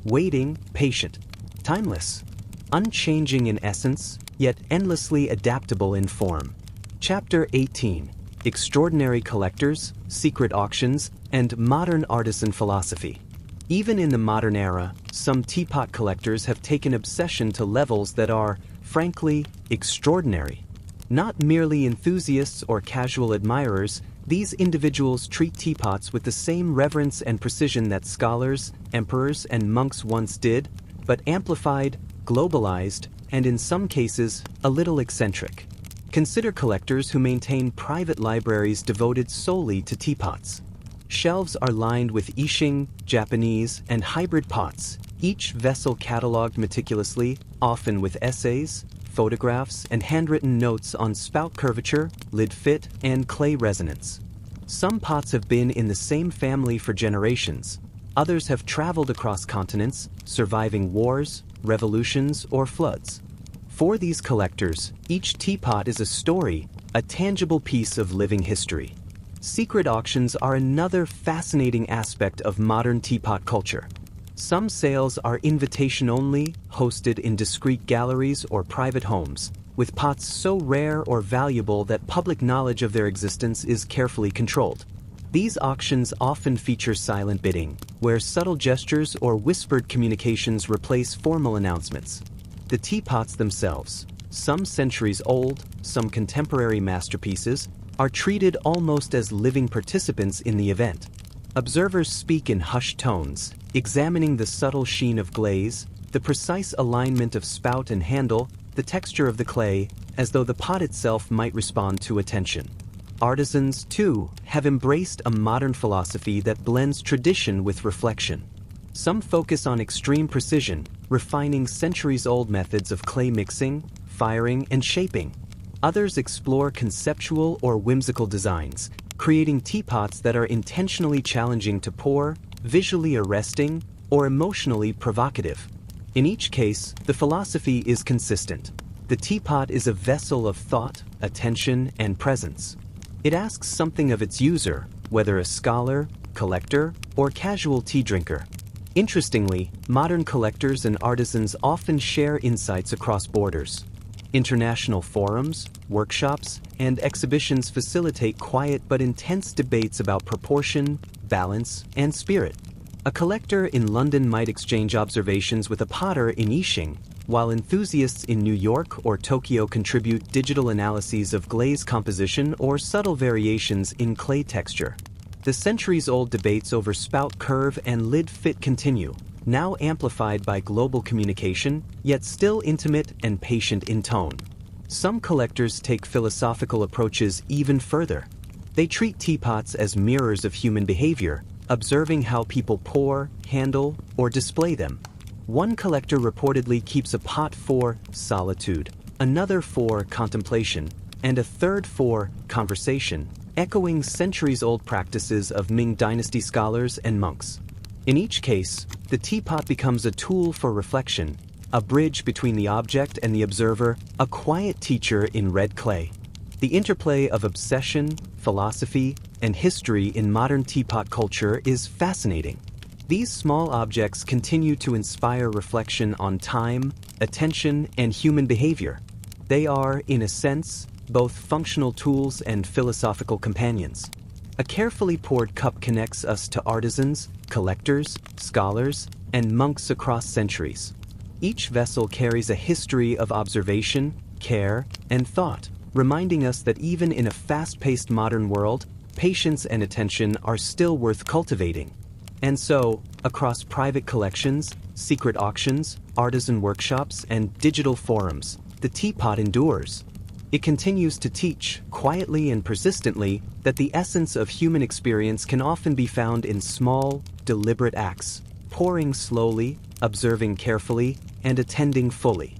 waiting, patient, timeless, unchanging in essence, yet endlessly adaptable in form. Chapter 18: Extraordinary Collectors, Secret Auctions, and Modern Artisan Philosophy. Even in the modern era, some teapot collectors have taken obsession to levels that are, frankly, extraordinary. Not merely enthusiasts or casual admirers, these individuals treat teapots with the same reverence and precision that scholars, emperors, and monks once did, but amplified, globalized, and in some cases, a little eccentric. Consider collectors who maintain private libraries devoted solely to teapots. Shelves are lined with Yixing, Japanese, and hybrid pots, each vessel cataloged meticulously, often with essays, photographs, and handwritten notes on spout curvature, lid fit, and clay resonance. Some pots have been in the same family for generations. Others have traveled across continents, surviving wars, revolutions, or floods. For these collectors, each teapot is a story, a tangible piece of living history. Secret auctions are another fascinating aspect of modern teapot culture. Some sales are invitation-only, hosted in discreet galleries or private homes, with pots so rare or valuable that public knowledge of their existence is carefully controlled. These auctions often feature silent bidding, where subtle gestures or whispered communications replace formal announcements. The teapots themselves, some centuries old, some contemporary masterpieces, are treated almost as living participants in the event. Observers speak in hushed tones, examining the subtle sheen of glaze, the precise alignment of spout and handle, the texture of the clay, as though the pot itself might respond to attention. Artisans, too, have embraced a modern philosophy that blends tradition with reflection. Some focus on extreme precision, refining centuries-old methods of clay mixing, firing, and shaping. Others explore conceptual or whimsical designs, creating teapots that are intentionally challenging to pour, visually arresting, or emotionally provocative. In each case, the philosophy is consistent. The teapot is a vessel of thought, attention, and presence. It asks something of its user, whether a scholar, collector, or casual tea drinker. Interestingly, modern collectors and artisans often share insights across borders. International forums, workshops, and exhibitions facilitate quiet but intense debates about proportion, balance, and spirit. A collector in London might exchange observations with a potter in Yixing, while enthusiasts in New York or Tokyo contribute digital analyses of glaze composition or subtle variations in clay texture. The centuries-old debates over spout curve and lid fit continue, now amplified by global communication, yet still intimate and patient in tone. Some collectors take philosophical approaches even further. They treat teapots as mirrors of human behavior, observing how people pour, handle, or display them. One collector reportedly keeps a pot for solitude, another for contemplation, and a third for conversation, echoing centuries-old practices of Ming dynasty scholars and monks. In each case, the teapot becomes a tool for reflection, a bridge between the object and the observer, a quiet teacher in red clay. The interplay of obsession, philosophy, and history in modern teapot culture is fascinating. These small objects continue to inspire reflection on time, attention, and human behavior. They are, in a sense, both functional tools and philosophical companions. A carefully poured cup connects us to artisans, collectors, scholars, and monks across centuries. Each vessel carries a history of observation, care, and thought, reminding us that even in a fast-paced modern world, patience and attention are still worth cultivating. And so, across private collections, secret auctions, artisan workshops, and digital forums, the teapot endures. It continues to teach, quietly and persistently, that the essence of human experience can often be found in small, deliberate acts, pouring slowly, observing carefully, and attending fully.